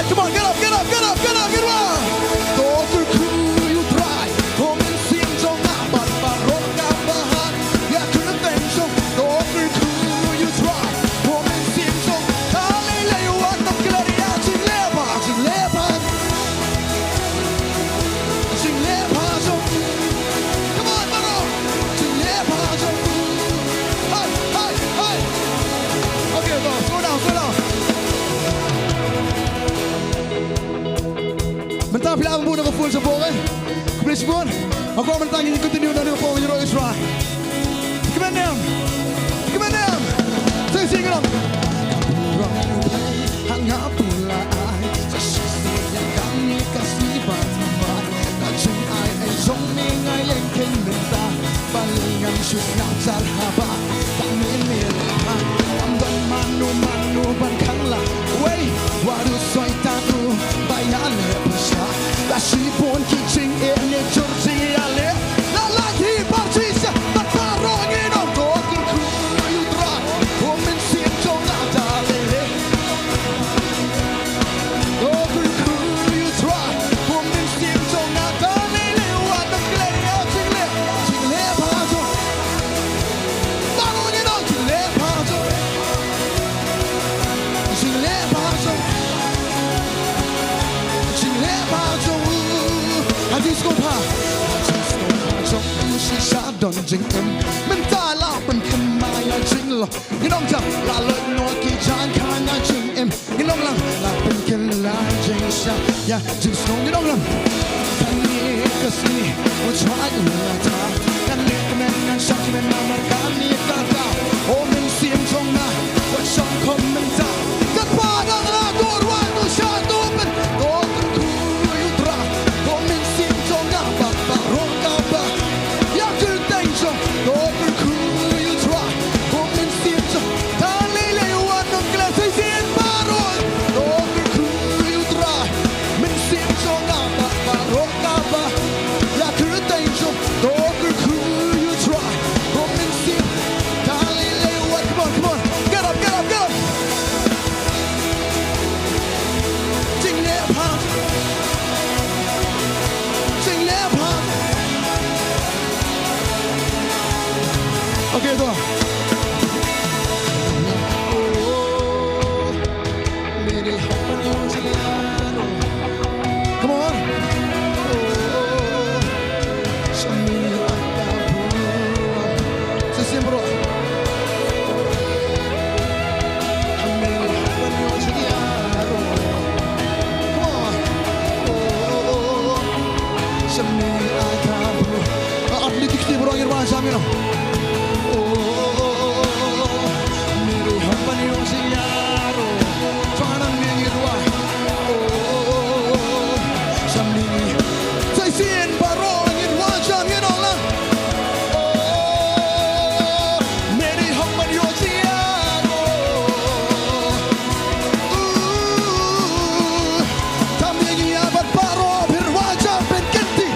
Come on, get up, get up, get up, get up, get up. Totul kuyu try, komen sim jong abat barok kabahan. Ya kuna tenjong, totul kuyu try, komen sim jong. Kali lewat nak kelaria jing lepas jong. Come on, baro, jing lepas jong. Hey, hey, hey. Okay, go, slow down, slow down. Mentah pilihan pun aku full support kan. Please pun, aku mentah ingin continue dari apa yang Roy Israel. Gimana? Sing along. Hangat pula ai, sesama yang kami kasih bersama. Kacung ai jong mengai yang kena palingan sudah terhaba. Kami melihat amdan manu ban kangla. Wey, waduh soy tahu bayan lepasnya. Kasih pun kicing ini Georgia ale. Lagi partisnya bertarung ini untuk kuyu drag. Komen sim jong ada lele. Untuk kuyu drag. Komen sim jong ada lele. Wadah keleria jing lepas jong. Bangun ini jing lepas jong. Jing lepas jong. Jing lepas jong. Hadis kompa jong usi sadon jing mentala pen kemaya jing lo inong jam la lo no ki jan kana jing inong lang la pen kela jing sha ya jing song inong lang kani kasni wo try la ta kan lik men nan shak men na mar kani ka ta o men sim jong na wo shong kom men ta ka pa da la dor wa no sha do men do kuyu dra ko men sim jong na ba ba ro ka ba ya ku dai jong do kuyu dra ko men sim jong ta le le wa no kla sai sin ba ro do kuyu dra men sim jong na ba ba ro ka ba ya ku dai jong do kuyu dra ko men sim ta le le wa come on get up jing le pa okay tuh come on sesim bro atletik di bro ngir bahasa mino miri hampan yung siyaro fanan ngir wa samini say sin baro ngir wa jam ngir lang miri hampan yung siyaro tambi ngiabat baro birwa jam ben kenti.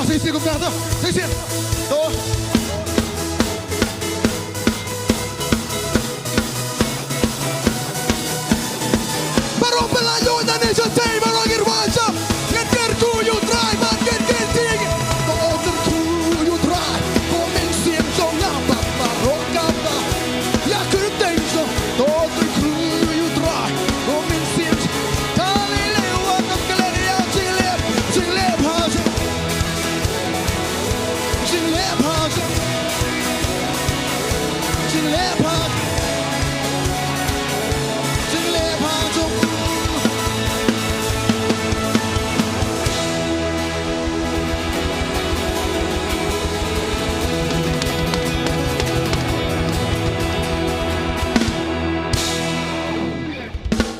Saya isi kumda tuh, saya isi tuh. Baru pelaju Indonesia Day, baru akhir wajah. Ngedir kuyu try, makin tinggi. Kau terkuyu try, komen sim jong nyabat baru kata. Ya kerteng jong, kau terkuyu try, komen sim. Kali lewat nak keleria jing lep hasil. Jing lepas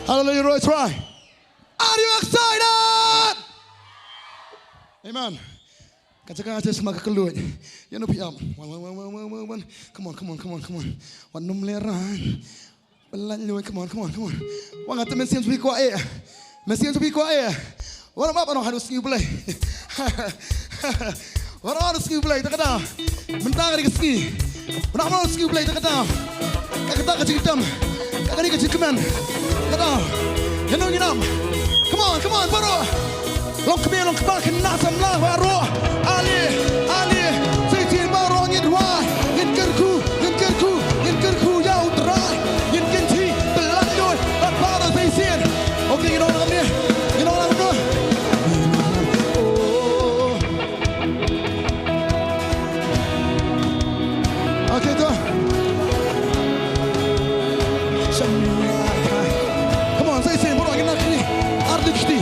Hallelujah, Roy, try. Are you excited? Amen. Katakan aja semakin keluar. You know, piam. Come on. Wan num leran. Come on. Wang ata men siam supi kuat eh. Men siam supi kuat eh. Orang apa orang harus skill play. Orang harus skill play tak kata. Mentang ada ski. Orang harus skill play tak kata. Kata kecil hitam. Kata kecil keman. Kata. Yenam. Come on, baru. Nongkhryiem kena samlah baru. Ali. Saya baru nyedwai. Yenkerku ya utrai. Yenkenci belanjut. Baru saya sien. Okey, kita orang ni. Okay, tu. Come on, saya sien baru kita ni. Ardikti.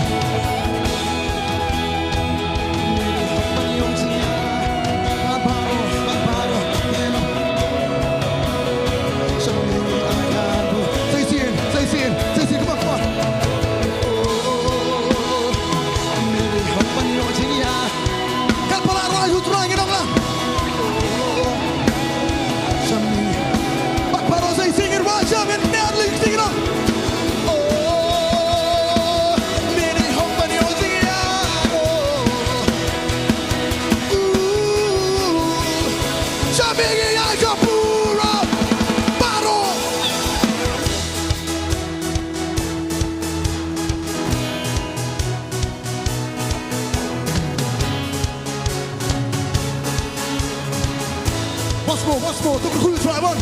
Once more, look at who's right on.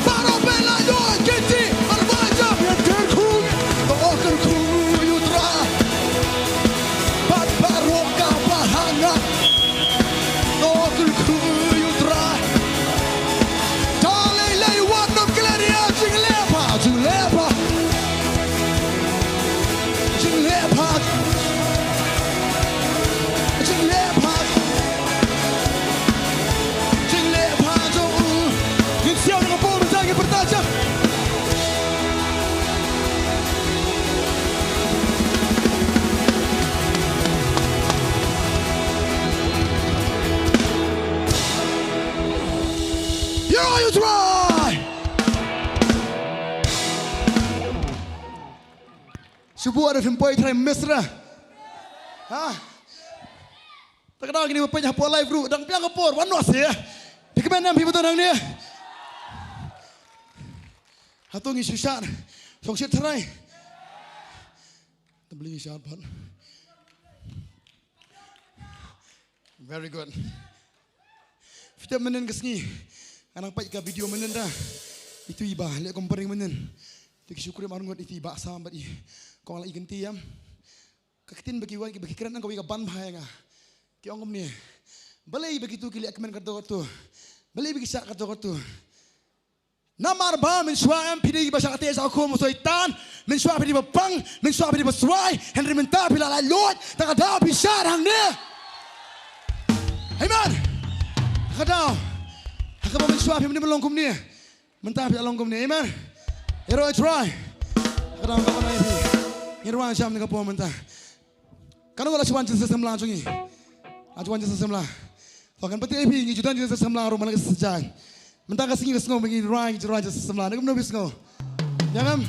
Baru bela yo, Kenji, Arbaja, Yenkerku, Nongkhryiem yutra. Baru kapahanga, Nongkhryiem yutra. Dalai lei wanam kleria jinglepa. You try. Subuh ada tempoh try mesra. Ha? Tak ada gini apa apa live bro. Dang piang kapor, wanos ya. Dikemen people tu dang ni. Hatung isu syar. Song syar try. Tabli syar pan. Very good. Kita menen kesini. Anang pai ka video menen dah. Itu iba, lihat comparing menen. Tu syukur marung itu iba sambat i. Kong la igenti yam. Kakitin bagi keran ang kawi ka ban bahaya nga. Ki ongom ni. Balai begitu kili akmen kartu. Balai bagi syak kartu. Namar ba men suam pidi ba syak tes aku mo soitan, men suam pidi ba pang, men suam pidi ba swai, Henry menta pila la lot, tak ada bisa hang ni. Amen. Kadau. Hakaba men suam pidi melongkum ni. Menta pila longkum ni. Amen. Hero try. Kadang kawan ai pi. Ngiruan jam dengan puan menta. Kanu wala chuan Jesus semla chungi. Ajuan Jesus semla. Fakan pati ai pi ngi judan Jesus semla ro mana kesejang. Menta ka singi kesngo mengi rai juran Jesus semla. Nagum no bisngo. Jangan.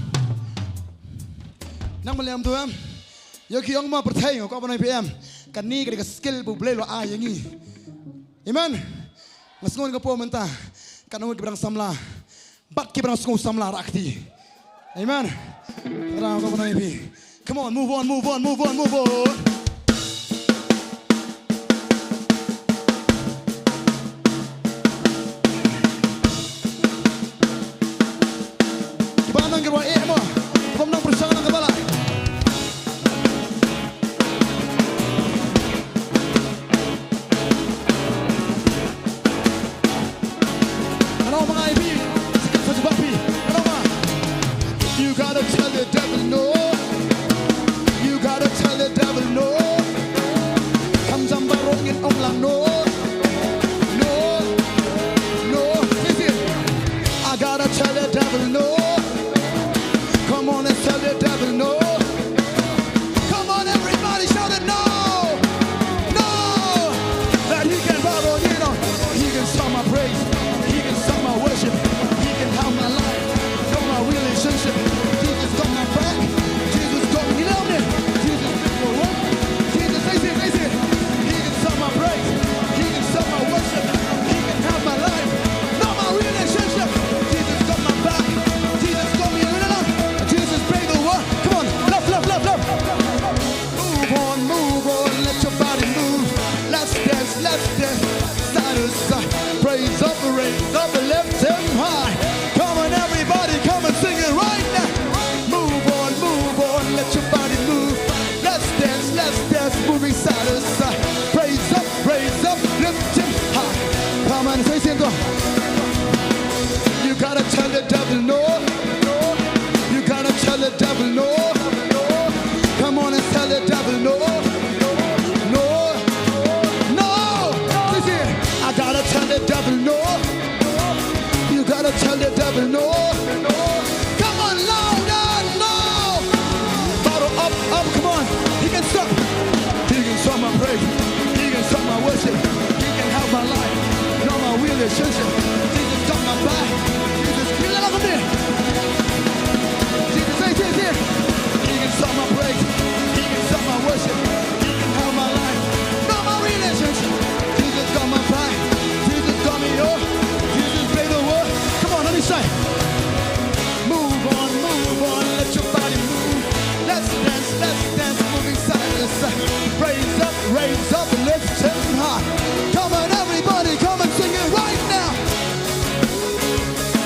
Nang maliam tu am. Yo ki ong ma perthai ko apa nai PM. Kan ni ka skill bu blelo a yangi. Amen. Ngasngon ka puan menta. Kanu ki berang semla. Bat ki berang sngau semla rakti. Amen. Come on, move on. Kibanang gerwa mo. Kom nang persangan ng kabala. Ano mga ibi? Sikit sa jubapi. Ano ba? You gotta tell the devil no. You gotta tell the devil no. let's dance side to side. Praise up, raise up, lift him high. Come on, everybody, come and sing it right now. Move on, let your body move. Let's dance, moving side to side. Praise up, lift him high. Come on, say it. You gotta tell the devil no. You gotta tell the devil no. Come on and tell the devil no. I gotta tell the devil no. You gotta tell the devil no. Come on, louder, no. Bottle up, come on. He can stop. He can stop my praise. He can stop my worship. He can help my life. No, my relationship. Jesus got my back. Jesus, he love me. Jesus, here. He can stop my praise. He can stop my worship. He can help my life. No, my relationship. Jesus got my back. Jesus got me up. Jesus made the world. Come on, let me say. Move on, let your body move. Let's dance, moving side to side. Raise up, lift him high. Come on, everybody, come and sing it right now.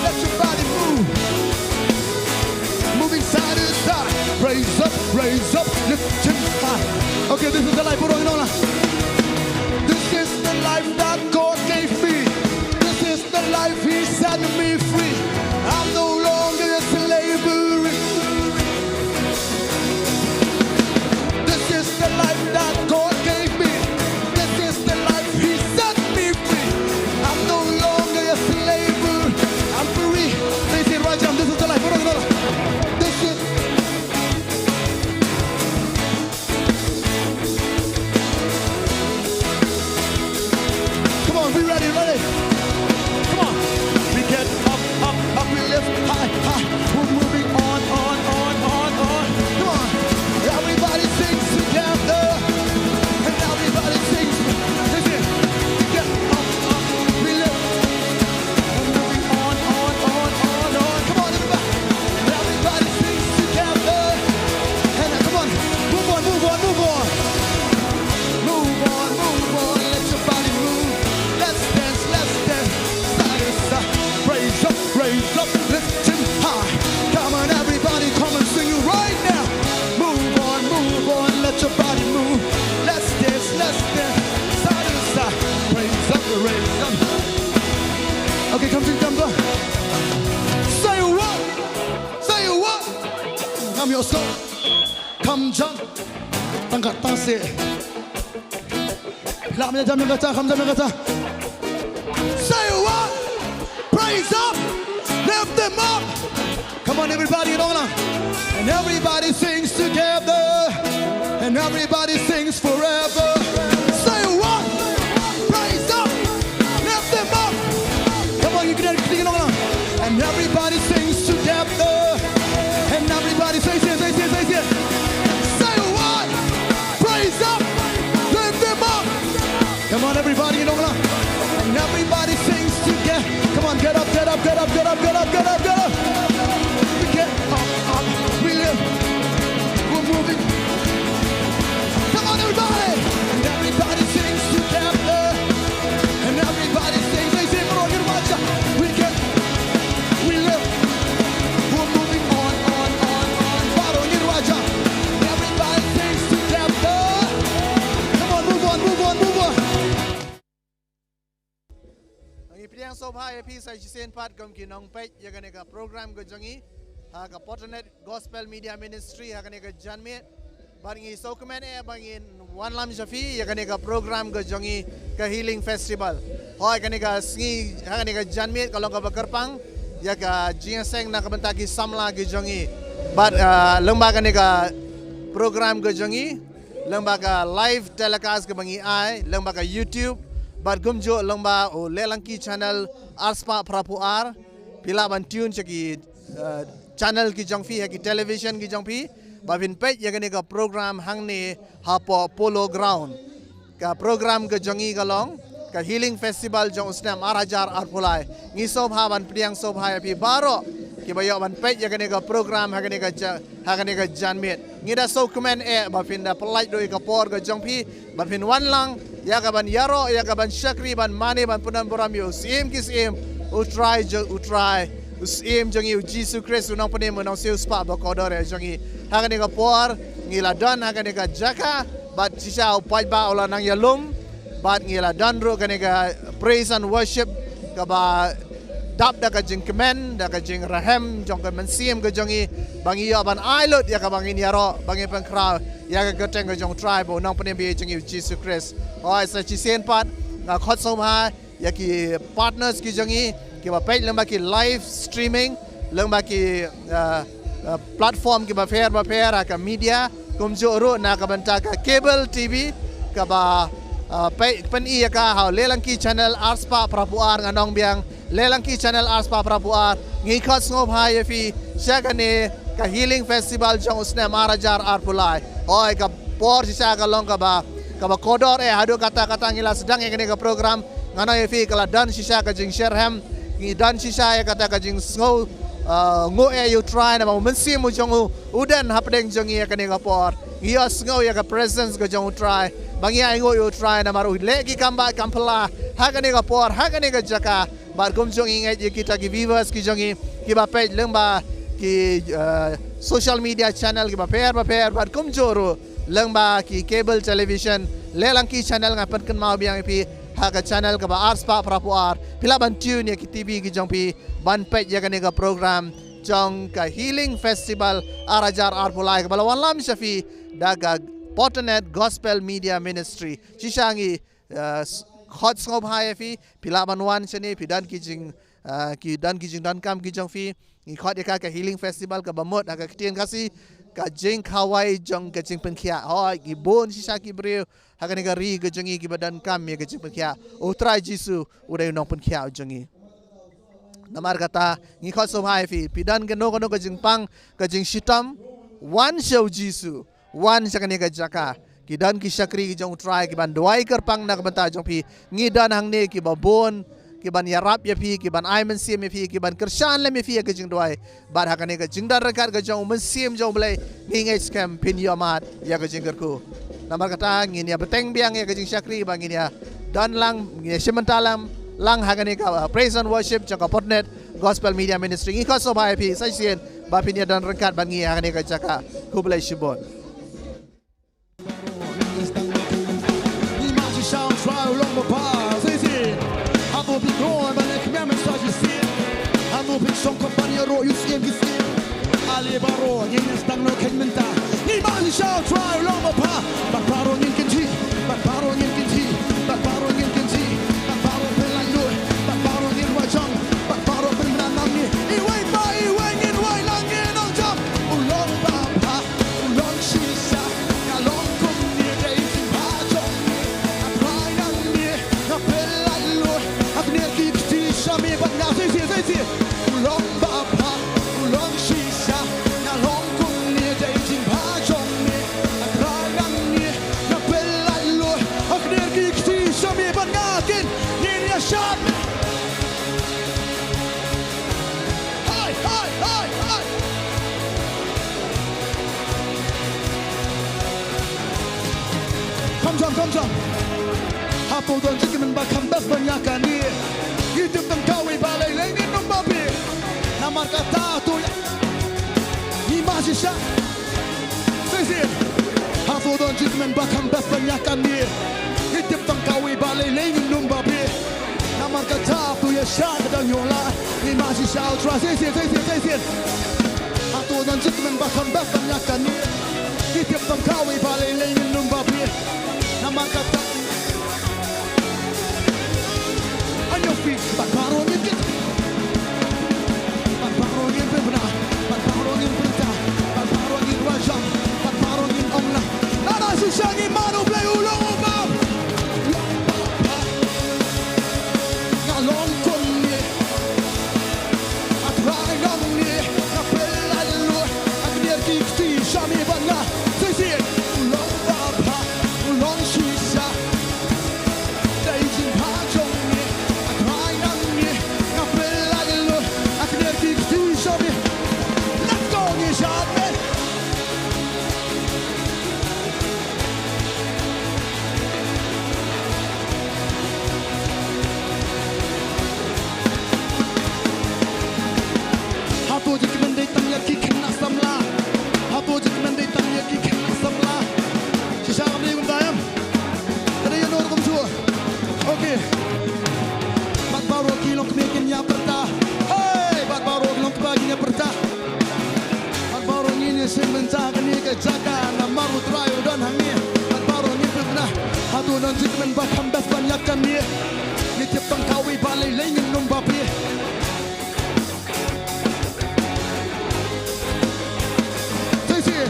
Let your body move. Moving side to side. Raise up, lift him high. Okay, this is the life we're going on. This is the life that God gave me. This is the life He set me free. I'm no longer a slavery. This is the life that God gave me. This is the life He set me free. I'm no longer a slavery. I'm free. They say, Rajam, this is the life. This is. Come on, be ready. Come on. We get up, we lift high. We're moving on. Come on. Everybody sings together. And everybody sings. Listen. We get up, we lift. We're moving on. Come on, everybody. Everybody sings together. And come on. Move on. Move on. Let your body move. Let's dance. Side to side. Raise up, lift him high. Come on, everybody, come and sing it right now. Move on, let your body move. Let's dance, side to side. Raise up. Okay, come sing them. Say what? I'm your soul. Come jump. Tangkat tangse. Lamnya jam yang kata. Say what? Praise up. Lift them up. Come on, everybody, get on. And everybody sings together. And everybody sings forever. Say what? Praise up. Lift them up. Come on, you can get on. And everybody sings together. And everybody sings it. Say what? Praise up. Lift them up. Come on, everybody, get on. And everybody sings together. Come on, get up. We get up. We live. We're moving. Come on, everybody. And everybody sings together. And everybody sings. They say, come on, get watch out. We live. We're moving on. Follow, get watch out. Everybody sings together. Come on, move on. Yang sobhai epi sai sen pat gam ki nong pej ya gane ka program go jangi ha ka Potternet Gospel Media Ministry ha gane ka janme bangi sokumen e bangin one lam jafi ya gane ka program go jangi ka healing festival hoi gane ka sngi ha gane ka janme ka long ka bakarpang ya ka jingseng na ka bantaki samla go jangi but lengba gane ka program go jangi lengba ka live telecast ka bangi ai lengba ka YouTube But gumjo lomba o lelangki channel arspa prapuar pila ban tune chaki channel ki jangfi ki television ki jangfi babin pej yagane ka program hangne hapo polo ground ka program ke jangi galong ka healing festival jong usnam arajar arpulai ngi sobha ban priang sobha pi baro ki bayo ban pej yagane ka program hagane ka janmet ngi da so comment e babin da polite doi ka por ka jangfi babin wan lang ya kaban yaro ya kaban syakri ban mane ban punan boram yo sim kisim utrai usim jangi Jesus Christ unang pune menang siu spa bakodor ya jangi hagani ka por ngila don hagani ka jaka bat sisa upai ba ola nang yalum bat ngila don ro kani ka praise and worship ka ba dap da ka jing kemen da ka jing rahem jong ka mensim ka jangi bangi ya ban ailot ya ka bangin yaro bangi pengkra ya ka goteng ka jong tribe unang pune bi jangi Jesus Christ oi sa chisen pat nga khot som ha ya ki partners ki jangi ki ba page lamba ki live streaming lamba ki platform ki ba fair ka media kum jo ro na ka banta ka cable TV ka ba pen i ka ha lelang ki channel arspa prapuar nganong biang lelang ki channel arspa prapuar ngi khot ngop ha ye fi shagane ka healing festival jong usne marajar arpulai oi ka por sisa ka long ka ba kodor hadu kata-kata ngila sedang yang kini ka program ngana ye fi kala dan sisa ka jing sherham ngi dan sisa ya kata ka jing ngo ngo you try na mensim mo jong udan hapdeng jong ya kani ka por ngi ngo ya ka presence ka jong try bangi ai ngo you try na maru legi kamba kampala ha kani ka por ha kani ka jaka bar gum jong ingat ye kita ki viewers ki jong ki ba page lengba ki social media channel ki ba pair bar gum joro lengba ki cable television lelang ki channel ngapan kan mau biang pi haka channel ka ba arspa prapuar pila ban tune ya ki TV ki jong pi ban page ya kani ka program jong ka healing festival arajar arpulai ka balawan lam shafi daga Potternet Gospel Media Ministry shishangi hot sngop hai fi pila ban wan chani pi dan ki jing dan kam ki jong fi ni khot ya ka healing festival ka bamot aka kitien kasi ka jing kawai jong ka jing penkhia hoi ki bon sisa ki breu hakani ka ri ka jongi ki badan kam ya ka jing penkhia utrai jisu udai nong penkhia jongi namar kata ni khot so hai fi pidan ka no ka jing pang ka jing shitam wan show jisu wan sakani ka jaka ki dan ki shakri ki jong try ki ban duai ker pang na ka banta jong pi ngi dan hang ne ki babon ki ban yarap ya fi ki ban ai men sim ya fi ki ban kershan le me fi ka jing duai bar hakane ka jing dar rakat ka jong men sim jong blai ngi ngai scam pin yo mat ya ka jing kerku namar kata ngi ya beteng biang ya ka jing shakri bang ngi ya dan lang ngi simentalam lang hakane ka praise and worship jong ka Potternet Gospel Media Ministry ngi ka so bai fi sai sien ba pin ya dan rakat ban ngi hakane ka jaka ku blai shibon Som kompanier och just en visit Alle baro, ingen stang no kementa Ni man shout try long pa Bak baro ingen ti Bak baro ingen ti Bak baro ingen ti Bak baro pelan no Bak baro ingen wajang Bak baro pelan nami I way ingen way lang ingen jam Ulong pa ulong shisa Ya long kom ni dei sin pa jong At rai nang ni Na pelan no At ni kik ti shami bak na sei long ba pa long shisha na long kun ni dei jing pa jong ni akrang ni na bella lo akner ki ti shami ban ngakin ni ya shab hai come jam hapo don jikin ba kam bas banyakan ni YouTube tang kawi balai lengin nombabi namar kata tu ni masih syak sesir hapo don jikin ba kam bas banyakan ni YouTube tang kawi balai lengin nombabi namar kata tu ya syak dan yola ni masih syak ultra sesir hapo don jikin ba kam bas banyakan ni YouTube tang kawi balai lengin nombabi namar kata on your feet, but power on your feet. But power on your feet, but power on your feet, but power on your wajah, but power on your omla. Nada susah mano play ulong ubab. Ngalong koni, atrai ngamni, napelalu, agnier kikti shami banga. Sisi ulong ubab. dan jikmen bakam bas banyak kami ni tiap tang kawi balai lain nom bapi Sisi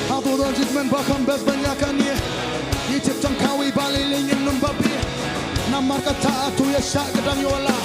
Hatu dan jikmen bakam bas banyak kami ni tiap tang kawi balai lain nom bapi Namar kata tu ya syak gedang yola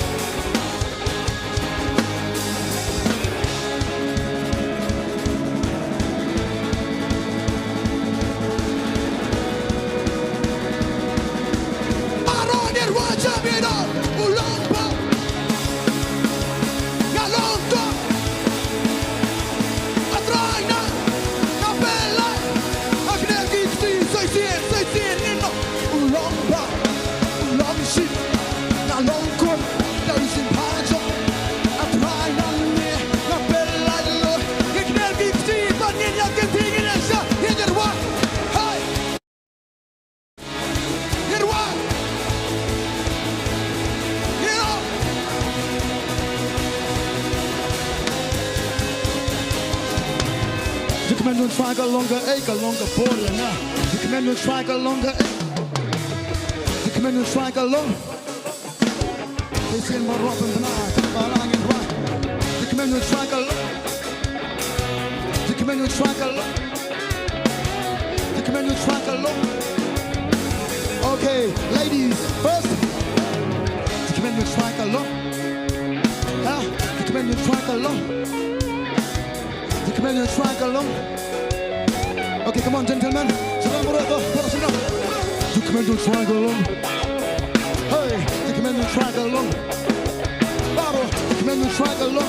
Try go longer, go longer, border now. The commander try go longer, the commander try go long. They say more rock and banana, balang and right. The commander try go long. The commander try go long. The commander try go long. Okay, ladies, first. The commander try go long. The commander try go long. The commander try go long. Okay, come on, gentlemen. Sekarang berapa? Sekarang. You come and try go long. Hey, you come and try go long. Baru, you come and try go long.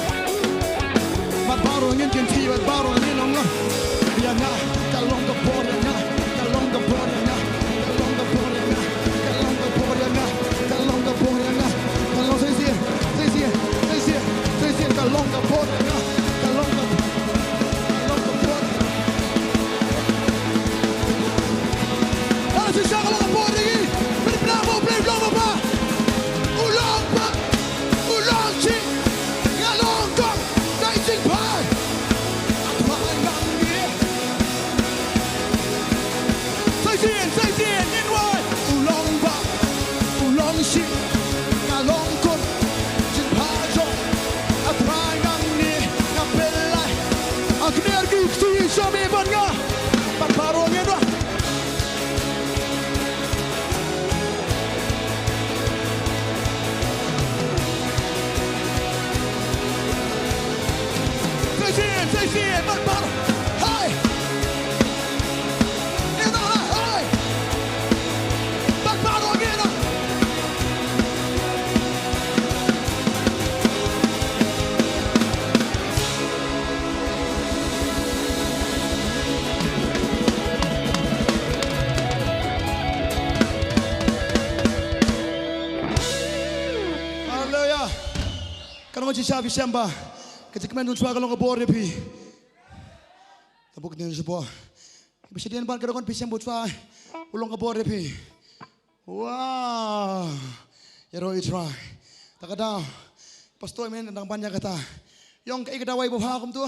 Mat baru ingin kinti, mat baru ingin long. Biar nak kalong ke bordernya, kalong ke bordernya, kalong ke bordernya, kalong ke bordernya, kalong ke bordernya, kalong saya kalong ke bordernya, kalong ke Siya ka mga borigi, pinipilamo, pinipilamo pa. Ulang pa, ulang chi, ngalong kong, naising pa. At maayang niya. Saysien, inway. Ulang pa, ulang chi, ngalong kong, jing pa jong. At maayang niya, napilay. Ang nergig siya siya may ban nga. Pagparong yan ba? Say but hi. You know hi. Back battle again. Hallelujah. Kan mo siya bisamba. Kasi kami nung suwaga lang kabor pi. Tabuk din siya po. Bisa diyan ban kadang pisang buat suwa. Ulong kabor pi. Wow. Yaro itra. Takadaw. Pastoy men nang banyak kata. Yung kay kadaway buha kum tu.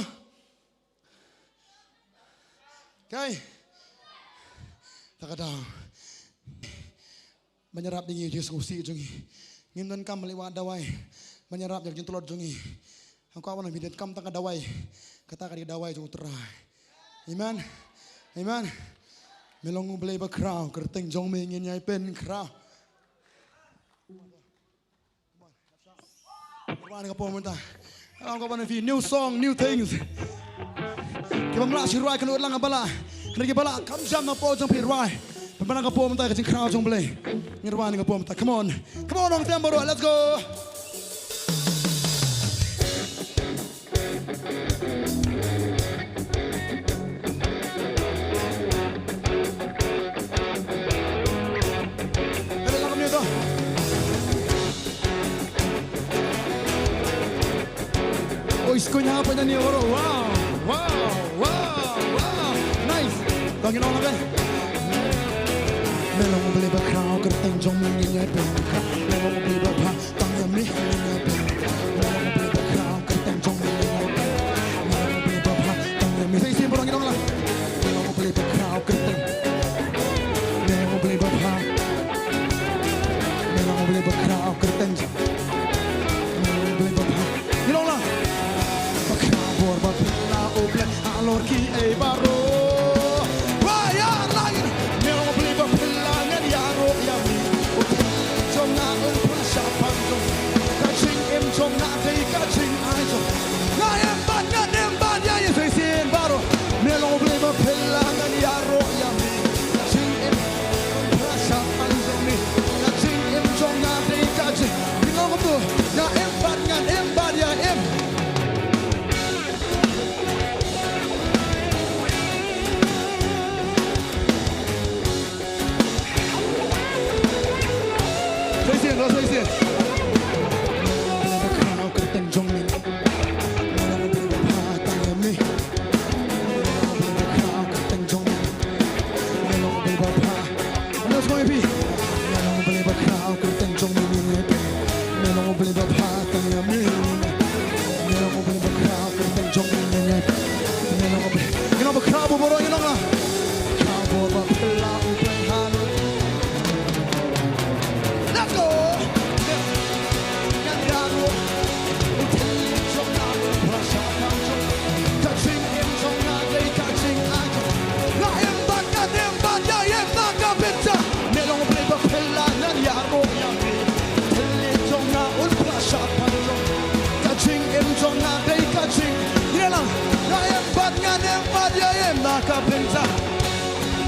Kay. Takadaw. Menyerap dingi Yesus kusi jungi. Ngimdan kam meliwat dawai. Menyerap yang tulad jungi. Ang kawan ng bidet kam tang dawai. Kata ka di dawai jung terai. Amen. Amen. Melong blay ba crown kerteng jong mengin nyai pen crown. Kawan ka po mo ta. Ang kawan ng new song, new things. Kibang la si Rai kanod lang abala. Kanagi bala kam jam na po jong pi Rai. Pembanang ka po mo ta kasi crown jong blay. Ngirwan ka po mo ta. Come on. Come on Nongthymmai. Let's go. Iskonya apa nyanyi orang? Wow, nice. Bangin orang apa? Melong beli bakrau kerteng jong menginya pengka. Melong beli bapa tangnya menginya pengka. Melong beli bakrau kerteng jong menginya pengka. Melong beli bapa tangnya menginya. Saya bangin orang lah. Melong beli bakrau kerteng. Melong beli bapa Let's face it. Let's go.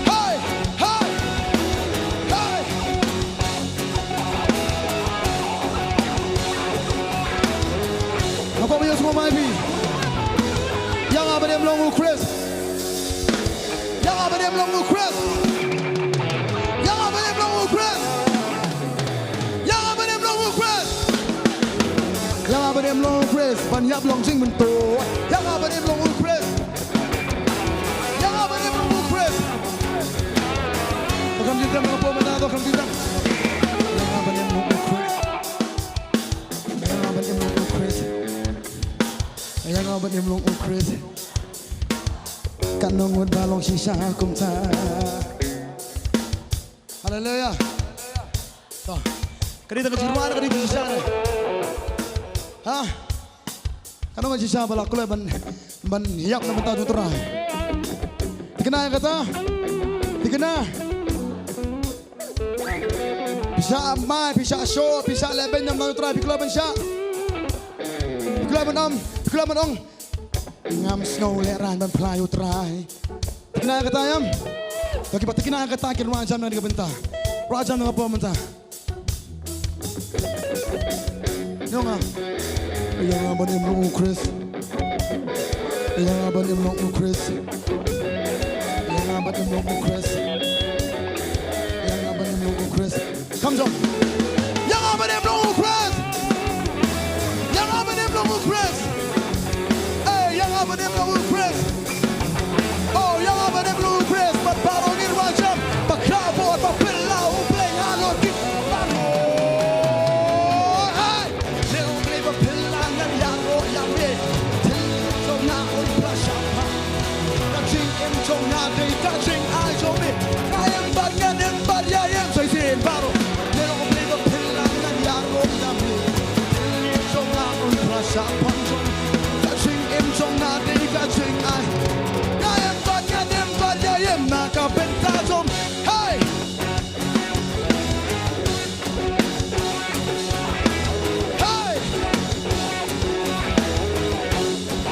Hey, hey, hey. Apa punya semua Maipi? Yang apa dia melongo Chris? Yang apa dia melongo Chris? Yang apa dia melongo Chris? Yang apa dia melongo Chris? Yang apa dia melongo Chris? Banyak belong sing bentuk. Yang apa dia melongo Chris? Yang apa dia melongo Chris? Bukan kita mengapa menado bukan kita. Yang apa dia melongo Chris? Yang apa dia melongo Chris? Yang apa dia melongo Chris? Kan nongod balong sisa kumta. Haleluya. Toh. Kadita kejirwan kadita sisa. Hah? Kano man sisa bala kulay ban hiyak na mata tutra. Tikna yang kata. Tikna. Bisa amai, bisa show, bisa leben yang tutra bikula ban sya. Bikula ban ong. Ngam snow leran ban play utrai. Tikna yang kata yam. Bagi patikina yang kata kin rajam na digabenta. Rajam na po menta. Nonga. Yang abang yang melongo Chris. Yang abang yang melongo Chris. Yang abang yang melongo Chris. Yang abang yang melongo Chris. Come on. Yang abang yang melongo Chris. Yang abang yang melongo Chris. Yang abang yang melongo Chris. Oh, yang abang yang melongo Chris. But barongin wajam. Bakabot, bapilaw, play halot. Trong nhà đây cả chính ai cho mình ai em bắt ngăn em bắt ya em say xin baro nên ông play the pill lang ngăn ya rom ya mi nên trong nhà ông prasha panjong cả chính em trong nhà đây cả chính ai em bắt ngăn em bắt ya em na cả bên ta trong hey hey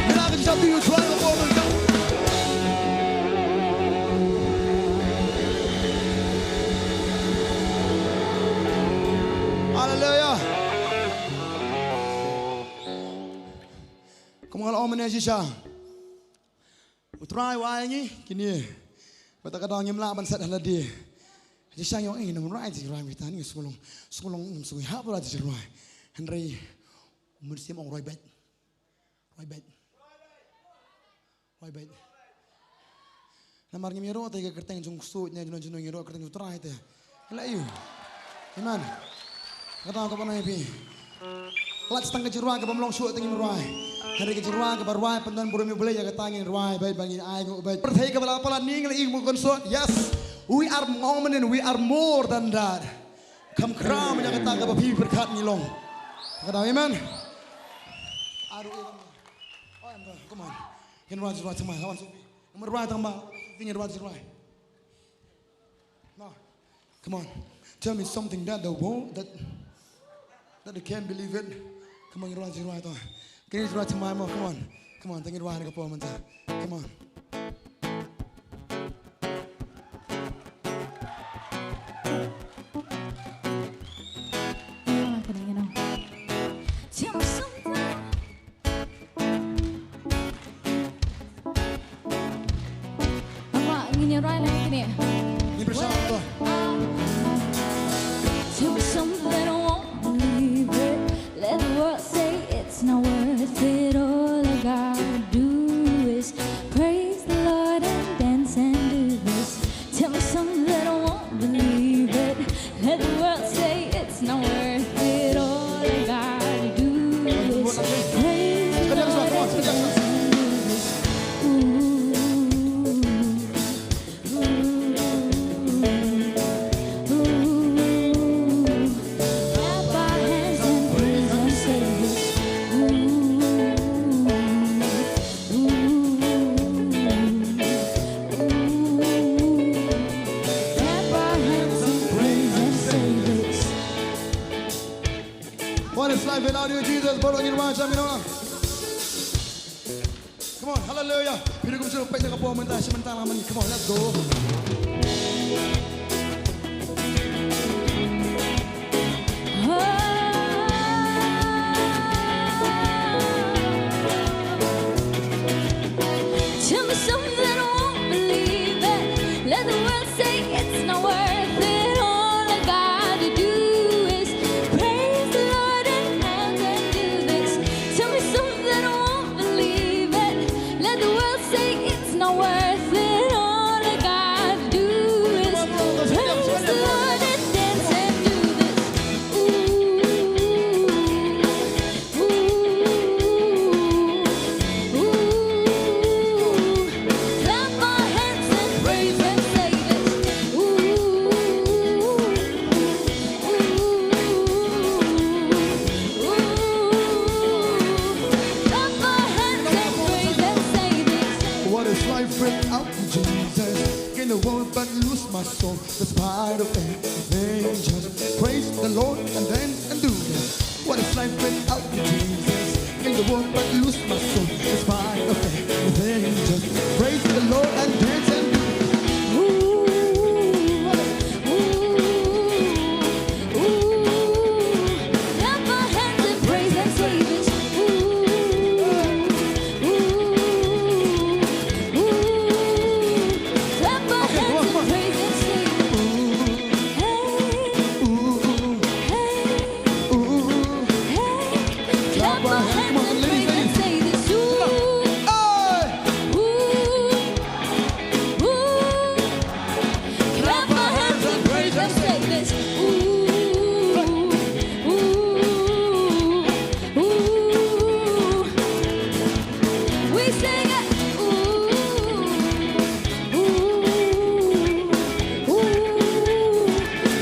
mình đang cái gì try the moment. Hallelujah. Kumangal omen siya. Utray wa ngi kini. Bata kadang yam laban sat haladi. Siya yung ay nang right si Ram kita ni sulong sui ha pula si Ram. Henry umursim ong Roy bet. Namar ngi miro tay ka kerteng jung su nya jun ngiro kerteng utray te. Halayu. Amen. Kata ko panay pi. Lat stang kejirwa ke Mawlong suat tengin ruai. Hari kejirwa ke barwai pendan burung mi boleh jaga tangin ruai baik bangin ai go baik. Perthai ke bala pala ning ing mu konsot. Yes. We are more and we are more than that. Kam kram jaga tang ke bapi berkat ngilong. Kata amen. Aduh oh come on. Kin ruai jirwa tama lawan supi. Nomor ruai tamba tingin ruai jirwa. No. Come on. Tell me something that the world that they can't believe it. Come on, you right. Can you right to my mouth? Come on, think it right. Come on. Tell me something. Apa ingin right lagi ni? Ini bersama tu. Tell me something I want. is life without you, Jesus? Both on your right side, you know. Come on, hallelujah. Kita kung suruh pesa kapal mentah sementara naman. Come on, let's go. Tell me something I won't believe it. Let the world say it's not worth it. All I gotta do is praise the Lord and do this. Tell me something I won't believe it. Let the world say it's not worth it. All I gotta do is praise the Lord and dance and do this. Clap my hands and praise and say this. Clap my hands and praise and say this. What is life without you, Jesus? Gain the world but lose my soul. Despite of everything, just praise the Lord and dance and do this. What is life without you, Jesus? Gain the world but lose my soul. Despite of everything, just praise the Lord and dance and do this. Clap my hands and praise and say this. Clap my hands and praise and say Clap my hands and praise and say this. Clap my hands and praise and say this. We sing it.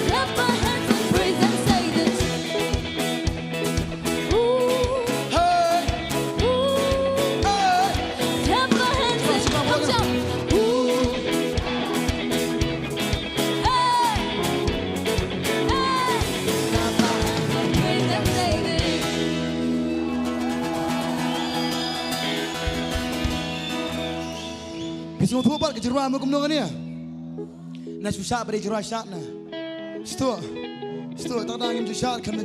Clap my hands and praise and say this. Clap my hands and come jump. Clap my hands and praise and say this. Kisah tu apa kejeruan muka menunggu ni? Nak susah pada jeruan syak na. Sto, tak ada yang susah kena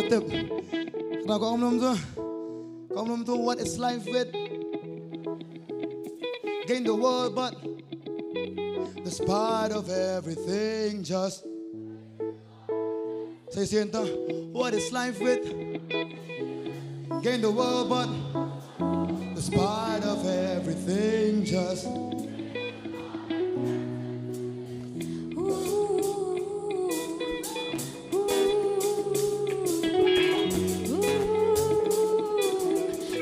tep. Kena kau belum tu what is life with? Gain the world but despite of everything just say sienta. What is life with? Gain the world but despite of everything just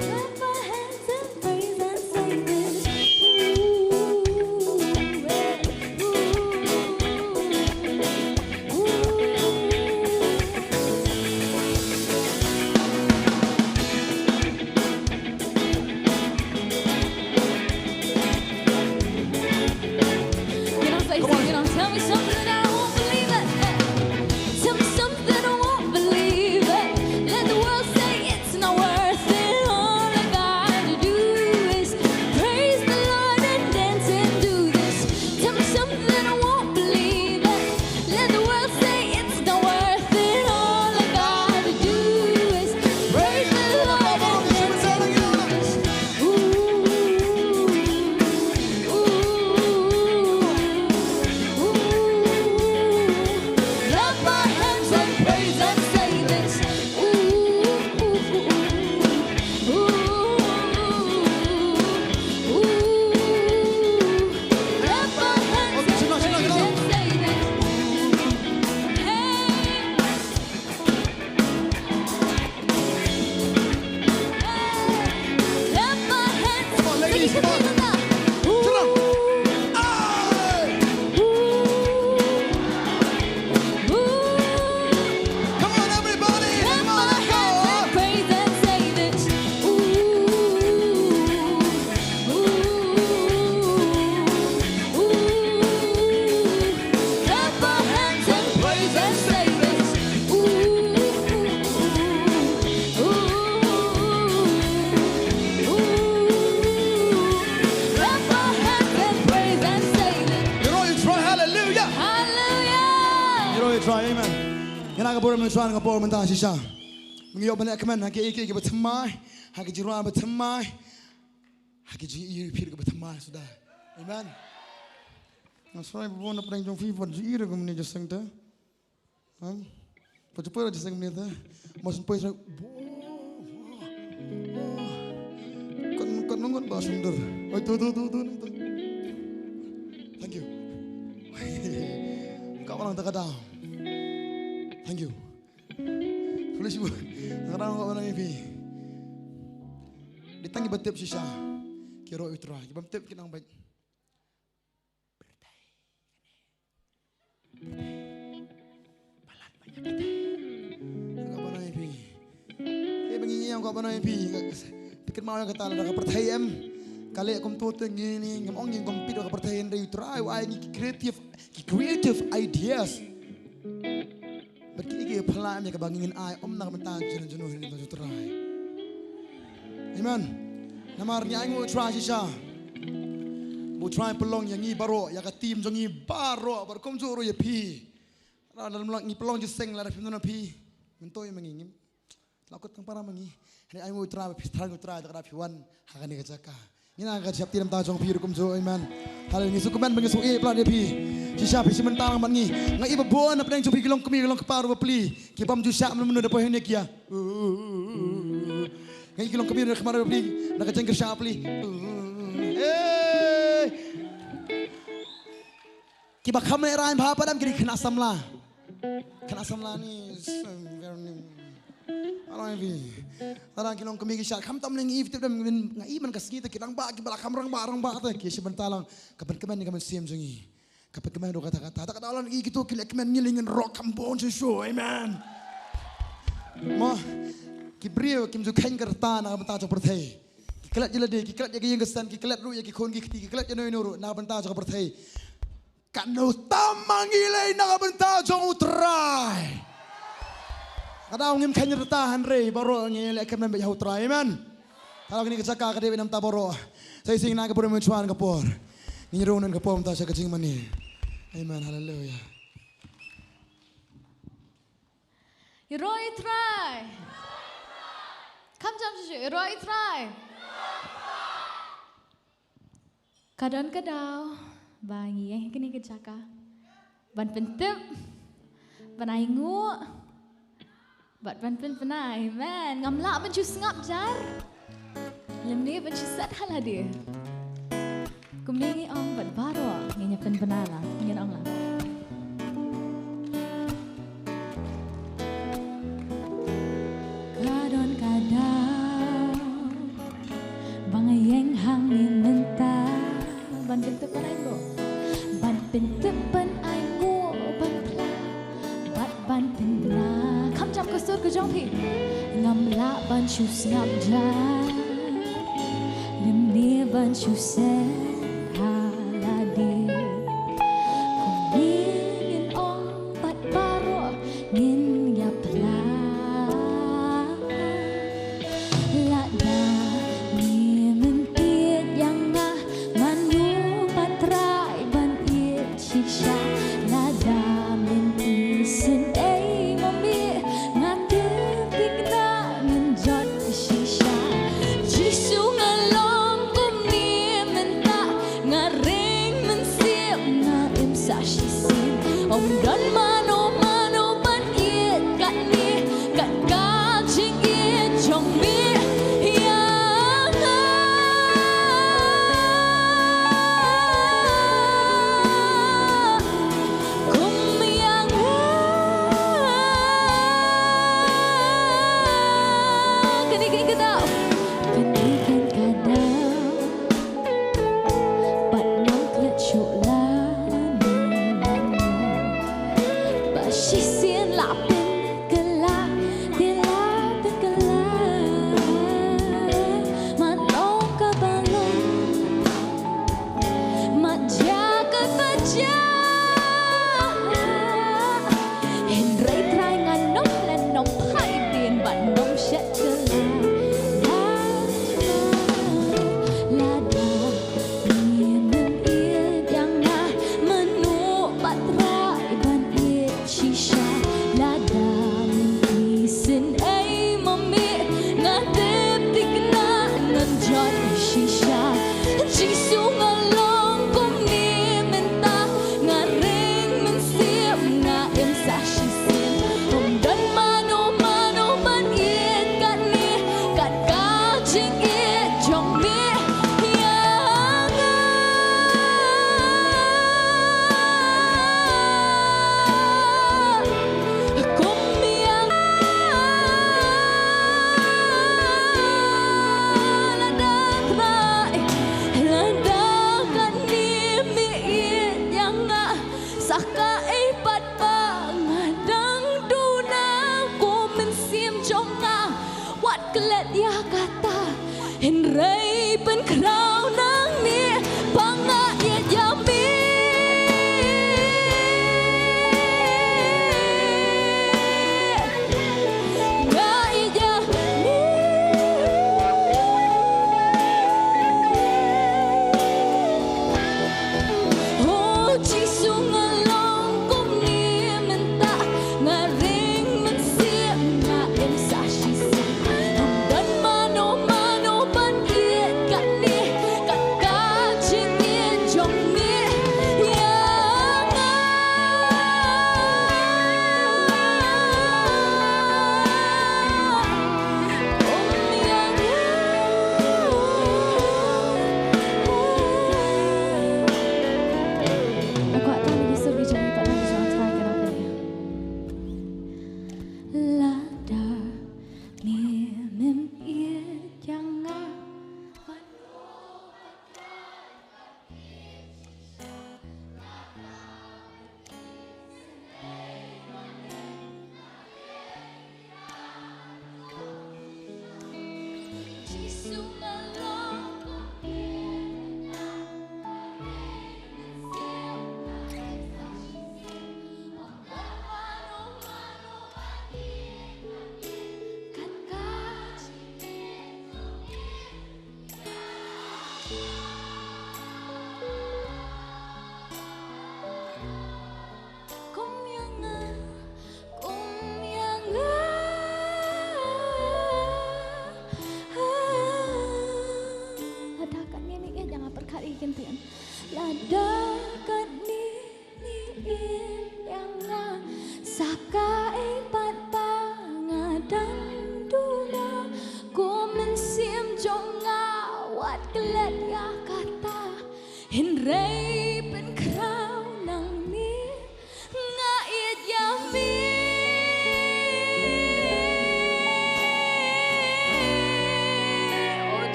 Clap my hands and praise and say this. you try, amen. Yan ang kapuro mo try ng kapuro mo ta siya. Mga yoban na kaman, haki iki ka batamay, haki jiruan batamay, haki ji iri ka batamay sudah. Amen. Ang sorry po na parang yung FIFA iri ko muna just sangta. Pagpapura just sang muna ta. Mas po isa. Kan nungon ba sundar? Ay tu. Thank you. Kau orang tak ada. Thank you. Tulis ibu. Sekarang kau orang ini. Ditangi batip sisa. Kiro utra. Kibam tip kinang baik. Balat banyak bertai. Kau orang ini. Bengi yang kau orang ini. Pikir mau yang kata ada bertai Kali aku tuh gini, ngomong yang kompet aku percaya dari try, wah ini creative ideas. Berkiki pelan ya kebangingin ay, nak mentah jenuh ini tuh try. Amen. Namarnya ay mau try sisa, mau try pelong yang ini baru, ya ke tim jong ini baru, berkomjuru ya pi. Dalam ini pelong jiseng lah, tapi nuna pi, mentoi mengingin. Laku tang para mengi, ini ay mau try, pistol mau try, tak ada piwan, hakan ni kecaka. Ini agak siap tiram tajong piru kumjo iman. Hal ini sukuman mengesu pelan dia pi. Sisa pi sementara mangi. Ngai ibu bon apa yang cupi kilong keparu beli. Kibam jusak menunda poh ini kia. Ngai kilong kemiru kemaru beli. Nak cengker siap beli. Kibak kamera yang apa dam kiri kena samla. Kena samla ni. Alang ini, orang kilong kami kisah, kami tak mengenai itu dan mengenai iman kasih kita kirang bagi balak kamrang barang tu, kisah bentalang, kapan kami kami siam jengi, kapan kami do kata-kata, tak kata orang ini gitu, kila kami nyelingin rock kampung sesuatu, amen. Mah, kibrio kim jukain kerta nak bentar jauh pertai, kikelat jelade, kikelat jaga yang kesan, kikelat ru, jaga kon kikti, kikelat jenoi nuru, nak bentar jauh pertai, kanu tamangilai nak bentar jauh terai. Kada ngim kanya retahan rei baru ngilek kemen bejau try man. Kalau kini kecaka kada benam taboro. Saya sing na kapur mencuan kapur. Ngirunan kapur mta sa kacing mani. Amen. Hallelujah. Roy try. Come jump to Roy try. Kadang bangi yang kini kecaka. Ban pentep. Ban aingu. Bat pen penai, man. Ngamlak ben cus ngap jar. Lem ni ben cus sat hal hadir. Kumlingi ong bat baru nginya pen penala, ngin ong lah. Kadang bangayeng hangin mentah. Ban pen penai go. Ban pen penai go ban pla. Ban pen penai. Jam kesur ke jong pi ngam la ban chus ngam jan lim ni ban chus halade kumingin ong pat baro ngin ya pla la da ni mentiet yang ngah manu patrai ban it shisha la da menti sin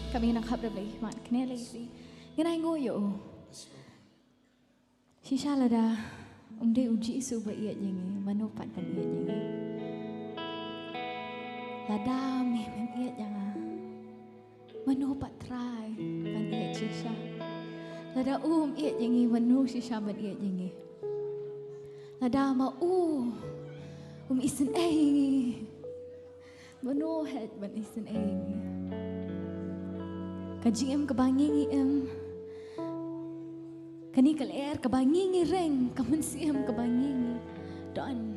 Kami nak khắp được lấy mặt cái này gì cái này ngồiอยู่Shisha là đa đi uji su vậy vậy như mano phản cảnh vậy như là đa mình vậy như mano phản trai phản vậy Shisha là đa vậy như mano Shisha phản vậy như là đa mà isin ai mano hết phản isin ai Kaji em kebangingi em Kani kaler kebangingi reng Kaman si em kebangingi Doan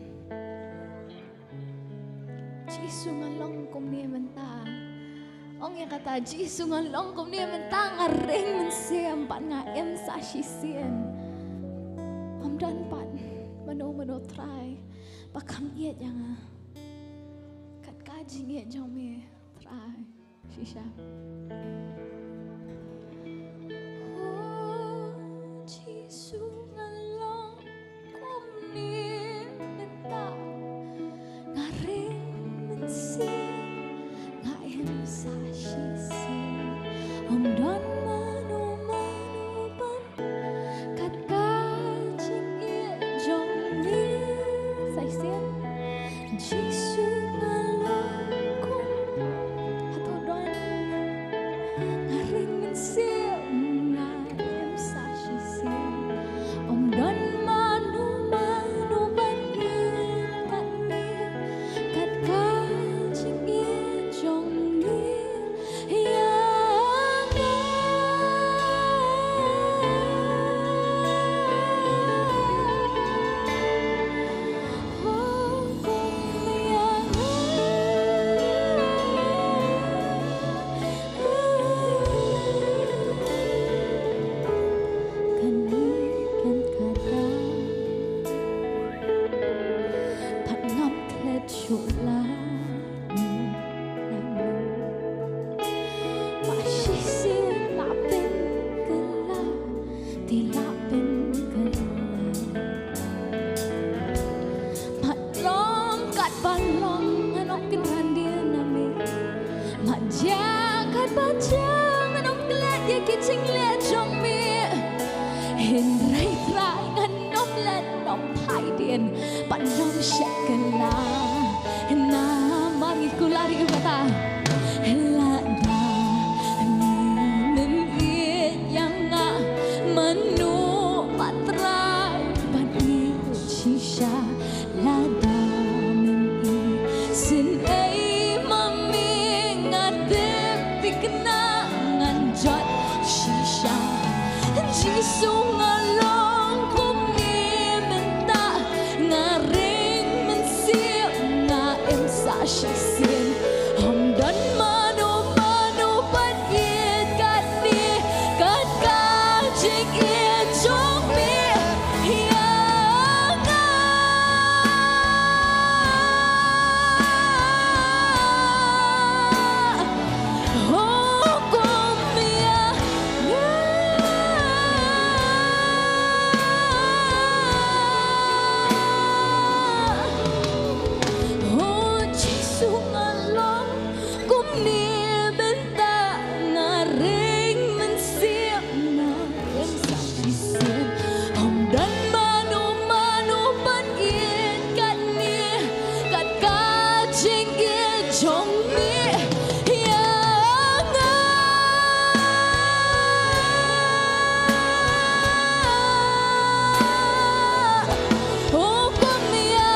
Jisu ngalong kum niya menta Ong yang kata Jisu ngalong kum niya menta Ngareng men si em Pat nga em sa shisien Om dan pat Mano try Pakam iet yang Kat kaji iet jong me Try Shisha kela na mari ku lari ke kata lada men yang menu patrai bani shisha lada men sin ai mami ngadep dikenangan jot shisha jisu ngalong kum ni menta ngaring mensiap nga em sa shisin hom dan mano pat yet kat ni kat ka jing yet chong mi yang oh kum ya oh jisu ngalong kum ni benta ngaring mensiap na em sa shisin hom dan mano pan yen kat ni kat ka jing yen chong mi yang oh kum ya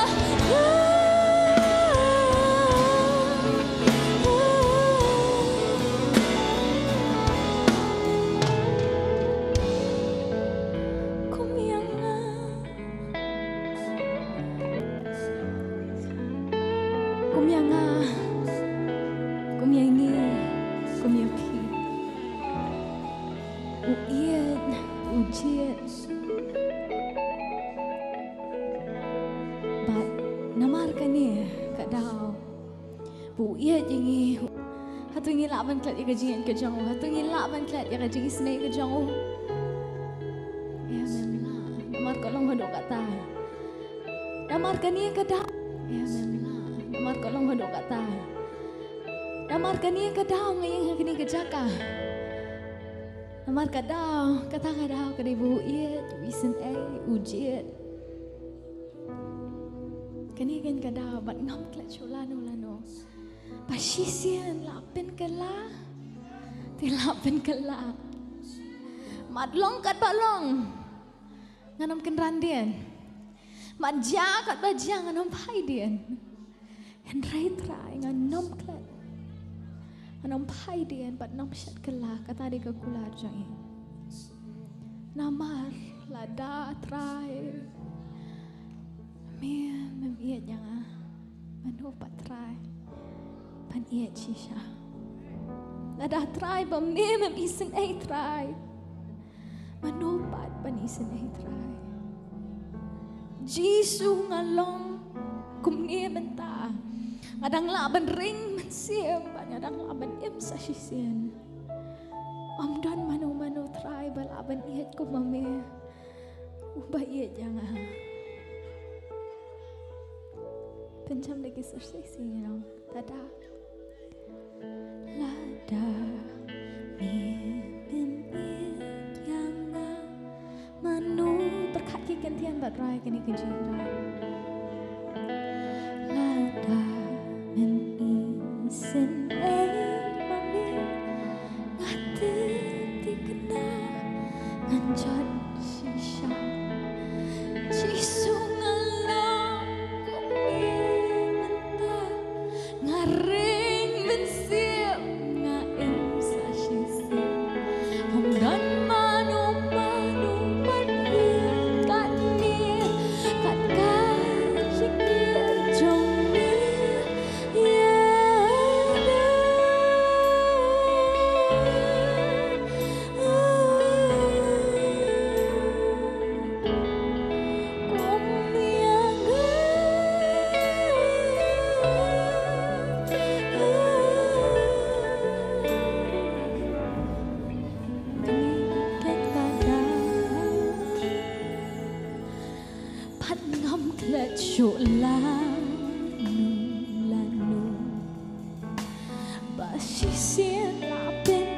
kum yang kum yang kum yang ni kum yang pi uiet ujiet bat namar kan ni kat dau uiet jingi hatu ngi laban klat ya jingi ke jang hatu ngi laban klat ya jingi snake ke jang ya memla namar ko long hodok kata namar kan ni ke dau ya memla namar ko long hodok kata namar kan ni ke dau ngi kini ke jaka namar ka dau kata ka dau ka ibu iet wisen ujiet kani kan ka dau bat ngam klat chulano lano pasisian lapen kala tilapen kala madlong kat balong nganam ken randian madja kat bajang nganam pai dian en rai trai nganam klat nganam pai dian bat nam shat kala kata di ka kular jang namar lada trai mem iet yang manu pat trai pan iet shisha lada trai bam mem isen ai trai manu pat pan isen ai trai jisu ngalong kum ni menta ngadang laban ring mensiam ngadang laban im sa shisien amdan manu trai balaban iet ko mame ubah iet yang pencam lagi sersesi tada lada mimpi yang manu berkat gantian bat rai kini keji lada mimpi sen mami ngati dikena nganjat shisha jisu ngalang kumi menta ngaring mensiap ngaim sa shisi hamdan manu panir kat ni kat kajikir jong ni pat ngam klet shula lanu basisien lapen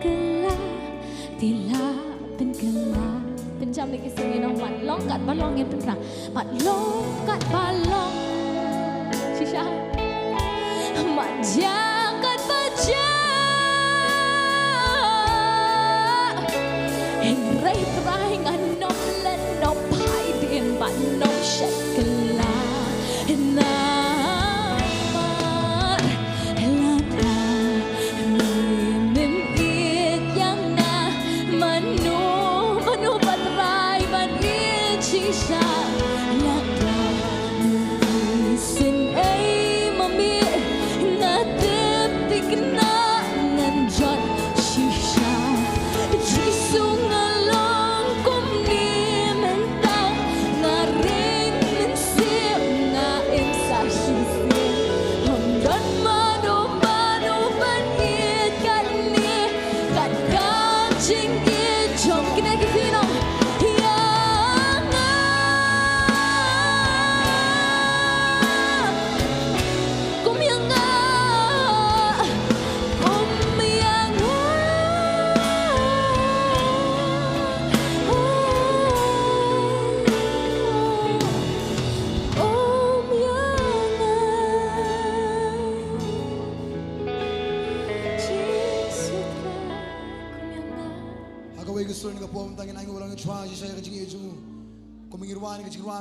kela tila pen kela pencam lagi sini nong Mawlong kat balong yang penrang Mawlong kat balong shisha manjakan baja Rai trai ngan nom lên nom hai điện bạn nom sạch kala na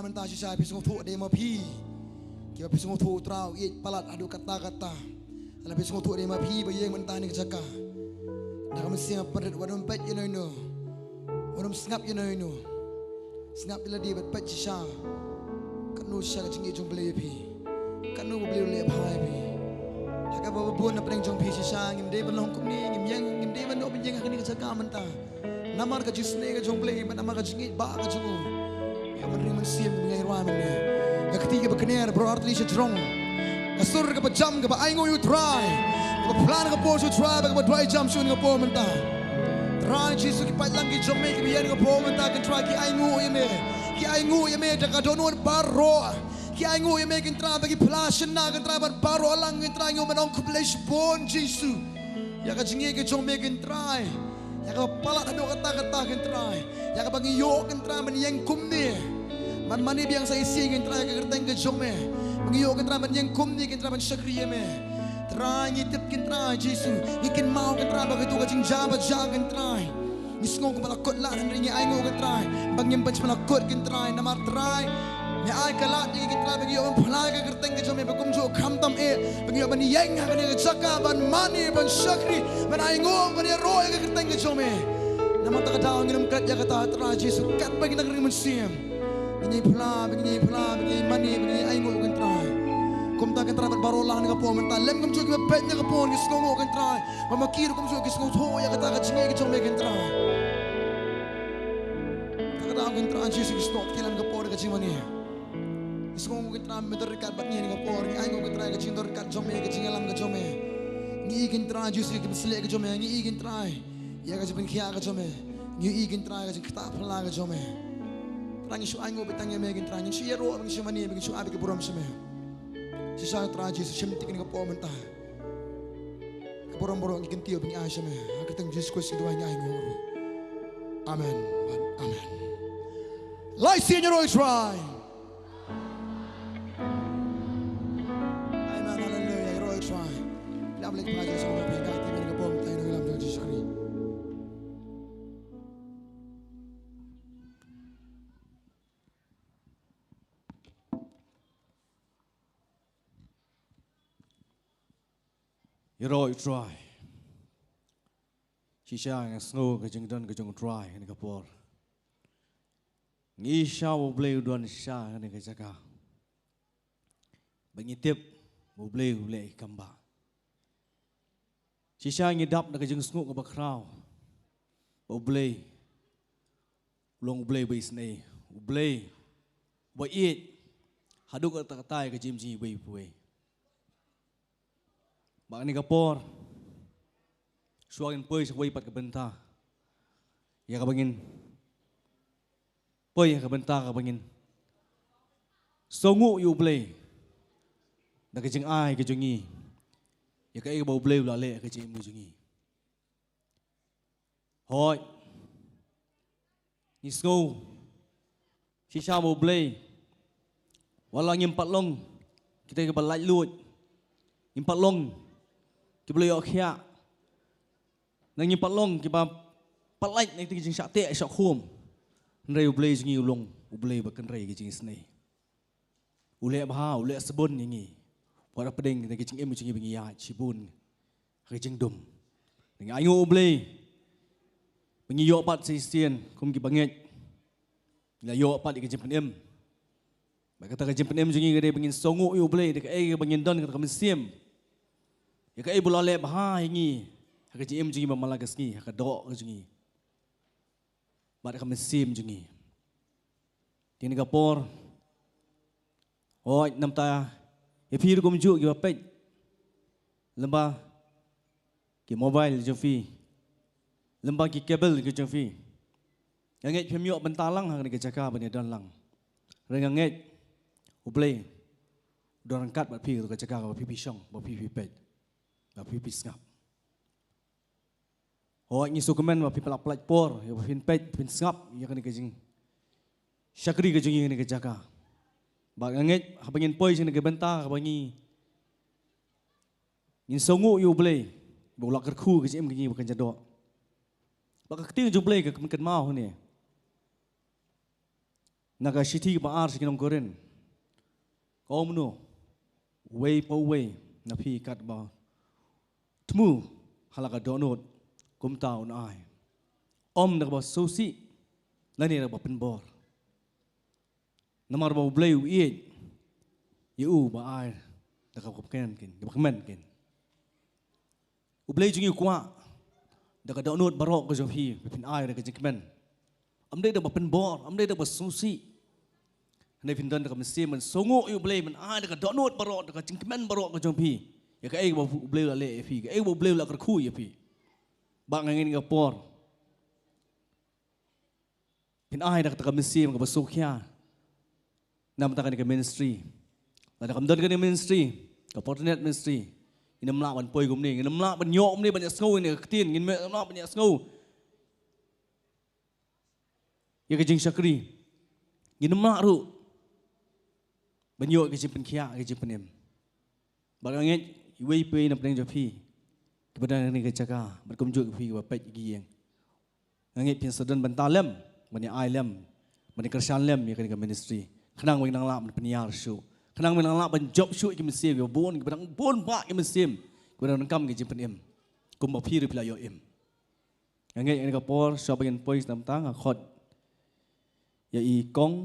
Mentah sisa pisung tu demo pi, kita pisung tu trau it palat adu kata-kata, ala pisung tu demo pi bayang mentah ni kecaka, dah kami siap perit wadon pet you know, wadon snap you know, snap bila dia pet sisa, kanu sisa kecing jong beli pi, kanu beli lep hai pi, agak bawa buan apa yang jong pi sisa, ngim dia belong kum ni, ngim dia belong penjeng ni kecaka mentah, namar kecing snake jong beli, namar kecing it ba kecing menerima siam dengan irwan ini. Yang ketiga berkenar berarti sejerong. Kasur ke jam ke aingo you try. Ke plan ke pos you try ke dua jam sun ke pos mentah. Try Jesus ke patlang ke jom ke biar ke pos mentah ke try ke aingo ye me. Ke aingo ye me jaga donor baro. Ke aingo ye me ke try bagi pelasan na ke try baro alang ke try ngo menong kublais bon Jesus. Ya ke jingi ke jom ke try. Ya ke palat ado kata-kata ke try. Ya ke bagi yo ke try menyeng kum ni. Man-mani biang saya isi ingin try ke kerteng ke jome. Mengiyo ke try menyeng kum ni ke try Nongkhryiem. Try ngitip ke try Jesus. Ikin mau ke try bagi tu kacing jabat jagan try. Nisngong ke malakot lah dan ringi aingo ke try. Bangim panch malakot ke try. Namar try. Ni ay kalat ni ke try bagi yo mempelai ke kerteng ke jome. Bagum jo kamtam bagi yo menyeng ha ke jaka ban mani ban syakri ban aingo ban roy ke kerteng ke jome. Namar tak daw nginum kat ya kata try Jesus kat bagi Nongkhryiem siam. Begini mani, begini aingo kan try. Kum tak kan try barolang dengan pom mentah. Lem kum juga bet dengan pom ni sengongo kan try. Mama kira kum juga sengongo tho ya kata kacingnya ke jombe kan try. Tak ada kan try Jesus stop kilan ke pom kacing mani. Sengongo kan try menterikat batnya dengan pom ni aingo kan try kacing terikat jombe kacing alam ke jombe. Ni kan try Jesus ke beselek ke jombe, ni kan try. Ya kacing pengkia ke jombe. Ni kan try kacing ketak pela ke jombe. Rangi su aingo betangnya megin trangi su yero bang su mani bang su abi ke buram seme. Si sa traji su shemtik ni ke po mentah. Ke buram-buram ikan tio bang ai seme. Akitang Jesus Christ dua nya aingo. Amen. Amen. Lai si nyero try. Amen. Hallelujah. Yero try. Lablik praja sa mga pingat ni ke po mentah ni lam Jesus Christ. Yero try. Shisha yang snow ke jengdan ke jeng try ni kapor. Ngi sha wo blei duan sha ni ke jaga. Bangitip wo blei kamba. Shisha ngi dap ke jeng snow ke bakrau. Wo blei long blei bisne. Wo blei bo eat haduk kata-kata ke jimji bui puai. Bang ni kapor, suakin poi sebuah ipat kebentah, ya kabangin, poi kebentah kabangin, songu yu blay, dah kejeng ai kejengi, ya kai bau blay belale kejeng kejengi, hoi, ni snow, sisa bau blay, walang impat long, kita ke balai lut impat long kita boleh akhia nang impat long kita balai nang tinggi jing syakte syak khum rei boleh jingi ulong boleh bakan rei ke jing snei ule bah ule sebon ngi para pedeng nang jing em jing bingi ya cibun ke jing dum nang ayu boleh bingi yo pat sisian kum ki banget la yo pat ke jing em kata kerja penem jungi gede bengin songu you boleh dekat bengin don kata mesim ya kai boleh bah ingi kerja em jungi mamalagas ni ka dok jungi bar ka mesim jungi tin Singapore oi namta ya phir gum ju ki bapet lamba ki mobile jofi lamba ki kabel ki jofi ngai phemyo bentalang ha ni ka jaka bani don lang renganget boleh dorang kat bat pi ka cakap bat pi pisong bat pi pet bat pi pisngap ni sukumen bat pi pelak por ya bat pet pin ngap ya kan ke jing syakri ke jing ni ke jaka bat nganget ha bangin poi sing ke benta bangi ngin songu you boleh bolak kerku ke jing ke bukan jadok bat keting ju boleh ke ken mau ni naga city ba ar sing Nongkhryiem kau menu, way po way, napi kat ba, temu halaka donut, kum tahu nai, nak ba sosi, lani nak ba penbor, namar ba blay uiet, you ba ai, nak ba ken, nak ba kemen ken, ublay jungi kuat, nak donut barok ke jofi, pin ai nak kemen, amdai nak ba penbor, amdai nak ba sosi. Nei pindan dekat mesin men songok you boleh men dekat donut barok dekat cingkemen barok ke jompi ya ka ai boleh la le fi ai boleh la kerku ya fi bang ngin Singapore pin ai dekat mesin ke besukya nam takan ke ministry la dekat dan ke ministry ke Potternet ministry inam lak ban poi gum ni inam lak ban nyok ni banyak sngau ni ketin ngin me lak banyak sngau ya ke jing syakri inam lak ru banyak ke jimpen kia ke jimpen em barangnya iwe ipe na pedeng jopi kepada ni ke caka berkumjuk ke pi ke bapet gieng ngit pin sedan bentalem bani ailem bani kersan lem ya ke ministry kenang wing nang lap peniar syu kenang wing nang lap ban job syu ke mesim ke bon ke bedang bon pak ke mesim ke bedang kam ke jimpen em kum ba pi ri pla yo em ngit ni ke por shopping points tam tang khot ya i kong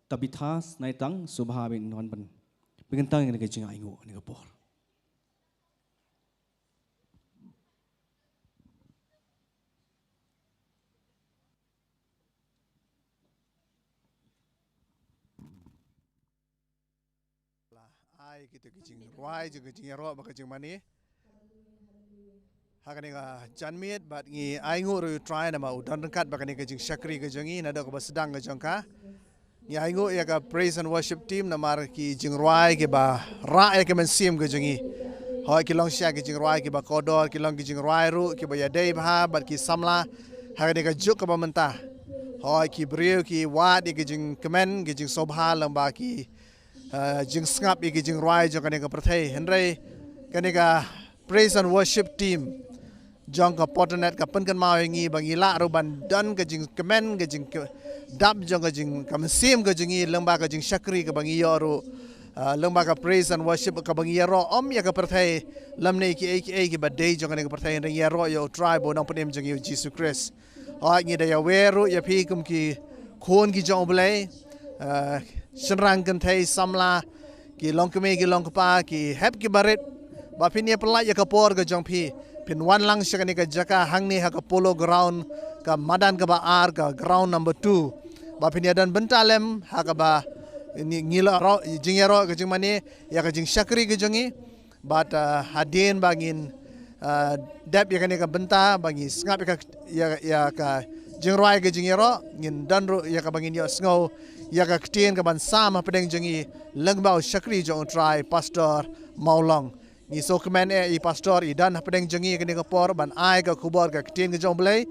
tabitas naitang subhabin non ban pengentang ni ke jinga ingu ni ke por ai kita kecing ruai je kecing ro ba kecing mani hakani ga janmiet bat ngi ai ngu ru try na ma udan kat ba kani kecing syakri ke jangi na da ko sedang ke jangka ni ai ngu ya ka praise and worship team na mar ki jing ruai ke ba ra ya ke men sim ke jangi hoi ki long sya ke jing ruai ke ba kodor ki long ki jing ruai ru ki ba ya dei ba bat ki samla hakani ga juk ke ba mentah hoi ki breu ki wat ke jing kemen ke jing sobha lang ba ki jing ngap iki jing ruai jong kani ka prathai henry kani ka praise and worship team jong ka Potternet ka pen kan mau ngi bang ila ru ban dan ka jing kemen ka jing dap jong ka jing ka mesim ka jing lengba ka jing syakri ka bang yo ru lengba ka praise and worship ka bang ro om ya ka prathai lam nei ki ba day jong kani ka prathai ring ya ro yo tribe nong panem jong yu Jesus Christ ngi da ya weru ya pi kum ki khon ki jong blai senrang kan thai samla ki long keme ki long pa ki hep ki baret ba pin ye pelai ya ka por ga jong phi pin wan lang shakani ka jaka hang ni ha ka polo ground ka madan ka ba ar ka ground number 2 ba pin ya dan bentalem ha ka ba ngila ro jingero ka jing mani ya ka jing syakri ka jongi but hadin bangin dep ya kani ka benta bangi ngap ya ka jingroi ka jingero ngin dan ro ya ka bangin yo snow ya ka ktien ka ban sama pedeng jengi lengbau syakri jong try pastor Mawlong ni so kemen i pastor i dan pedeng jengi ka ni ka por ban ai ka khubor ka ktien ka jong blai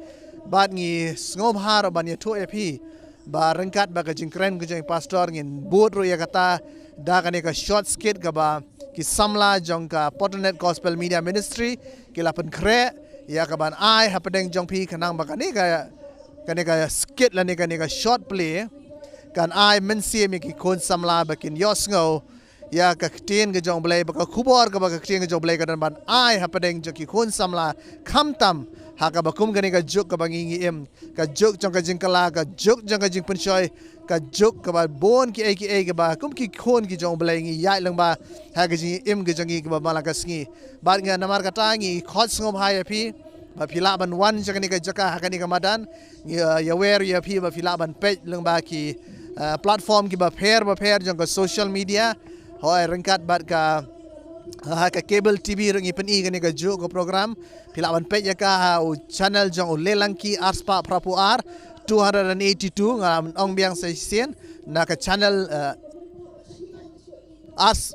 bat ngi sngom har ban ye thu epi ba rengkat ba ka jingkren ka jeng pastor ngin boot ro ya kata da ka ne ka short skit ka ba ki samla jong ka Potternet Gospel Media Ministry ki lapan kre ya ka ban ai hapadeng jong pi kanang ba ka ne ka skit la ne ka short play kan ai men sim ki kon samla ba kin yosngo ya ka ktien ka jong blai ba ka khubor ka ba ka ktien ka jong blai ka dan ban ai hapadeng jong ki kon samla khamtam ha ka ba kum ka ne ka juk ka bangi em ka juk jong ka jingkala ka juk jong ka jing pensoi ka juk ka ba bon ki ai ka ba kum ki kon ki jong blai ngi ya lang ba ha ka jing em ka jong ki ba mala ka sngi ba nga namar ka ta ngi khot ngom ha ya pi ba phila ban wan jong ni ka jaka ha ka ni ka madan ya wer ya pi ba phila ban pe lang ba ki platform ki ba phair jong ka social media hoi rengkat bat ka ka cable TV rengi pen i ka ni ka juk ko program phila ban pe ya ka channel jong lelangki arspa prapu ar 282 ngam ong biang sai sien na ka channel as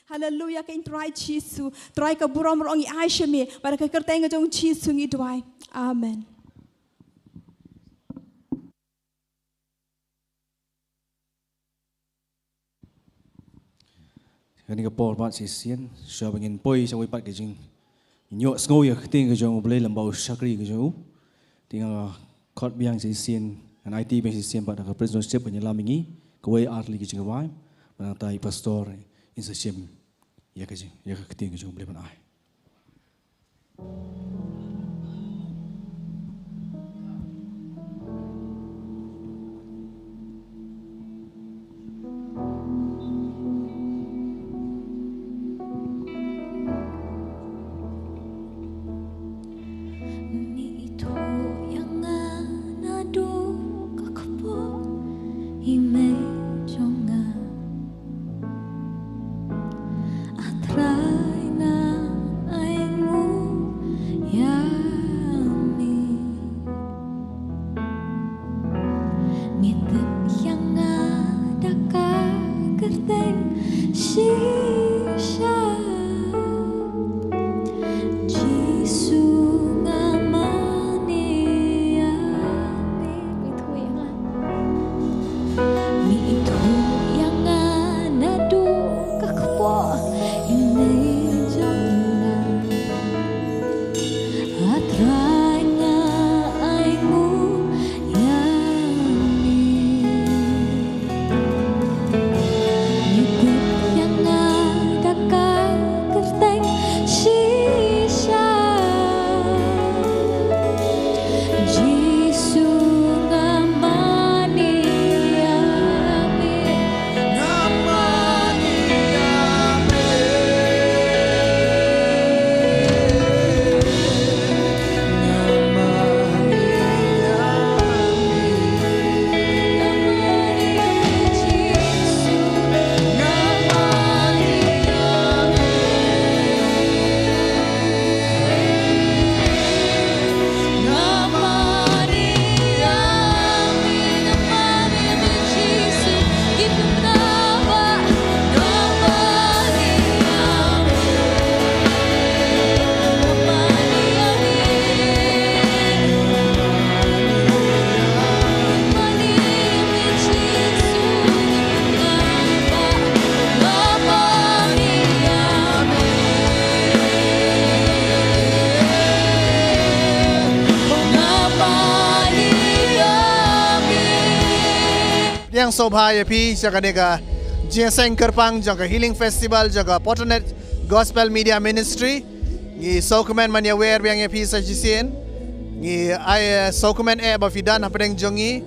Hallelujah ka intrai chisu trai ka buram rongi aishami para ka kertenga jong chisu ngi dwai amen. Kani ka por bat si sien sha bangin poi sa wi pat ke jing nyo sngo ya khting ka jong ble lambau shakri ka jong tinga khot biang si sien an IT bang si sien pat ka prisonership ni lamingi ka wai art li ki jing wai bang tai pastor in sa siem ya ka jing ya ka khting ka jong ble ban ai yang sobha ya pi jaga nega jiaseng kerpang jaga healing festival jaga Potternet Gospel Media Ministry ni sokumen man ya wer yang ya pi sa jisien ni ai sokumen ba fidan apeng jongi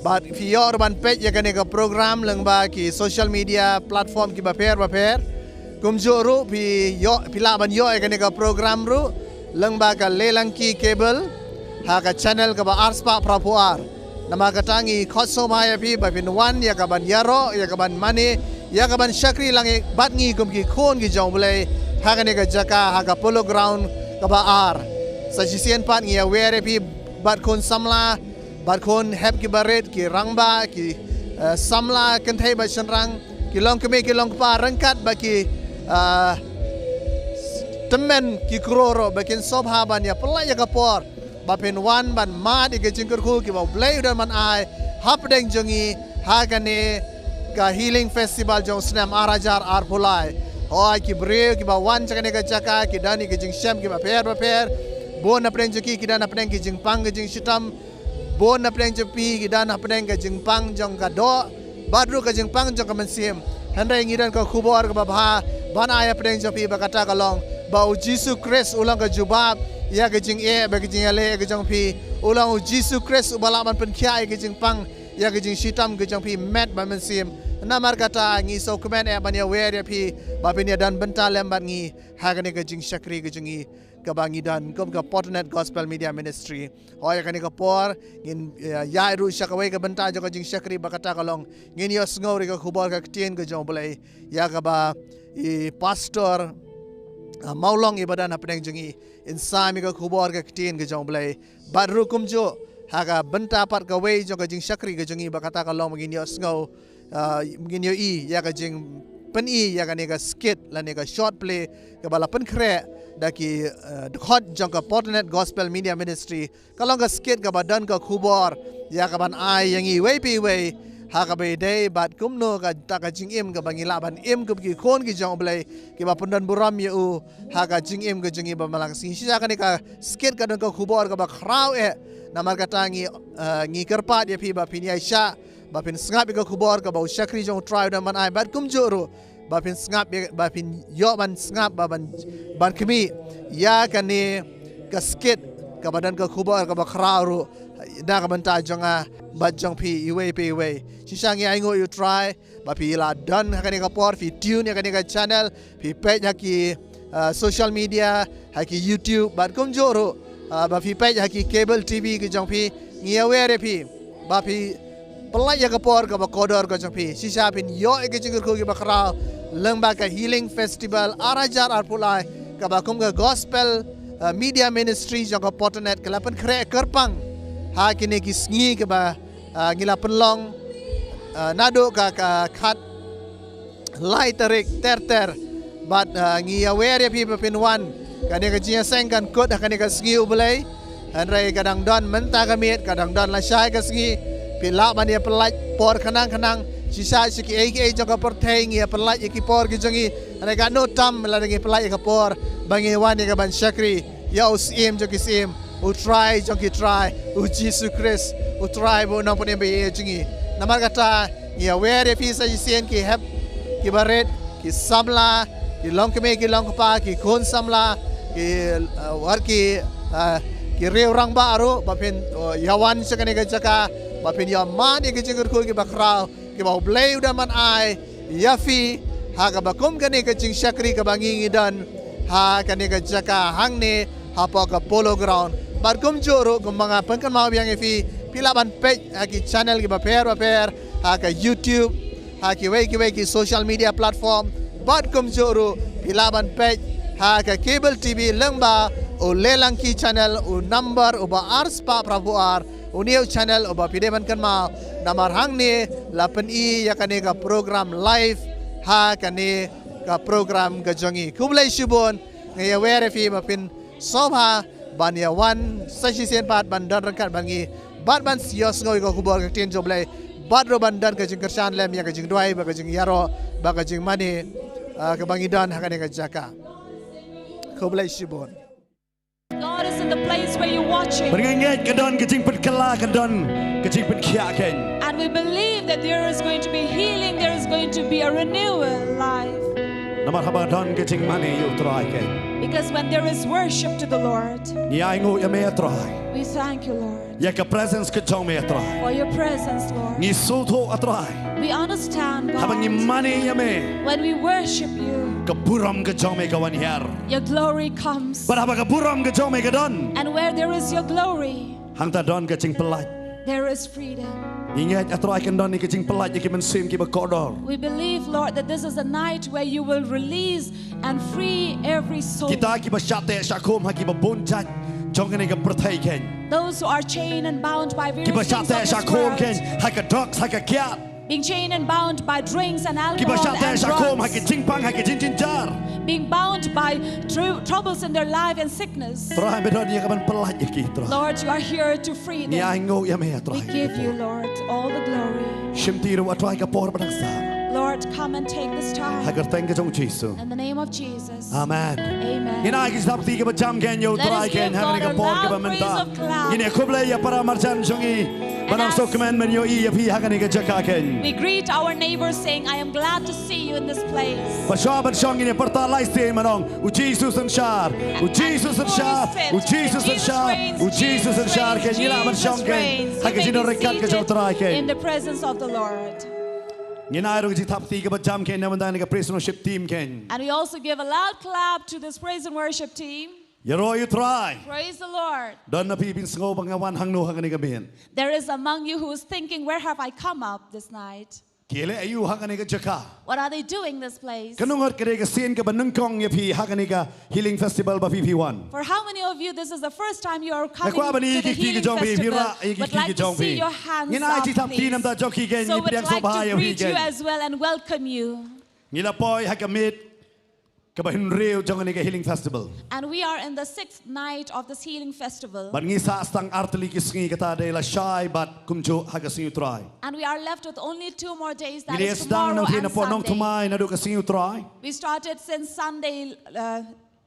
bat fi yor ban page ya nega program leng ba ki social media platform ki ba per kum joro pi yo pila ban yo ya nega program ru leng ba ka lelangki cable ha ka channel ka ba arspa prapuar nama katangi khotso maya pi ba pin wan ya kaban yaro ya kaban mani ya kaban shakri langi batngi kum ki khon ki jong blai ha ka ne ka jaka ha ka polo ground ka ba ar sa jisien pat ngi ya were pi bat khon samla bat khon heb ki baret ki rangba ki samla kan thai ba chanrang ki long keme ki long pa rangkat ba ki temen ki kroro bakin sobha ban ya pelai ya kapor bapin wan ban ma di ke jingkur ku ki ba blay dan man ai hapdeng jongi hagane ka healing festival jong snam arajar ar pulai oi ki bre ki ba wan chakane ka chaka ki dani ki jing sham ki ba per bon na preng joki ki dan na preng ki jing pang ki jing shitam bon na preng jopi ki dan na preng ka jing pang jong ka do badru ka jing pang jong ka mensim handai ngidan ka khubor ka ba bha ban ai preng jopi ba kata ka long ba u Jesus Christ ulang ka jubab ya ke jing ba ke jing ale ke jong pi ulang u Jesus Christ ubala man pen khia ke jing pang ya ke jing shitam ke jong pi met ba mensim namar kata ngi so komen ban ya wer ya pi ba pin ya dan bental lembat ngi hagane ke jing shakri ke jingi ka bangi dan kom ka Potternet Gospel Media Ministry hoya kani ka por ngin ya ru shakawai ka bental jo ka jing shakri ba kata ka long ngin yo sngauri ka khubor ka tien ke jong blai ya ka ba i pastor Mawlong ibadan apneng jengi insami ka khubor ka tien ke jong blai badru kumjo haga benta pat ka wei jong ka jing shakri ke jengi ba kata ka long ngin yo sngo ngin yo i ya ka jing pen i ya ka ne ka skit la ne ka short play ka bala pen khre daki hot jong ka Potternet Gospel Media Ministry kalong ka skit ka badan ka khubor ya ka ban ai yang i wei pi wei ha ka be dei bat kumno ka ta ka jing im ka bangila ban im ka ki khon ki jong blai ki ba pundan buram ye u ha ka jing im ka jingi ba malang sing sisa ka ne ka skit ka don ka khubor ka ba khrau namar ka tangi ngi kerpat ye pi ba pin ya sha ba pin ngap ka khubor ka ba shakri jong try da man ai bat kum joro ba pin ngap ba pin yo ban ngap ba ban kemi ya ka ne ka skit ka badan ka khubor ka ba khrau da ka banta jonga ba jong pi iwe pi iwe sisa ngi ai ngo you try ba pi la dan ka ne ka por fi tune ka ne ka channel fi page ki social media ki YouTube ba kum joro ba fi page ki cable TV ki jong pi ngi aware pi ba pi pelai ya ka por ka ba kodor ka jong pi sisa pin yo ke jingur ko ki ba kra lengba ka healing festival arajar arpulai ka ba kum ka gospel media ministry jong ka Potternet ka lapan kre kerpang ha kini ki sngi ka ba ngila penlong nado ka khat lai tarik ter but ngi aware pi pa pinwan kani ka jia seng kan kot kani ka sngi ubelai andrai kadang don menta kamit kadang don la shai ka sngi pila man ya pelaj por kanang sisa siki ai jong ka porthai ngi pelaj ki por ki jongi andrai ka no tam la ngi pelaj ka por bangi wan ka ban shakri ya usim jo ki sim u try jong ki try u Jesus Christ u try bo na pone be jingi namar kata ya where fi sa sien ki hep ki baret ki samla ki longkme ki longpa ki khon samla ki war ki reu rang baru bapin yawan sekane ka jaka bapin ya man ki jingur ko ki bakrau ki ba blay udah man ai ya fi ha ka bakum kane ka jing shakri ka bangi dan ha kane ka jaka hangne ha pa ka polo ground bar kum joro kum mga pangkan mau yang fi pilaban page ha ki channel ki ba per ha ka YouTube ha ki wei ki social media platform bar kum joro pilaban page ha ka cable TV lengba o lelang ki channel o number o ba arspa prabu ar o new channel o ba pideman kan mau namar hangne lapen i ya kane ka program live ha kane ka program ka jongi kublai shibon ngaya were fi ma pin sobha ban ya wan sashi sen pat ban dan rakat bangi bat ban sios ngoi ko kubor ka tin joblai bat ro ban dan ka jing kershan lem ya ka jing duai ba ka jing yaro ba ka jing mani ka bangi dan hakane ka jaka kublai shibon. God is in the place where you're watching. Beringat ke don ke jing perkala ke don ke jing perkiaken. And we believe that there is going to be healing, there is going to be a renewal life. Namar haba don ke jing mani you try ken. Because when there is worship to the Lord, Ni ai ngo ya me try. we thank you, Lord, Ya ka presence ke jong me try. for your presence, Lord. Ni sulto atry. We understand, Haba ni God, mani ya me. when we worship you, Ke buram ke jong me kawan hier. your glory comes. Bar haba ke buram ke jong me ke don. And where there is your glory, Hang ta don ke jing pelat. there is freedom. Ingat atry ken don ni ke jing pelat ya ki mensim ki ba kodor. We believe, Lord, that this is a night where you will release and free every soul. Kita ki ba syate syakum ha ki ba bunjat. Jong ke ni ke perthai ken. Those who are chained and bound by Ki various ba things of syate this syakum world. ken. Ha ke drugs ha ke kiat. being chained and bound by drinks and Ki ba alcohol sha and te sha kom ha drugs, ki jing pang ha ki jin jin jar. being bound by troubles in their life and sickness. Trai be don ye ka ban pelat ye ki trai. Lord, you are here to free Ni ai them. ngo ya me ya trai. We give you, Lord, all the glory. Shim ti ru atrai ka por badang sa. Lord, come and take this time. Hagar teng ka jong Jesu. In the name of Jesus. Amen. Amen. Ina ki stap ti ka ba jam ken yo Let us trai ken give ha God ni ka a por ka ba loud praise menta. of clap. Ine kuble ya para marjan jongi. Banang as- so commandment yo I ya pi ha ka ni ka jaka ken. We greet our neighbors saying, I am glad to see you in this place. Ba sha ban shong ine parta lai ste manong. U Jesus and shar. U Jesus and shar. U Jesus and shar. U Jesus and shar ken ina ban shong ken. Ha ka jino rekat ka jong trai in ken. the presence of the Lord. Ina ru ji tap ti ka ba jam ken na ban da ni ka praise worship team ken. And we also give a loud clap to this praise and worship team. Ya ro you try. Praise the Lord. Don na pi bin sngo bang wan hang no ha ka ni ka bin. There is among you who is thinking, where have I come up this night? Kile ayu ha ka ni ka jaka. What are they doing this place? Kanungot kare ka sin ka ba nung kong ya pi ha ka ni ka healing festival ba PP1. For how many of you, this is the first time you are coming Nakwa ba ni to the ki ki healing jong pi festival? ra ki Would ki like to jong see pi. your hands Ngina up, ji tap ti nam please. ta jong ki gen So ni would priang so like ba to ya hi greet you gen. as well and welcome you. Ngila poi ha ka mit ka ba hin reu jong ni ka healing festival. And we are in the 6th night of this healing festival. Ban ngi sa stang artli ki sngi ka ta de la shai bat kumjo ha ka sing try. And we are left with only 2 more days, that Ngili is stang tomorrow nang and na po nong Sunday. tumai na do ka sing try. We started since Sunday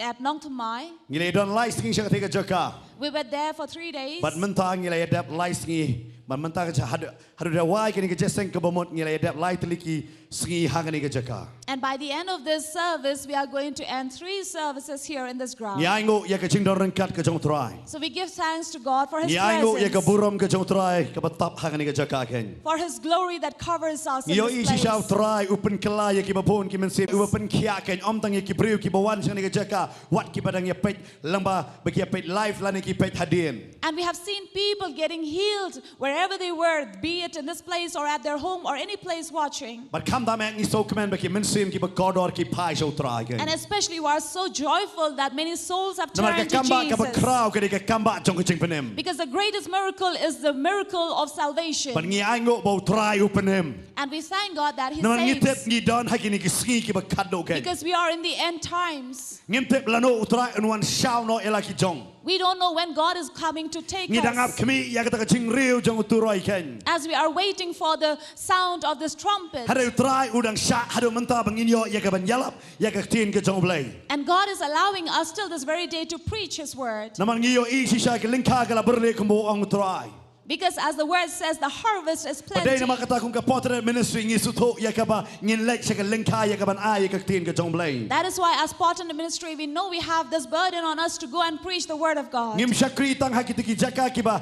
at Nongthymmai. Ngili don lai sing sha ka te ka jaka. We were there for 3 days. Bat menta ngila adap lai singi. Ban menta ka hadu da wai ka ni ka jeseng ka bomot ngila adap lai teliki singi ha ka ni ka jaka. And by the end of this service, we are going to end 3 services here in this ground. Ni ai ngo ya ka ching don rengkat ka jong try. So we give thanks to God for His Ni ai ngo ya ka presence, burom ka jong try ka batap ha ka ni ka jaka ken. for His glory that covers us in Yo this isi shau place. try open kala ya ki babon ki men se open kia ken om tang ya ki breu ki bawan sang ni ka jaka wat ki padang ya pet lamba ba ki pet life la ni ki pet hadin. And we have seen people getting healed wherever they were, be it in this place or at their home or any place watching. But kam da mek ni so command ba ki men sim ki ba god or ki pai shau try ken. And especially we are so joyful that many souls have Namar ka turned to kamba ka ba Jesus. krau ka ni ka kamba jong ka ching penem. Because the greatest miracle is the miracle of salvation. But ngi ai ngo ba try open him. And we thank God that He Namar ngi tep saves, ngi don ha ki ni ki ski ki ba kado ken. because we are in the end times. Ngim tep lano utrai unwan shau no ela ki jong. We don't know when God is coming to take Ngi dangap us. kami ya ka ta ching riu jong uturoi ken. As we are waiting for the sound of this trumpet. Hadu utrai udang sha hadu menta bangin yo ya ka ban yalap ya ka tin ka jong blai. And God is allowing us till this very day to preach His word. Naman ngi yo i si sha ka lingka ka la berle kumbo ang utrai. Because as the word says, the harvest is Padai plenty. na makata kung ka Potternet ministry ngi suto ya ka ba ngin lek sa ka lingka ya ka ban ay ka tin ka jong blai. That is why as Potternet ministry, we know we have this burden on us to go and preach the word of God. Ngim syakri tang hakiti ki jaka ki ba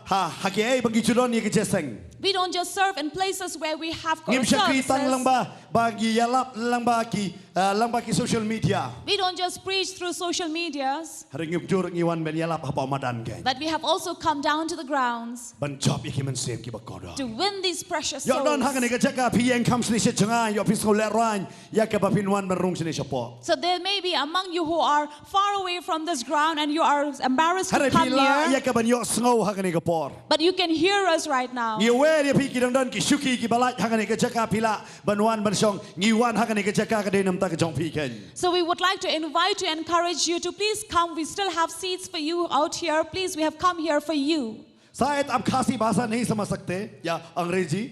ha haki ay bagi chudon ya ka jeseng. We don't just serve in places where we have Ngim syakri tang lang services. ba bagi yalap lang ba ki social media. We don't just preach through social medias, Hari ngim jur ngiwan ben yalap hapa madan ken. but we have also come down to the grounds Ban job ya ki men sem ki ba kodo. to win these precious Yo don souls. haka ni ka jaka piyeng kam sini se changa yo pis ko le ran ya ka ba pinwan ban rung sini siapo. So there may be among you who are far away from this ground and you are embarrassed to Hari come pila ya here, ka ban yo sngo haka ni ka por. but you can hear us right now. Ngi we ya pi ki dang don ki shuki ki balat haka ni ka jaka pila banwan ban song ngi wan haka ni ka jaka ka de nam ta ka jong pi ken. So we would like to invite you, encourage you to please come. We still have seats for you out here. Please, we have come here for you. शायद आप खासी भाषा नहीं समझ सकते या अंग्रेजी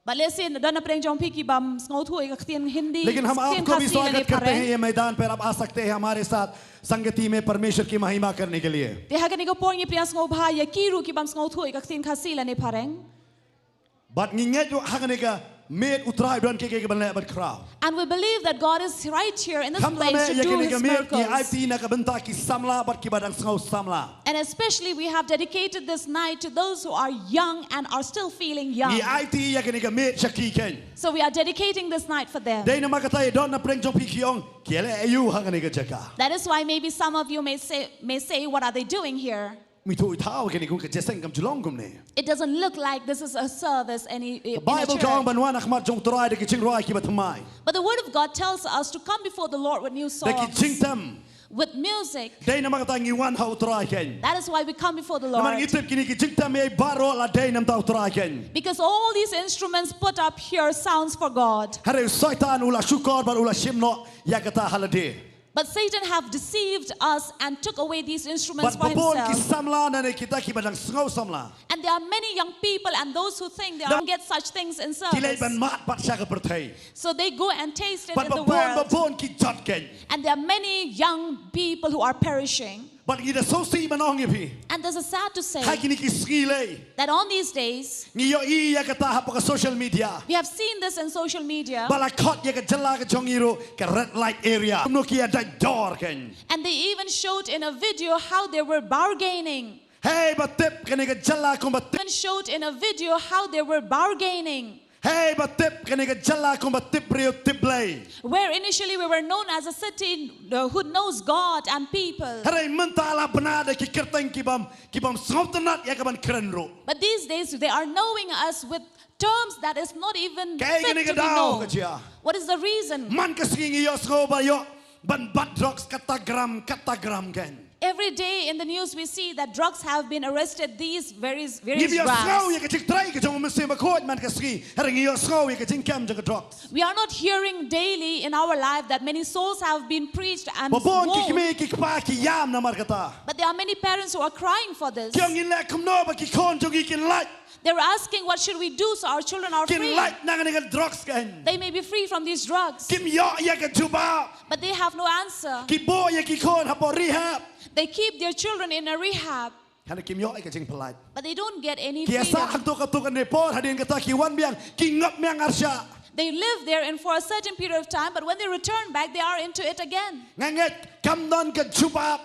But listen, dana preng jong piki bam sngo thu ik khtin hindi. लेकिन हम khtin आपको भी khasi स्वागत lani करते हैं pareng. ये मैदान पर आप आ सकते हैं हमारे साथ संगति में परमेश्वर की महिमा करने के लिए Te hakani ko por ngi priang sngo bha ya kiru ki bam sngo thu ik khtin khasi lani pareng. But nginget जो हगने का मेट उतराय डन के बनले बट खराब And we believe that God is right here in this हम place में to ये do के His मेट की miracles. आईटी ना का बनता की समला बट की बदंग संगो समला And especially we have dedicated this night to those who are young and are still feeling ये young. आईटी ये के मेट शकी केन So we are dedicating this night for them. दे न मकता ये डन प्रेंग जो पी कियों केले एयू हगने का जगह That is why maybe some of you may say, what are they doing here? मिठो इथाओ के निकुं के जैसे कम जुलोंग गुमने It doesn't look like this is a service in a Bible का church. बनवान अखमत जों तराय के चिंग रोय की बतमाई But the word of God tells us to come before the Lord with new लेकिन songs, चिंग तम with music. Day na mga tangi wan ha utray ken. That is why we come before the Naman Lord. ngitip kini ki jingta me baro la day nam ta utray ken. Because all these instruments put up here sounds for God. Hare saitan ula shukor bar ula shimno yakata halade. But Satan have deceived us and took away these instruments for But babon ki himself. samla na ne kita ki badang sngaw samla. And there are many young people and those who think they don't get such things in Kilay service. ban mat pat siya ka pertay. So they go and taste it But in the world. babon ki jot ken. And there are many young people who are perishing. But ida so si manong ipi. And this is sad to say Hai kini ki skilay. that on these days, Ngiyo iya kata ha pa social media. we have seen this in social media. Balakot ya ka jala ka jongiro ka red light area. No ki ada door ken. And they even showed in a video how they were bargaining. Hey batip kani ka jala kung batip. Even showed in a video how they were bargaining. Hey batip kani ka jala kung batip rio tiplay. Where initially we were known as a city who knows God and people. Hare mentala benada ki kerteng kibam snoptenat ya ka ban krenro. But these days they are knowing us with terms that is not even Kay fit kani to ka be daw known. ka siya. What is the reason? Man ka singi yo sko ba yo ban bad drugs katagram ken. Every day in the news we see that drugs have been arrested, these various Give yo sko drugs. ya ka chik try ka jong mse ba khot man ka singi. Hare ngi yo sko ya ka jing kam jang ka drugs. We are not hearing daily in our life that many souls have been preached and Babon ki won. kime ki pa ki yam na mar kata. But there are many parents who are crying for this. Kyong in la kum no ba ki kon jong kin light. They're asking what should we do so our children are Kin free. light na ka drugs ken. They may be free from these drugs, Kim yo ya ka juba. but they have no answer. Ki bo ya ki kon ha po rehab. They keep their children in a rehab, Hana kim yo ay ka jing polite. but they don't get any Kaya sa freedom. hagto ka ne por hadin kata ki wan biang ki ngap miang arsya. They live there and for a certain period of time, but when they return back, they are into it again. Nganget kam don ka juba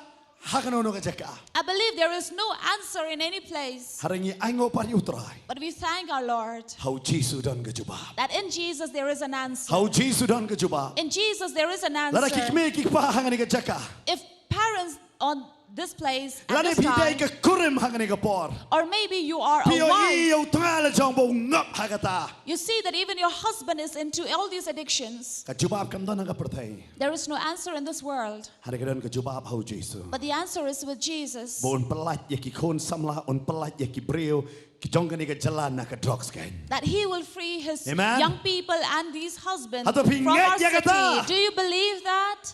hakanono ka jaka. I believe there is no answer in any place. Harangi aingo par utray. But we thank our Lord How Jesus don ka juba. that in Jesus there is an answer. How Jesus don ka juba. In Jesus there is an Lara answer. kikme kikpa hangani ka jaka. If parents on this place at Lani this pidai time, ka kurim hangani ka por. or maybe you are a Pio wife, iyo tangala jong bo ngap hagata. you see that even your husband is into all these addictions. Ka juba kam don ka pertai. There is no answer in this world, Hari ka don ka juba how Jesus. but the answer is with Jesus. Bon pelat ya ki kon samla on pelat ya ki breo ki jongani ka jalan na ka drugs kain. That he will free his Amen. young people and these husbands Ato from pinget our ya kata. city. Do you believe that?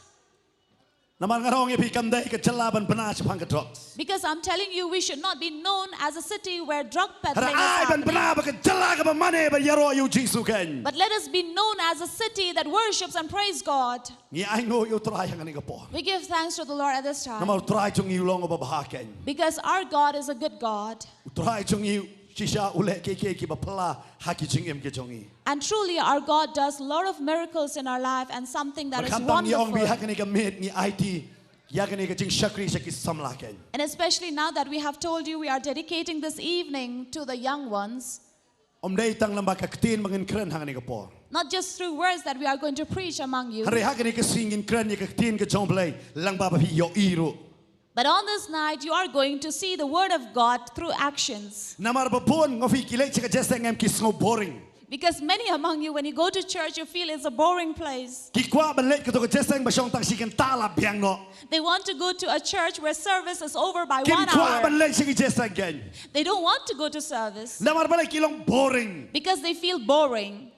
Naman ngarong ya pi kamdai ka jalaban pana chapang ka drugs. Because I'm telling you, we should not be known as a city where drug Hara peddling is ai ban happening. pana ba ka jala ka ba mane ba yaro yu Jesus kain. But let us be known as a city that worships and praise God. Ni ai ngo yu try hangani ka por. We give thanks to the Lord at this time. Namal try chung yu long ba bah kain. Because our God is a good God. Try chung yu shisha ule ke ki ba pala haki chung em ke chongi. And truly our God does a lot of miracles in our life and something that is Makantang yong bi wonderful. hakani ka met ni IT. Yakani ka jing shakri shaki samla kain. And especially now that we have told you we are dedicating this evening to the young ones. Day tang lamba ka ktin mangin kren hangani ka por. Not just through words that we are going to preach among you. Hare hakani ka singin kren ni ka ktin ka jomblay lang ba hi yo iro. But on this night you are going to see the word of God through actions. Namar ba pon ngofi kilay chika jeseng em ki sngo boring. Because many among you, when you go to church, you feel it's a boring place. Ki kwa ban let ka to ka jeseng ba shong tang sikan tala biang no. They want to go to a church where service is over by Kim 1 kwa ban hour. let sigi jeseng kain. They don't want to go to service Namar ba kilong boring. because they feel boring.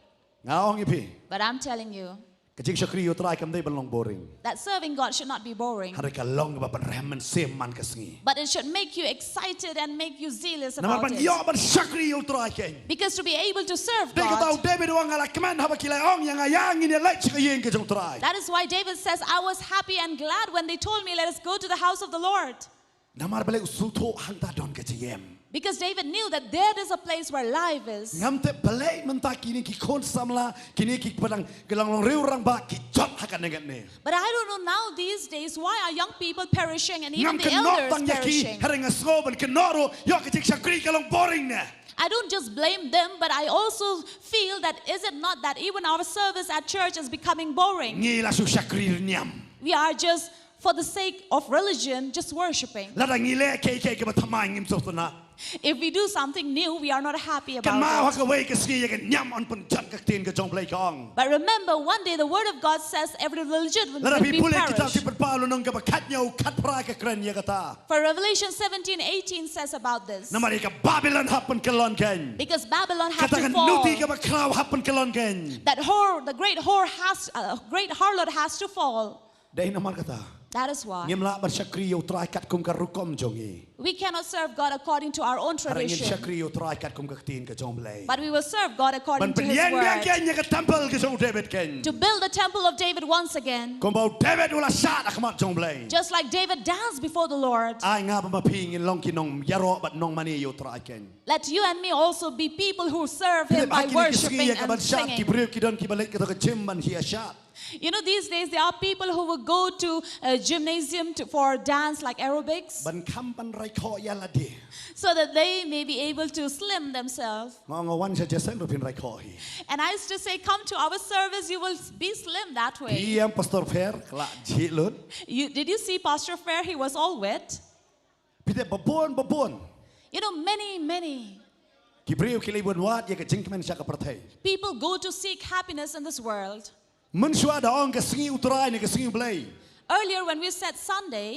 Ngaong ipi. But I'm telling you Ka jing shakri yo try kam day ban long boring. that serving God should not be boring. Hare ka long ba pan reman sem man ka singi. But it should make you excited and make you zealous Namar about ban it. yo ban shakri yo try kain. Because to be able to serve Day ka tau God, David wang ala kaman haba kilay ong yang ayang ini let chika yin ka jong try. that is why David says, I was happy and glad when they told me, let us go to the house of the Lord. Namar balik usulto hang ta don ka jiem. Because David knew that there is a place where life is. Ngamte balik menta kini ki kon samla kini ki padang gelang long riu rang ba ki jot hakan dengan ne. But I don't know now these days why are young people perishing and even Ngam the ke not elders tang yaki perishing. haring asoban ke noro yo ka jik shakri ka long boring ne. I don't just blame them, but I also feel that is it not that even our service at church is becoming boring? Ngi la su shakri nyam. We are just, for the sake of religion, just worshiping. La dang ile ke ba thamai ngim sotna. If we do something new, we are not happy กันมา about ว่า it. ก็เว้ยก็สกีกันย่ำอันเป็นจันกักตีนกับจงเพลย์ของ But remember, one day the word of God says every religion แล้วเรา will พี่ be พูดเลยกิจ perished. ที่เป็นเป้าแล้วน้องกับคัดเยาคัดพรายกับเกรนเยกตา For Revelation 17:18 says about this. น้ำมันกับบาบิลอนฮับเป็นกลอนกัน Because Babylon ก had ตากัน to นู fall. ตีกับคราวฮับเป็นกลอนกัน That whore, the great whore great harlot has to fall. ได้น้ำมันกตา That is why เงียมละบัญชกรีโอตรายกัดคุมกับรุกอมจงอี we cannot serve God according to our own อะไรเงี้ย tradition, ชักรีโอตรายกัดคุมกับตีนกับจงเพลย์ but we will serve God มัน according เป็ to น His ยังเดีย word. กันยังกับเทมเพิลกับจงเดวิดกัน To build the temple of David once again, ก็บอกเดวิดอุลาชาดอักมัดจงเพลย์ just like David danced before the Lord. ไอ้งาบมาพิงลองกินนองยารอบัดนองมันนี่โอตรายกัน Let you and me also be people who serve พี่ Him อา by กินกิสกี worshiping กับบัญ and ชากิ singing. บริวกิดอนกิบเล็กกับตัวจิมมันเฮียชาด You know, these days there are people who will go to a gymnasium for dance like aerobics, บันคำบันไรคอยาลาดี so that they may be able to slim themselves. มองวันจะจะเส้นรูพินไรคอย And I used to say, come to our service, you will be slim that พี่ way. ยมพาสตอร์เฟร์กละจีลุน Did you see Pastor Fair? He was all wet. พี่เด็บบวน You know, many กิบริวกิลิบวนวาดยังกับจิงมันชักกับประเทศ people go to seek happiness in this world. มันชัวดองกับสิ่งอุตรายนี่กับสิ่งเบลย์ Earlier, when we said Sunday,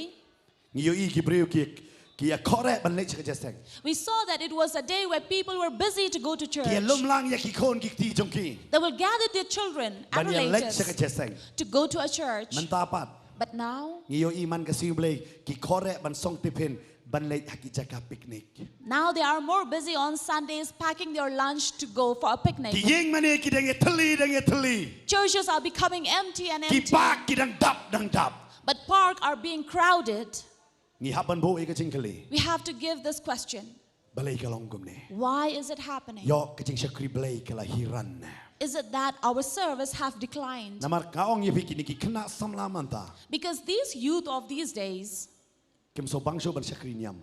นี่อยู่อีกิบริวกิยข้อแรกบันเล็กจะเสง we saw that it was a day where people were busy to go to กิ church. ลุ่มล่างยากิโคนกิตีจงกี They will gather their children บั and นยันเล็ก relatives จะเสง to go to a church. มันตาปัด But now, นี่อยู่อีมันกับสิ่งเบลย์กิข้อแรกบันส่งติเพนบันเล็กฮักิจักกับปิกนิก now they are more busy on Sundays packing their lunch to go for a picnic. กิยิงมันเองกิดังเอทลี Churches are becoming empty and กิ empty, ปากกิดังดับ but parks are being crowded. นี่ฮับบันโบเอกจิงคลี We have to give this question. เบลย์กลองกุมเน่ Why is it happening? ยอกกจิงชักรีเบลย์กละฮิรัน Is it that our service have declined? นามาร์กาองยี่พิกินิกิขณะสัมลามันตา Because these youth of these days, กิมโซบังโชบันชักรีนิยม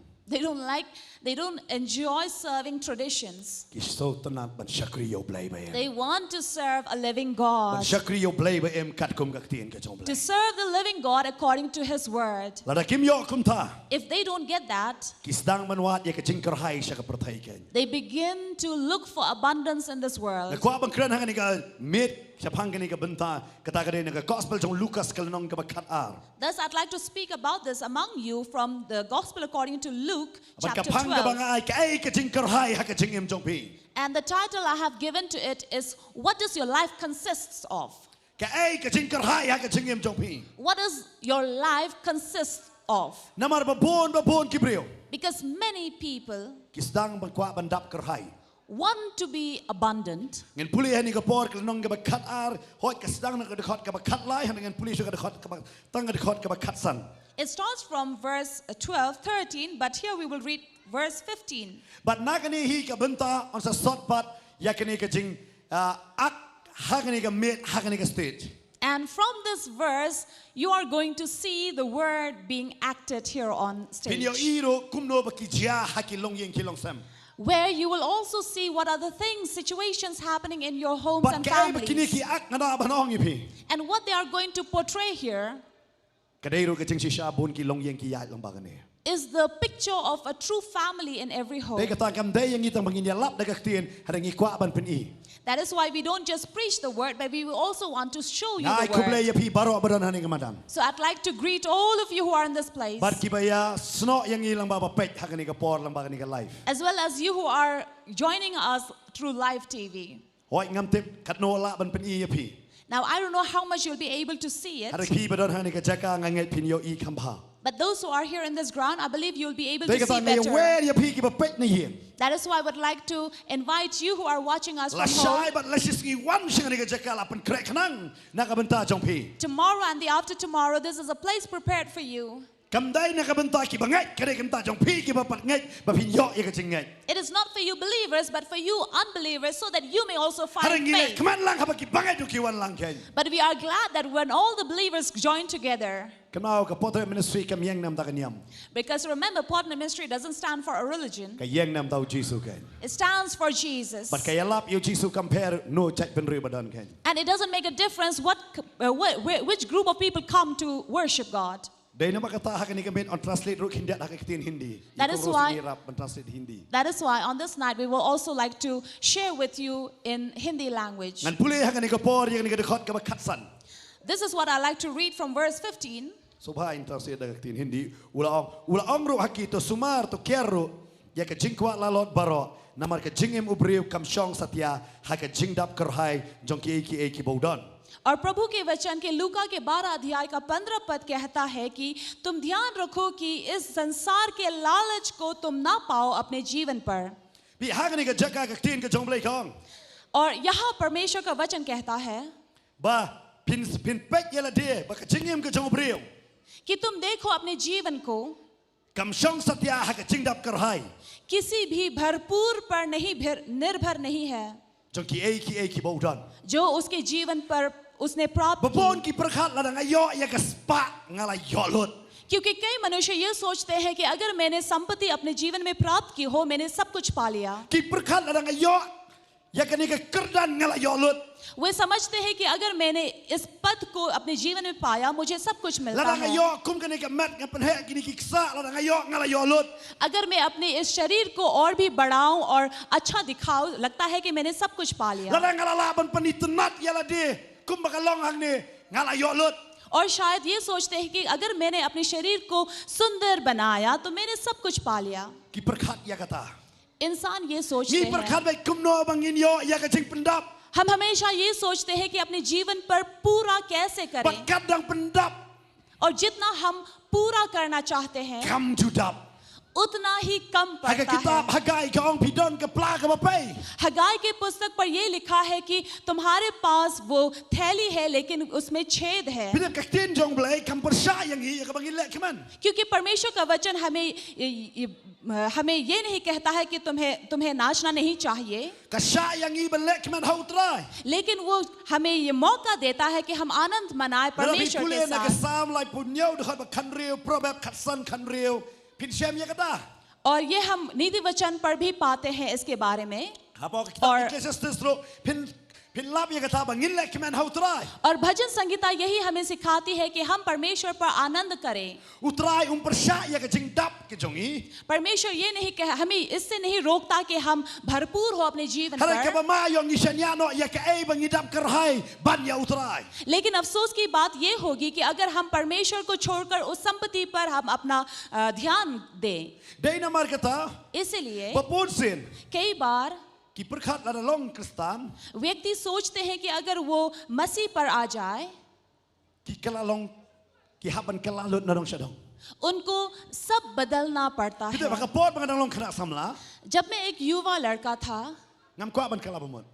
they don't enjoy serving traditions. กิโซตนัดบันชักรีโยเบลย์ไปเอ็ม They want to serve a living บัน God. ชักรีโยเบลย์ไปเอ็มกัดคุมกักเตียนกับจงเบล To ย์ serve the living God according to His word. แล้วถ้ากิมโยคุมตา If they don't get that, กิสดังมันวาดยากจิงกระไฮชักประเทศกัน they begin to look for abundance in this แล้ว world. กว่าบังเครนฮังนี่ก็เม็ดจะพังกันนี่ก็บันตากระตากระเด็นก็ gospel จงลูคัสกลนองกับขัดอาร์ Thus, I'd like to speak about this among you from the Gospel according to Luke บันกับ chapter พังกับบัง 12. ไอ้ก็ไอ้กจิงกระไฮฮักจิงเอ็มจงพี And the title I have given to it is, What does your life consists of? ก็ไอ้กจิงกระไฮฮักจิงเอ็มจงพี What does your life consist of? นามาร์บนกิบริโอ Because many people กิสดังบังกว่าบันดับกระไฮ want to be abundant, เงินผู้เลี้ยงนี่ก็ปอดกระนองกับขัดอาร์หอยกิสดังนั่นก็ขัดกับขัดไล่หันเงินผู้เลี้ยงก็ขัดกับตั้งก็ขัดกับขัดสัน It starts from verse 12, 13, but here we will read verse 15. บัดนักนี่ฮีกับบันตาอันสดบัดอยากนี่ก็จริงอักฮักนี่ก็เมดฮักนี่ก็สเตจ And from this verse, you are going to see the word being acted here on พินโย stage, อีโรคุมโนบกิจยาฮักิลงยิงกิลงซัม where you will also see what are the things, situations happening in your homes บัด and แกบกินี่ families, กิอักนาดาบันองยี่พี่ and what they are going to portray here ก็ได้รู้ก็จริงชิชาบุญกิลงยิงกิยาลงบางนี่ is the picture of a true family in every ได้ home. ก็ต่างกันได้ยังงี้ต่างบางยินยาลับได้ก็เตียนหาได้งี้กว่าบันเป็นอี That is why we don't just preach the word, but we will also want to show you นายคุบเลย the ยา word. พี่บารอบดันหันนี่ก็มาดัน So I'd like to greet all of you who are in this place, บัดกิบายาสโนยังงี้ลังบาบเป็ดฮักนี่ก็ปอดลังบางนี่ก็ไลฟ์ as well as you who are joining us through live TV. หอยงามติบขัดโนละบันเป็นอียาพี่ Now, I don't know how much you'll be able to see หาได้ it, พี่บันหันนี่ก็จะกางไงพินโยอีคัมพา but those who are here in this ground, I believe you'll be able ได้ to ก็ต่าง see ไงเว better. ยาพี่กิบเป็ดนี่เหี้ย That is why I would like to invite you who are watching us ละ from ชาย home บัดละชิสกีวันชิงนี่ก็จะกาลาเป็นแครกนังนักบันตาจงพี่ tomorrow and the after tomorrow. This is a place prepared for you. กำได้นักบันตากิบไงก็ได้กำตาจงพี่กิบปัดไงบะพินโยอีกจริงไง It is not for you believers, but for you unbelievers, so that you may also หาได้ find งี้เลย faith. ขมันลังขับกิบไงดูกี่วันลังแค่ But we are glad that when all the believers join together, กันเอากับ Potternet Ministry กับยังนำตากันย because remember, Potternet Ministry doesn't stand for a religion, ำกับยังนำตาจีสุกัน it stands for Jesus. บัดกับยาลับยูจีสุคัมเพร์โนใจเป็นเรือบัดดันกัน And it doesn't make a difference which group of people come to worship God. Dai nama kata hak ni kami on translate ruk Hindi hak ketin Hindi. That is why- on translate Hindi. That is why on this night we will also like to share with you in Hindi language. Ngan pulih hak ni kapor yang ni kedekot ke bakatsan. This is what I like to read from verse 15. Subha in translate hak ketin Hindi. Ula ru hak itu sumar to kero ya ke jingkwa lalot baro namar ke jingim ubriu kamshong satya hak ke jingdap kerhai jongki eki boudon. और प्रभु के वचन के लूका के 12 अध्याय का 15 पद कहता है कि तुम ध्यान रखो कि इस संसार के लालच को तुम ना पाओ अपने जीवन पर। Bi hak ni ke jaga ke ketin ke jong blai kong. और यहाँ परमेश्वर का वचन कहता है Ba pin pek yela dia ba ke jingim ke jong ubriu. कि तुम देखो अपने जीवन को Kamshong satya hak ke jingdap kerhai किसी भी भरपूर पर नहीं निर्भर नहीं है jongki eki boudon. जो उसके जीवन पर उसने प्राप्त की। Babon ki perkhat ladang ayo ya ke spa ngala yolut. क्योंकि कई मनुष्य ये सोचते हैं कि अगर मैंने संपत्ति अपने जीवन में प्राप्त की हो मैंने सब कुछ पा लिया। Ki perkhat ladang ayo ya ke ni ke kerdan ngala yolut. वे समझते हैं कि अगर मैंने इस पद को अपने जीवन में पाया मुझे सब कुछ मिलता Ladang है। ayo kum ke ni ke mat ngapen he kini ki ksa ladang ayo ngala yolut. अगर मैं अपने इस शरीर को और भी बढ़ाऊं और अच्छा दिखाऊं लगता है कि मैंने सब कुछ पा लिया। Ladang ngala laban penitenat yala dia kum bakalong hang ni ngala yolut. और शायद ये सोचते हैं कि अगर मैंने अपने शरीर को सुंदर बनाया तो मैंने सब कुछ पा लिया। Ki perkhat ya kata. इंसान ये सोचते Ni हैं। perkhat baik kum no bangin yo ya ke jing pendap. हम हमेशा ये सोचते हैं कि अपने जीवन पर पूरा कैसे करें Pakat dang pendap और जितना हम पूरा करना चाहते हैं kam judap. उतना ही कम Haga पड़ता kitab है। hagai ke ong pidon ke pla ke bapai. हगाई के पुस्तक पर ये लिखा है कि तुम्हारे पास वो थैली है लेकिन उसमें छेद है। Bidap ke tin jong blai kam persya yang hi ya ke bangin lek keman. क्योंकि परमेश्वर का वचन हमें ये नहीं कहता है कि तुम्हें नाचना नहीं चाहिए Kasya yang hi belek keman hau trai. लेकिन वो हमें ये मौका देता है कि हम आनंद मनाएं Kalau परमेश्वर के pikulen na ke साथ। sam lai punyo dekat bakhan riu probab khatsan kan riu. Pin syam ya kata. और ये हम नीति वचन पर भी पाते हैं इसके बारे में। Apa ke Or- kitab Ecclesiastes ro pin lap ya kata bangin lek keman hau trai. और भजन संगीता यही हमें सिखाती है कि हम परमेश्वर पर आनंद करें। Utrai persya ya ke jing dap ke jongi. परमेश्वर ये नहीं कह हमें इससे नहीं रोकता कि हम भरपूर हो अपने जीवन Hari ke पर। bama yang isyanya no ya ke ei bangidap kerhai ban ya utrai. लेकिन अफसोस की बात ये होगी कि अगर हम परमेश्वर को छोड़कर उस संपत्ति पर हम अपना ध्यान दें। Dai namar kata इसलिए babon sin कई बार ki perkhat la long Kristan व्यक्ति सोचते हैं कि अगर वो मसीह पर आ जाए ki kelalong ki haban kelalut na dong syadong. उनको सब बदलना पड़ता Kita है। baka pot bang long kena samla जब मैं एक युवा लड़का था ngam kwa ban kelabamot.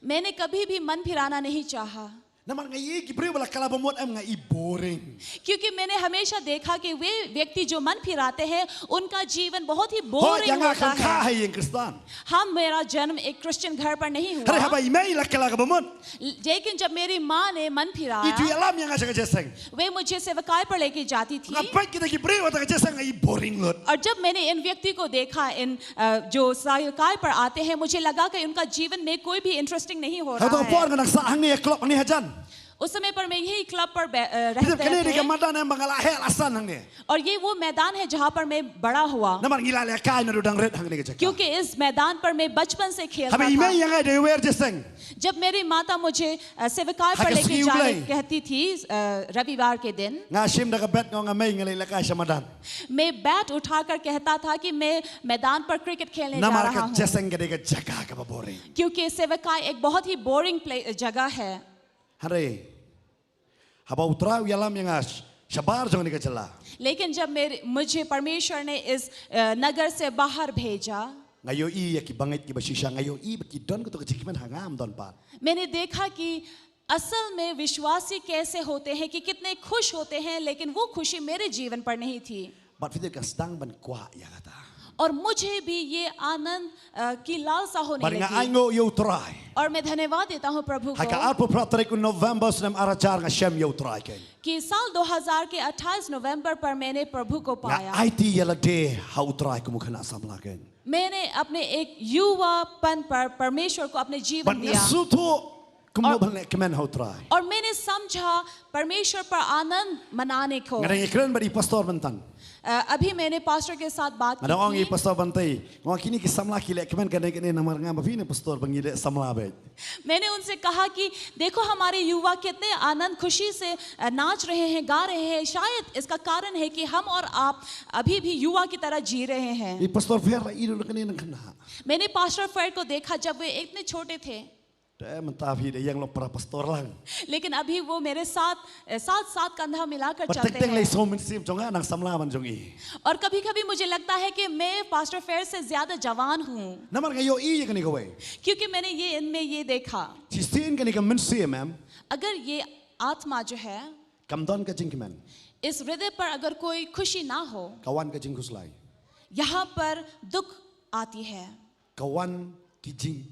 मैंने कभी भी मन फिराना नहीं चाहा Namar ngai ki bri bala kelabamot am ngai boring. क्योंकि मैंने हमेशा देखा कि वे व्यक्ति जो मन फिराते हैं उनका जीवन बहुत ही Ho बोरिंग yang होता akan है। kahai yang Kristan. हम मेरा जन्म एक क्रिश्चियन घर पर नहीं Hari हुआ haba imei la kelabamot. लेकिन जब मेरी माँ ने मन Itu फिराया alam yang aja jeseng. वे मुझे सेवकाई पर लेके जाती थी Ngapai kita ki bri wata jeseng ngai boring lot. और जब मैंने इन व्यक्ति को देखा इन जो सेवकाई पर आते हैं मुझे लगा कि उनका जीवन में कोई भी इंटरेस्टिंग नहीं हो Hado रहा por है। ngak sahang ni klop ni hajan. उस समय पर मैं यही क्लब पर Kita रहते kene di थे kamadan yang bangala hel asan hang ni. और ये वो मैदान है जहाँ पर मैं बड़ा हुआ Namar ngila le kai na dudang red hang ni ke क्योंकि इस मैदान पर मैं बचपन से खेलता Haba imei था। yang ai de wer jeseng. जब मेरी माता मुझे सेवकाई पर Haga लेके skiu जाने ulai. कहती थी रविवार के दिन Ngasim da bet ngong amei ngalai la kai samadan. मैं बैट उठाकर कहता था कि मैं मैदान पर क्रिकेट खेलने जा Namar रहा ka हूँ jeseng ke de jaga ka boring. क्योंकि सेवकाई एक बहुत ही बोरिंग जगह है। Hari. Haba utrau yalam yang as. Shabar jong ni ke jela. लेकिन जब मुझे परमेश्वर ने इस नगर से बाहर भेजा Ngayo i ya ki bangit ki basisha ngayo i ki don ko to ke jikiman hangam don pat. मैंने देखा कि असल में विश्वासी कैसे होते हैं कि कितने खुश होते हैं लेकिन वो खुशी मेरे जीवन पर नहीं थी Bat fitir ka stang ban kwa ya kata. और मुझे भी ये आनंद की लालसा होने Bari nga लगी aingo yo utrai. और मैं धन्यवाद देता हूँ प्रभु Haka को arpo pratrik un November snem arajar nga shem yo utrai ken. कि साल 2000 के 28 नवंबर पर मैंने प्रभु को Nga पाया। IT yala de ha utrai ko mukhana samla ken. मैंने अपने एक युवापन पर परमेश्वर को अपने Bat जीवन nga दिया suto kumlo ban kemen ha utrai. और मैंने समझा समझा परमेश्वर पर आनंद मनाने को। Ngadang ikran bari pastor bentan. अभी मैंने पास्टर के साथ बात Ngadang ong की i थी। pastor bentai. Ngwa kini ki samla ki lek kemen kadang kini namar ngam bafine pastor bangile samla bet. मैंने उनसे कहा कि देखो हमारे युवा कितने आनंद खुशी से नाच रहे हैं, गा रहे हैं। शायद इसका कारण है कि हम और आप अभी भी युवा की तरह जी रहे हैं। I pastor fer la idu kini nang kena. मैंने पास्टर फ्रेड को देखा जब वे इतने छोटे थे, Dah mentafi dia yang lo para pastor lang. लेकिन अभी वो मेरे साथ कंधा मिलाकर चलते Patek lei हैं। so men sim jonga nang samla ban jongi. और कभी कभी मुझे लगता है कि मैं पास्टर फ्रेड से ज्यादा जवान हूँ, Namar ngayo i kini ko we. क्योंकि मैंने ये इनमें ये देखा। Sistin kini ka men sim ma'am. अगर ये आत्मा जो है, Kamdon ka jing kemen. इस हृदय पर अगर कोई खुशी ना हो, Kawan ka jing kuslai. यहाँ पर दुख आती है। Kawan ki jing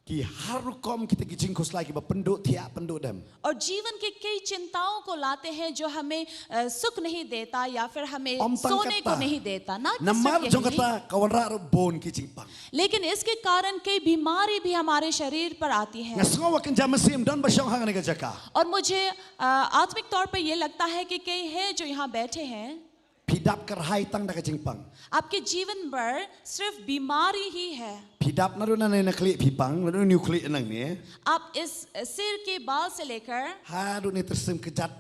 ki haru kom kita ki jing kuslai ki ba penduk tia penduk dem. और जीवन के कई चिंताओं को लाते हैं जो हमें सुख नहीं देता या फिर हमें Om tang सोने को kata. नहीं देता ना कि Namar सिर्फ jong यही, kata kawan ra bon ki jing pang. लेकिन इसके कारण कई बीमारी भी हमारे शरीर पर आती है। Ngasko wakin jam sim don ba syong hang ni ka jaka. और मुझे आत्मिक तौर पर ये लगता है कि कई हैं जो यहाँ बैठे हैं, Pidap kerhai tang da ka jing pang. आपके जीवन भर सिर्फ बीमारी ही है। Pidap naru na na klik pipang naru nuklear nang ni. आप इस सिर के बाल से लेकर Haru ni tersim kejat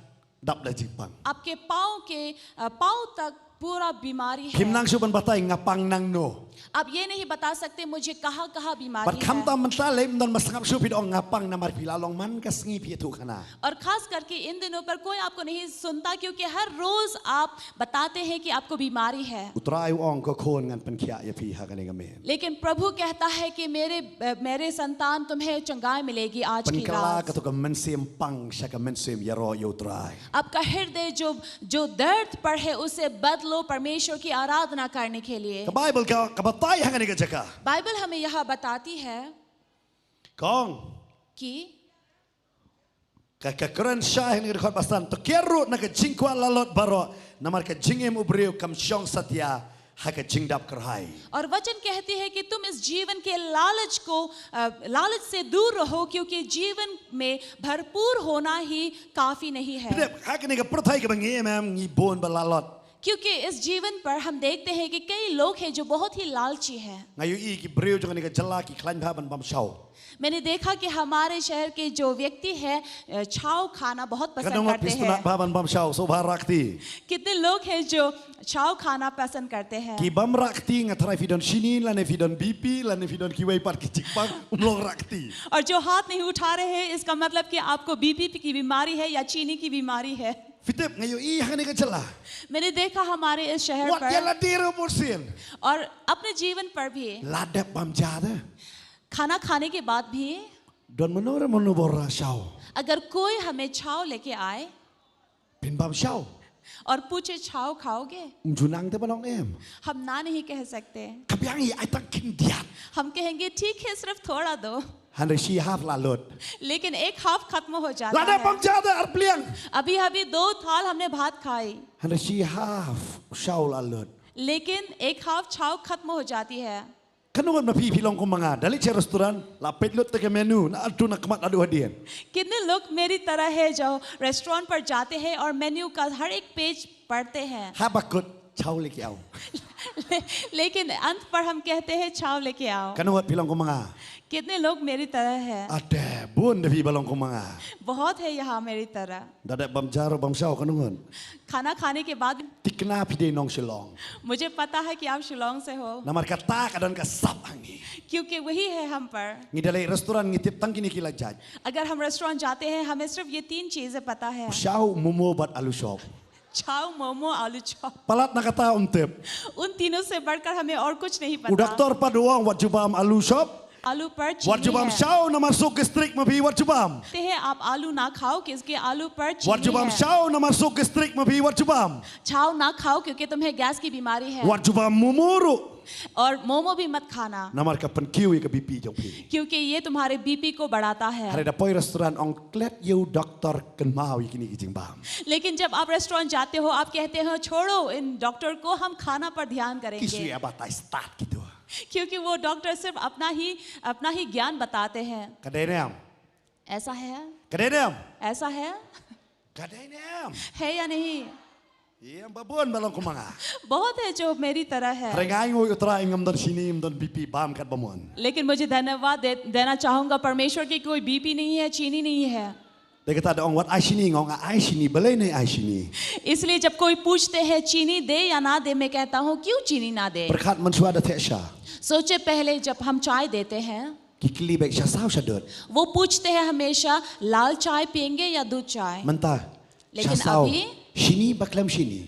dap da jing pang. आपके पाँव तक पूरा बीमारी Kim है। nang suban batai ngapang nang no. आप ये नहीं बता सकते मुझे कहाँ कहाँ बीमारी Bat kam है। tam mentla lem don masangap su pidong ngapang namar pilalong man ka sngi pi tu khana. और खास करके इन दिनों पर कोई आपको नहीं सुनता, क्योंकि हर रोज आप बताते हैं कि आपको बीमारी है। Utrai ong ko khon ngan pen khia ya pi ha ka ni ka men. लेकिन प्रभु कहता है कि मेरे संतान तुम्हें चंगाई मिलेगी आज Pen की kala ka रात। tu ka men sim pang sya ka men sim ya ro yo utrai. आपका हृदय जो दर्द पर है उसे बदलो परमेश्वर की आराधना करने के लिए। Ka Bible ka batai ha ka ni ka jaka. Bible हमें यह बताती है Kong कि ka keren syah ni record pasan to keru na ka jingkwa lalot baro namar ka jingem ubriu kam syong satya ha ka jingdap kerhai. और वचन कहती है कि तुम इस जीवन के लालच से दूर रहो, क्योंकि जीवन में भरपूर होना ही काफी नहीं है। Pidap ha ka ni ka prothai ka bangi mem ngi bon balalot. क्योंकि इस जीवन पर हम देखते हैं कि कई लोग हैं जो बहुत ही लालची हैं। Ngayu i ki briu jong ni ka jala ki klan ba ban bam shaw. मैंने देखा कि हमारे शहर के जो व्यक्ति हैं छाव खाना बहुत पसंद Kadang करते pistuna हैं। ba ban bam shaw so ba rakti. कितने लोग हैं जो छाव खाना पसंद करते हैं। Ki bam rakti ngatrai fidon shini la ne fidon BP la ne fidon ki wei par ki chikpang umlong rakti. और जो हाथ नहीं उठा रहे हैं इसका मतलब कि आपको बीपी की बीमारी है या चीनी की बीमारी है। Fitip ngayu i ha ka ni ka jala. मैंने देखा हमारे इस शहर Wat ya पर la diru porsin. और अपने जीवन पर भी Ladap bam jada. खाना खाने के बाद भी Don menora menubora shaw. अगर कोई हमें छाव लेके आए Pin bam shaw. और पूछे छाव खाओगे, Junang te balong em. हम ना नहीं keh सकते। Kapiang i ai tak kin diat. हम कहेंगे ठीक है सिर्फ थोड़ा दो, Handa shi half la lot. लेकिन एक हाफ खत्म हो जाता Ladap bam है। jada arpliang. अभी अभी 2 थाल हमने भात खाई, Handa shi half shaw la lot. लेकिन एक हाफ छाव खत्म हो जाती है। Kanuan na pilong ko mga dali sa restaurant la petlot te menu na adu na kamat adu hadian. कितने लोग मेरी तरह है जो रेस्टोरेंट पर जाते हैं और मेन्यू का हर एक पेज पढ़ते हैं, Ha bakut chaw leki au. लेकिन अंत पर हम कहते हैं छाव लेके आओ। Kanuan pilong ko mga कितने लोग मेरी तरह है, ada bun devi balong ko mga. बहुत है यहाँ मेरी तरह। Dadak bam jaro bam shaw kanuan. खाना खाने के बाद Tikna pide nong Shillong. मुझे पता है कि आप शिलोंग से हो, Namar kata kadon ka sap hangi. क्योंकि वही है हम पर। Ngi dalai restaurant ngi tip tang kini kila jaj. अगर हम रेस्टोरेंट जाते हैं हमें सिर्फ ये 3 चीजें पता है, Shaw momo bat alu shop. छाव, मोमो, आलू chop. Palat na kata tip. उन तीनों से बढ़कर हमें और कुछ नहीं पता। Udaktor pa doang wat jubam alu shop. आलू पर Wat चीनी jubam है। shaw na masuk ke strik mabi wat jubam. कहते हैं आप आलू ना खाओ क्योंकि आलू पर Wat चीनी jubam है। shaw na masuk ke strik mabi wat jubam. छाव ना खाओ क्योंकि तुम्हें गैस की बीमारी है, Wat jubam mumuru. और मोमो भी मत खाना Namar ka penkiu ka BP jong pi. क्योंकि ये तुम्हारे बीपी को बढ़ाता है। Hari da poi restaurant ong klet you doktor ken mau kini ki jing bam. लेकिन जब आप रेस्टोरेंट जाते हो आप कहते हो छोड़ो इन डॉक्टर को, हम खाना पर ध्यान Kisu करेंगे, ya batai start gitu. क्योंकि वो डॉक्टर सिर्फ अपना ही ज्ञान बताते हैं। Kadenem. ऐसा है, Kadenem. ऐसा है, Kadai nem. है या नहीं? Yang babon balong kumanga. बहुत है जो मेरी तरह है, Rengai ngoi utra ingam don sini im don BP bam kat bamuan. लेकिन मुझे धन्यवाद देना चाहूंगा परमेश्वर की कोई बीपी नहीं है, चीनी नहीं है. Dia kata ada orang wat ai sini ngong ai sini belai nei ai sini. इसलिए जब कोई पूछते हैं चीनी दे या ना दे, मैं कहता हूँ क्यों चीनी ना दे. Berkat mensua ada teksha. सोचे पहले जब हम चाय देते हैं, Kikli baik syasau syadut. वो पूछते हैं हमेशा लाल चाय पियेंगे या दूध चाय. Mentah. लेकिन Syasau. अभी Sini baklam sini.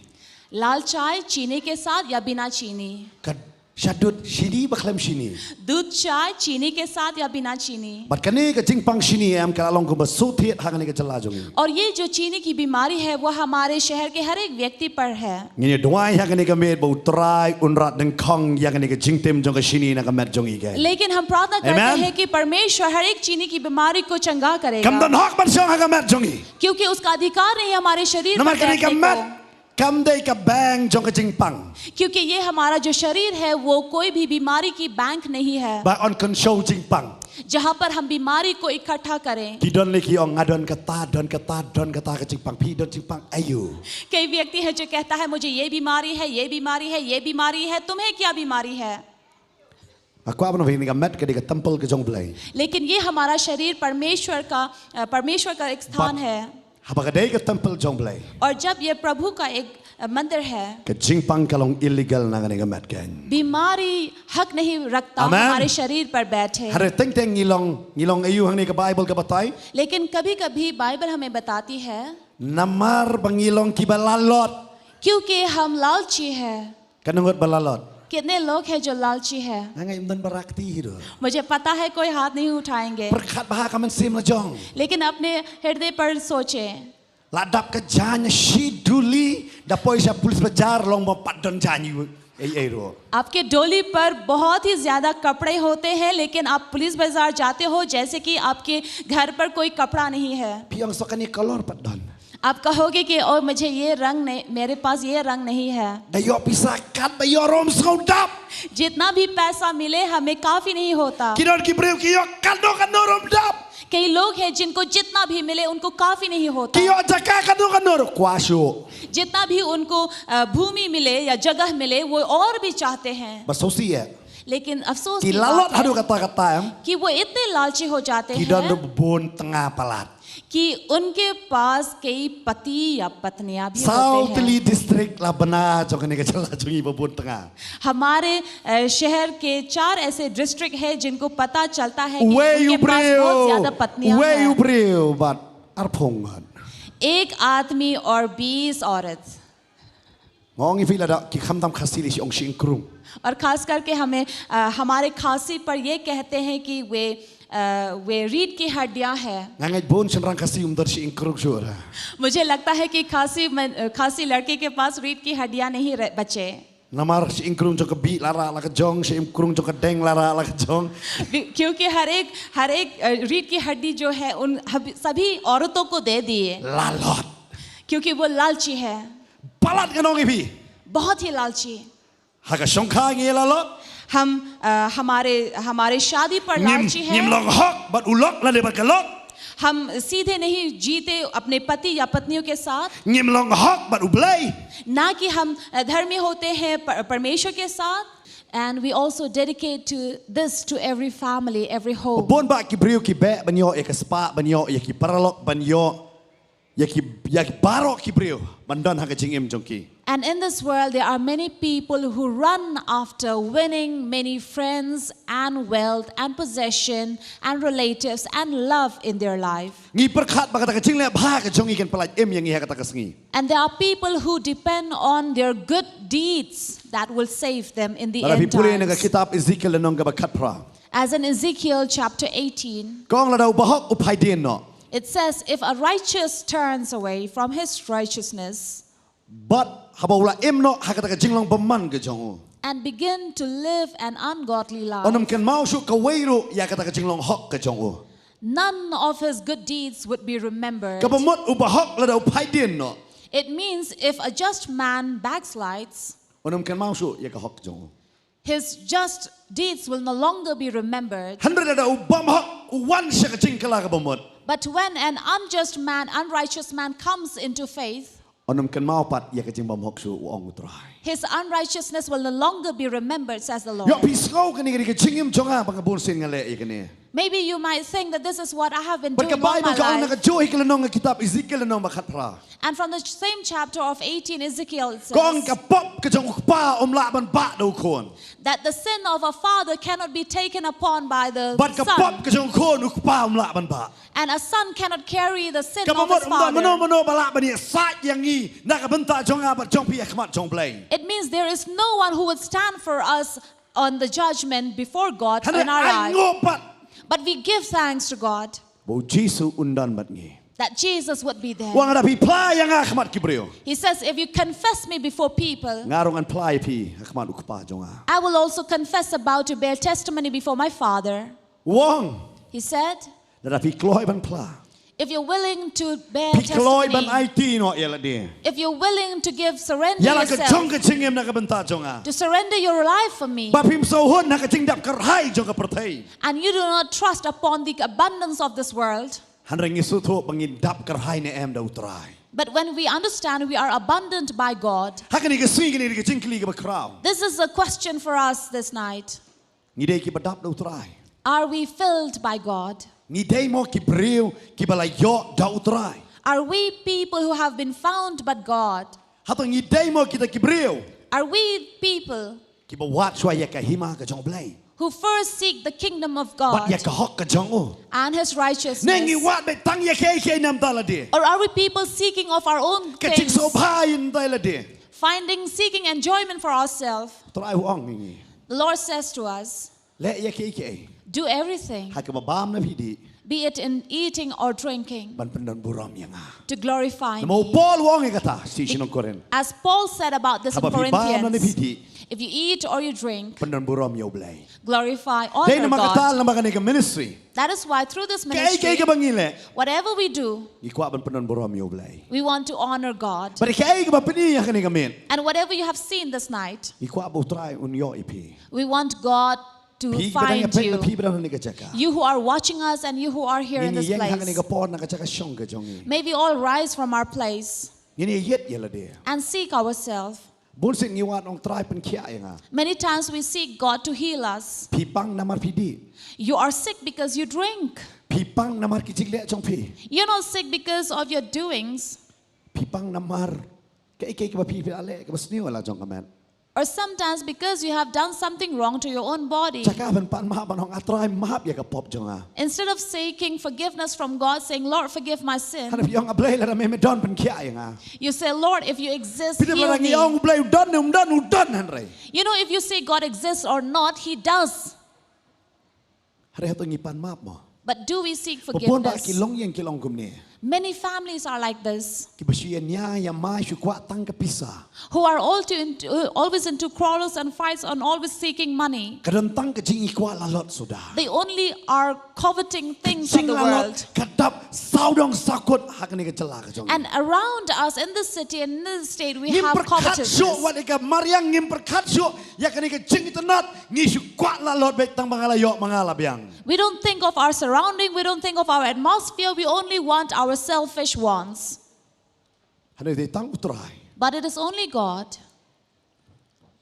लाल चाय चीनी के साथ या बिना चीनी, Kad syadut sini baklam sini. दूध चाय चीनी के साथ या बिना चीनी. Bat kani ke jingpang sini am kalalong ko basuthiat hang ni ke jela jongi. और ये जो चीनी की बीमारी है वो हमारे शहर के हर एक व्यक्ति पर है. Ngini doai hang ni ke med bau trai unrat deng khong yang ni ke jingtem jong ke sini na ke met jongi ke. लेकिन हम प्रार्थना करते हैं कि परमेश्वर हर एक चीनी की बीमारी को चंगा Kam don करेगा, hok ban syong hang ke met jongi. क्योंकि उसका अधिकार नहीं है हमारे शरीर Nomor पर kani ke बैठने met को. kam dei ke bang jong ke jingpang. क्योंकि ये हमारा जो शरीर है वो कोई भी बीमारी की बैंक नहीं है Ba on control jingpang. जहाँ पर हम बीमारी को इकट्ठा करें. Ki don leki ong ngadon kata don kata ke jingpang pi don jingpang ayu. कई व्यक्ति है जो कहता है मुझे ये बीमारी है, ये बीमारी है, ये बीमारी है, तुम्हें क्या बीमारी है. Aku apa ni ke met ke di ke temple ke jong belai. लेकिन ये हमारा शरीर परमेश्वर का एक स्थान है. Haba ke dei ke temple jong belai. और जब ये प्रभु का एक मंदिर है, Ke jingpang kalong illegal na ke met kan. बीमारी हक नहीं रखता Amen. हमारे शरीर पर बैठे. Hare teng ngilong ayu hang ni ke Bible ke batai. लेकिन कभी कभी बाइबल हमें बताती है Namar bangilong ki balalot. क्योंकि हम लालची है. Kanungot balalot. कितने लोग हैं जो लालची है. Nangai imdan barakti hido. मुझे पता है कोई हाथ नहीं उठाएंगे, Berkat bahak kamen sim la jong. लेकिन अपने हृदय पर सोचें. Ladap ke janya shiduli da poisa pulis bajar long ba padon janyu. Ei ro. आपके डोली पर बहुत ही ज्यादा कपड़े होते हैं, लेकिन आप पुलिस बाजार जाते हो जैसे कि आपके घर पर कोई कपड़ा नहीं है. Piang sokani kolor padon. आप कहोगे कि ओ मुझे ये रंग नहीं, मेरे पास ये रंग नहीं है. Dayo pisakat dayo rom saudap. जितना भी पैसा मिले हमें काफी नहीं होता. Kidon ki breu ki yo kano rom dap. कई लोग हैं जिनको जितना भी मिले उनको काफी नहीं होता. Ki yo jaka kano kwasyo. जितना भी उनको भूमि मिले या जगह मिले वो और भी चाहते हैं. Basosi ya. लेकिन अफसोस Ki की lalot बात hadu है kata am. कि वो इतने लालची हो जाते Kidon do हैं bon tengah palat. कि उनके पास कई पति या पत्नियां भी होते South हैं. Li district la bena jokani ke jela jongi bon tengah. हमारे शहर के 4 ऐसे डिस्ट्रिक्ट है जिनको पता चलता है कि Where you उनके पास बहुत ज्यादा breu. पत्नियां Where you हैं. breu but arpong. एक आदमी और 20 औरत. Ngongi fila da ki khamtam khasili si ong sing krung. और खास करके हमें हमारे खांसी पर ये कहते हैं कि वे रीढ़ की हड्डियां हैं. Ngangai bon senrang kasi umdar si ing krung sura. मुझे लगता है कि खांसी लड़के के पास रीढ़ की हड्डियां नहीं बचे. Namar si ing krung jok bi lara la ke jong si ing krung jok deng lara la ke jong. क्योंकि हर एक रीढ़ की हड्डी जो है उन सभी औरतों को दे दिए Lalot. क्योंकि वो लालची है. Palat ke nongi bi. बहुत ही लालची. Haga songkha ngi lalot. हम हमारे शादी पर लालची Nim है. long hok but ulok la de bakalok. हम सीधे नहीं जीते अपने पति या पत्नियों के साथ. Nim long hok but ublay. ना कि हम धर्मी होते हैं परमेश्वर के साथ. And we also dedicate to this to every family, every home. Bon ba ki breu ki be banyo e ke spa banyo e ki paralok banyo ya ki barok ki breu bandan haga jingim jongki. And in this world, there are many people who run after winning many friends and wealth and possession and relatives and love in their life. Ngi perkhat ba kata jing le bha ka jongi ken palaj em yang ngi ha kata kasngi. And there are people who depend on their good deeds that will save them in the Bara end pipure nga times. kitab Ezekiel nong ga bakhat pra. As in Ezekiel chapter 18, Kong la dau bahok upai din no. it says, if a righteous turns away from his righteousness But habaula em no ha kata jing long baman ga jong. and begin to live an ungodly life, Onam ken mau su ka weiru ya kata jing long hok ga jong. none of his good deeds would be remembered. Ka bamot ubahok la dau pai din no. It means if a just man backslides, Onam ken mau su ya ka hok jong. his just deeds will no longer be remembered. Hundred ada ubam hok uwan sa ka jing kala ka bamot. But when an unjust man, unrighteous man comes into faith, onum kan mau pat ya kajing bom hok su ong utrai. his unrighteousness will no longer be remembered, says the Yo Lord. pisco kani kajing im jonga bangabun sin ngale ikani. Maybe you might think that this is what I have been But doing the all Bible my ka ang life. nakajoy kalanong kitab Ezekiel nong makatra. And from the same chapter of 18 Ezekiel, it Kong says ka pop kajong ukpa laban ba do kon. that the sin of a father cannot be taken upon by the But ka pop son, kajong kon ukpa laban ba. and a son cannot carry the sin of Kamamot his father. mano balak bani sat yang ni nakabenta jonga ba jong pi akmat jong blay. It means there is no one who would stand for us on the judgment before God Hana in our ay life. ngopat. But we give thanks to God Bo Jesu undan bat ngi. that Jesus would be there. Wang ada pi play yang akmat kibreo. He says, if you confess me before people, Ngarong an play pi akmat ukpa jonga. I will also confess about to bear testimony before my Father. Wong He said, ada pi kloy ban pla. if you're willing to bear Pi kloy ban testimony, IT no yela dia. if you're willing to give surrender Yala ka jong yourself, ka chingem nakabenta jonga. to surrender your life for me, Ba pim so hon nakaching dap karhai jong ka pertai. and you do not trust upon the abundance of this world, Hanrang isu tho pangin dap karhai ne em da utrai. but when we understand we are abundant by God, Hakani ka sing ni ka jingkli ka bakraw. this is a question for us this night. Ngidei ki badap da utrai. Are we filled by God? Ngidei mo ki breu ki balayo da utrai. Are we people who have been found by God? Hatong ngidei mo kita ki breu Are we people ki ba wat swa ya ka hima ka jong blai. who first seek the kingdom of Bat ya God ka hok ka jong o. and His righteousness? Nengi wat be tang ya ke nam ta la dia. Or are we people seeking of our own Ka ching things, so bhai in ta la dia. seeking enjoyment for ourselves? Trai huang ni. The Lord says to us, Le ya ke. do everything, Ha ka babam na pidi be it in eating or drinking, ban pendan buram yang a. to glorify Mo me. Paul wong kata si sinong koren. As Paul said about this in Haba pi bam na Corinthians, pidi if you eat or you drink, pendan buram yo blai. glorify, Dai honor na God. makatal na makani ka ministry. That is why through this Kay ministry, ka bangile. whatever we do, Ikwa ban pendan buram yo blai. we want to honor God. But kay ka ba pini ya kani ka men. And whatever you have seen this night, Ikwa bo try un yo ipi. we want God to Pi ka dang find pek na pi you. ba ni ka chaka. You who are watching us and you who are here in Ngini this yang hang ni place, ka por na ka chaka shong ka jongi. may we all rise from our place Ngini yet yela dia. and seek ourselves. Bun sing ngiwat ong try pen kia yang a. Many times we seek God to heal us. Pipang namar pidi. You are sick because you drink. Pipang namar kicik le chong pi. You're not sick because of your doings. Pipang namar kay ka ba pi ale ka basni wala jong ka men. Or sometimes because you have done something wrong to your own body. Chaka ban pan mahap ban hong atray mahap ya ka pop jong a. Instead of seeking forgiveness from God, saying, Lord, forgive my sin, Hanap yung ablay la me don pen kia yang a. you say, Lord, if you exist, Pida heal marang me. yung ablay udan hanray. You know, if you say God exists or not, He does. Hari hatong ipan map mo. But do we seek Popon ba forgiveness? kilong yang kilong kumni. Many families are like this, Kibasiyan niya yang mai syukwa tang kapisa. who are always into quarrels and fights and always seeking money. Kadantang kajing ikwa lalot sudah. They only are coveting things of Kajing the lalot world. kadap saudong sakut hakani kecela kajong. And around us in this city and in this state, we Ngim have perkat syuk covetousness. wat ika mariang ngim perkat syuk yakani kajing itanat ngi syukwa lalot bet tang mangalayok mangalabyang. We don't think of our surrounding, we don't think of our atmosphere, we only want our selfish wants. Hanay day tang utray. But it is only God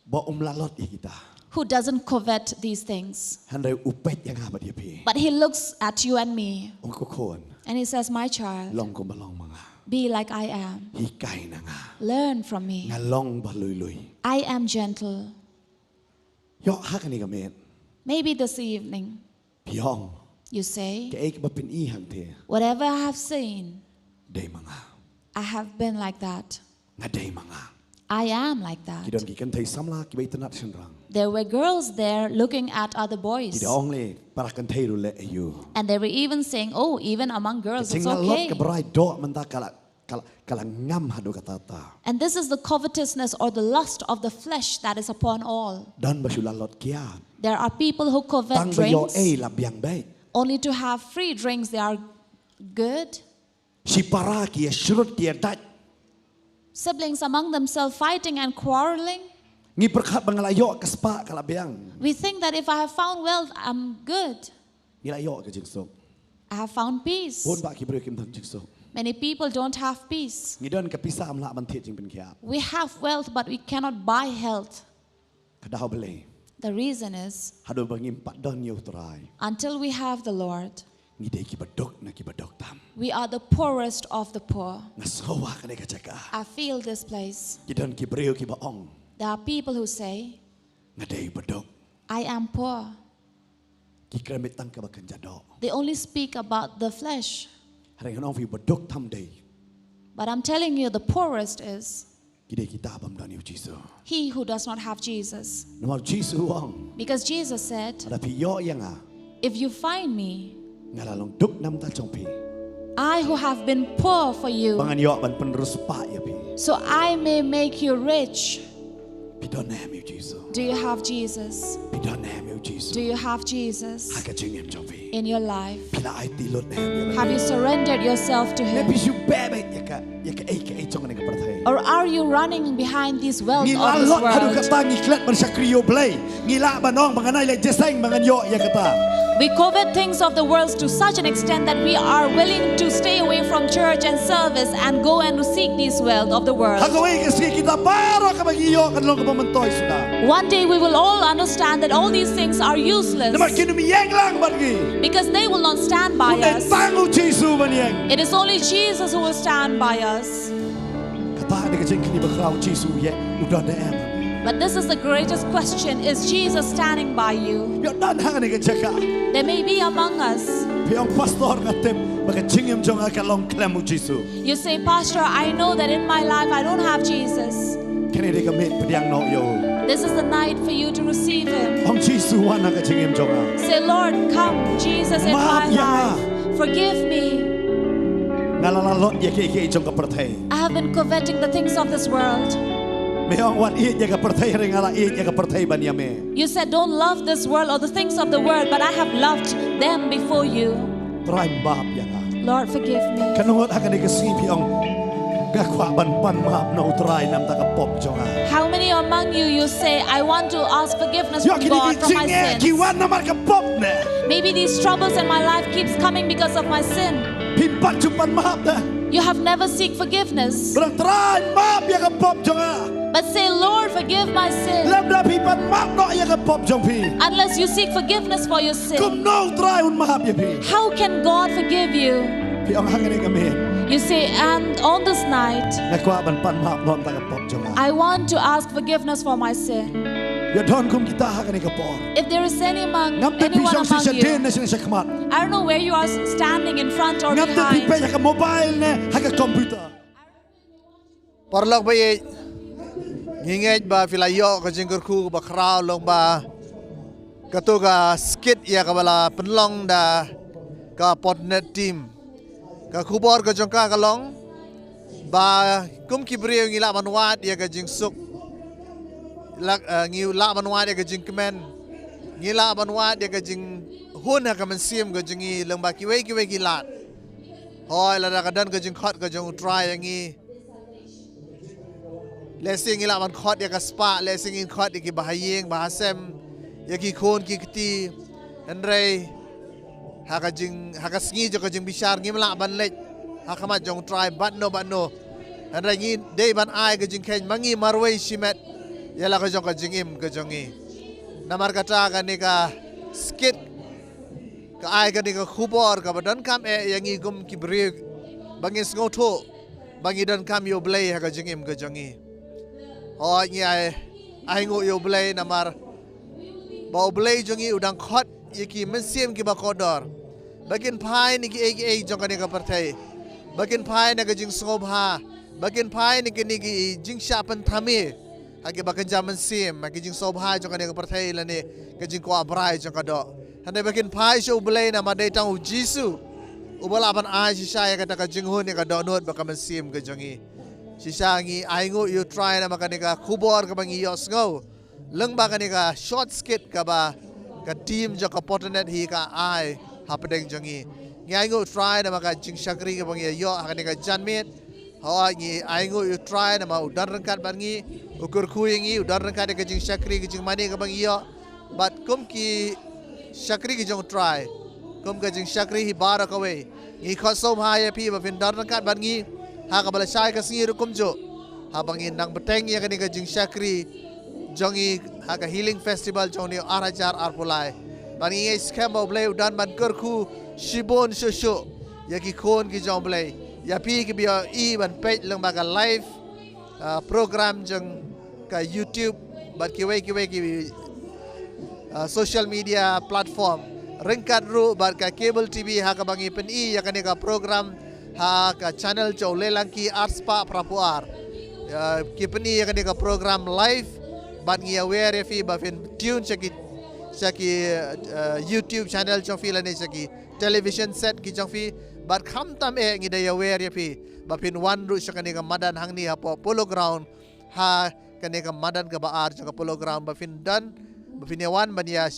Ba lalot kita. who doesn't covet these things. Hanay upet yang habat yapi. But He looks at you and me Ong kokon and He says, my child, long ko balong mga. be like I am. Hikay na nga. Learn from me. Ngalong baluy-luy. I am gentle. Yo hakani kamen. Maybe this evening Piyong. you say, Kay ba pinihang te. whatever I have seen, Day mga. I have been like that. Nga day mga. I am like that. Kidon gikan tay samla kibay tanat senrang. There were girls there looking at other boys. Kidong le para kan tay rule ayu. And they were even saying, oh, even among girls, it's Singa lot okay. ka baray do manta kala ngam hadu katata. And this is the covetousness or the lust of the flesh that is upon all. Dan basula lot kia. There are people who covet Tang bayo drinks labyang bay. only to have free drinks. They are good. Si para kia surut kia dat. Siblings among themselves fighting and quarreling. Ngi perkat bangalayo kaspa kalabyang. We think that if I have found wealth, I'm good. Nilayo ka jingsok. I have found peace. Pun bak kibreu kim don jing sok. Many people don't have peace. Ngidon ka pisa amla ban thiet jing pen khiap. We have wealth, but we cannot buy health. Kadau bele. The reason is, Hadu bangim pat don yo trai. until we have the Lord, Ngide ki badok na ki badok tam. we are the poorest of the poor. Ngasowa ka ne ka chaka. I feel this place. Ngidon kibreu ki baong. There are people who say, Ngadei badok. I am poor. Ki kremit tang ka bakan jadok. They only speak about the flesh. Hari kan fi badok tam dei. But I'm telling you, the poorest is Ngide kita bam don yo Jisu. he who does not have Jesus. Nomor Jisu wang. Because Jesus said, Ada pi yo yang a. if you find me, Ngalalong duk nam ta chong pi. I who have been poor for you, Bangan yo ban penerus pa ya pi. so I may make you rich. Pi don nam yo Jisu. Do you have Jesus? Pi don nam yo Jisu. Do you have Jesus Haka jing em chong pi. in your life? Pila ai ti lot nam. Have you surrendered yourself to Ne Him? pi su bebe ya ka ei chong ne ka perthai. Or are you running behind this wealth Ngi of this lalot hadu world? kata ngi klet ban sakriyo blai. Ngi la banong banganai le jeseng bangan yo ya kata. We covet things of the world to such an extent that we are willing to stay away from church and service and go and to seek this wealth of the world. Hagawai kasi kita para ka magiyo kan long ka pamantoy sudah. One day we will all understand that all these things are useless Naman kinumiyeng lang bagi. because they will not stand by Kunden us. tangu Jisu banyeng. It is only Jesus who will stand by us. Kata ni kajeng kini bakrau Jisu ye udah de em. But this is the greatest question. Is Jesus standing by you? Yo dan hang ni kajeka. There may be among us. Piang pastor ngatem baka jingem jong ka long klemu Jisu. You say, Pastor, I know that in my life I don't have Jesus. Kini de kamit pediang no yo. This is the night for you to receive Him. Ong Jisu wan ka jingem jong. Say, Lord, come, Jesus, in my Maaf ya. life. Forgive me. Ngalalalot ye ke jong ka perthai. I have been coveting the things of this world. Meong wat ye ka perthai ringala ye ka perthai banyame. You said, don't love this world or the things of the world, but I have loved them before you. Try bab ya. Lord, forgive me. Kanungot akan ikasi piong gakwa ban maap na utray nam ta kapop jonga. How many among you say, I want to ask forgiveness Yo from kini God for my jinge sins? kiwan namar kapop ne. Maybe these troubles in my life keeps coming because of my sin. Pimpat cupan maap na. You have never seek forgiveness. Berang try maap ya kapop jonga. But say, Lord, forgive my sin. Lam da pipan maap no ya kapop jong pi. Unless you seek forgiveness for your sin. Kum no try un maap ya pi. How can God forgive you? Piong hangin amin. You say, and on this night, Nakwa ban pan maap no ta kapop jonga. I want to ask forgiveness for my sin. Ya don kum kita hakan kapor. If there is anyone Ngam te among pisong si you, den na sina sakmat. I don't know where you are standing in front or Ngam te pipe behind. ya ka mobile ne haka computer. Parlok ba ye ngingej ba filayo ka jingkurku ba kraw long ba katuga skit ya ka bala penlong da ka Potternet team ka kubor ka jongka ka long ba kum kibriyo ngila manwat ya ka jingsuk ngila manwat ya ka jingkemen ngila manwat ya ka jing hun ka mensim ka jingi long ba kiwe gilat hoy la ka dan ka jingkhot ka jong try yangi Lesing ila man khot ya ka spa lesing in khot ki bahayeng bahasem ya ki khon ki kti andre haka sngi jo ka jing bishar ngim la ban lech hakama jong try ban no andre ngi dei ban ai ka jing ken mangi marwei shimet ya la ka jong ka jingim ka jongi namar kata ka ni ka skit ka ai ka ni ka khubor ka badan kam e yangi gum ki bre bangis ngoto bangi dan kam yo blay haka jingim ka jongi Oh nyai ai ngo yo blay namar ba blay jongi udang khot yiki mensim ki ba kodor bagin phai ni ki ei jong ka parthai bagin phai na ka jing sobha bagin phai ni ki jing shapan thami haki bakan jaman sim haki jing sobha jong ka parthai la ni ka jing ko abrai jong ka do hande bagin phai sho blay na ma dei tang u jisu ubala ban ai si sha ya ka jing hun ni ka do not ba ka mensim ka jongi Sisangi aingo you try na makanika kubor ka bangi yos ngo leng ba kanika short skit ka ba ka team jo ka Potternet hi ka ai hapdeng jongi ngai try na maka jing shakri ka bangi yo kanika janmit ho ngi aingo you try na ma udan rangkat bangi ukur khuingi udan rangkat ka jing shakri ka jing mani ka bangi yo but kum ki shakri ki jong try kum ka jing shakri hi bara ka we ngi khosom ha ya phi ba fin dar na kat ban ngi ha ka bala shai ka singi ru kum jo ha bangin nang beteng ya ka ni ka jing shakri jongi ha ka healing festival jong ni arajar arpulai ban ngi scam ba blai udan ban kur khu shibon shosho ya ki khon ki jong blai ya pi ki bia i ban page lang ba ka live program jong ka YouTube bat ki we ki social media platform ringkat ru bat ka cable TV ha ka bangi pen i ya ka ni ka program ha ka channel chau lelang ki arts pa prapuar ki pen i ya ka ni ka program live bat ngi aware fi ba fin tune chaki YouTube channel chong fi la ni chaki television set ki chong fi bat kham tam e ngi da aware fi ba fin wan ru chaka ni ka madan hang ni ha polo ground ha ka ni ka madan ka baar chaka polo ground ba fin dan ba fin yawan ban ya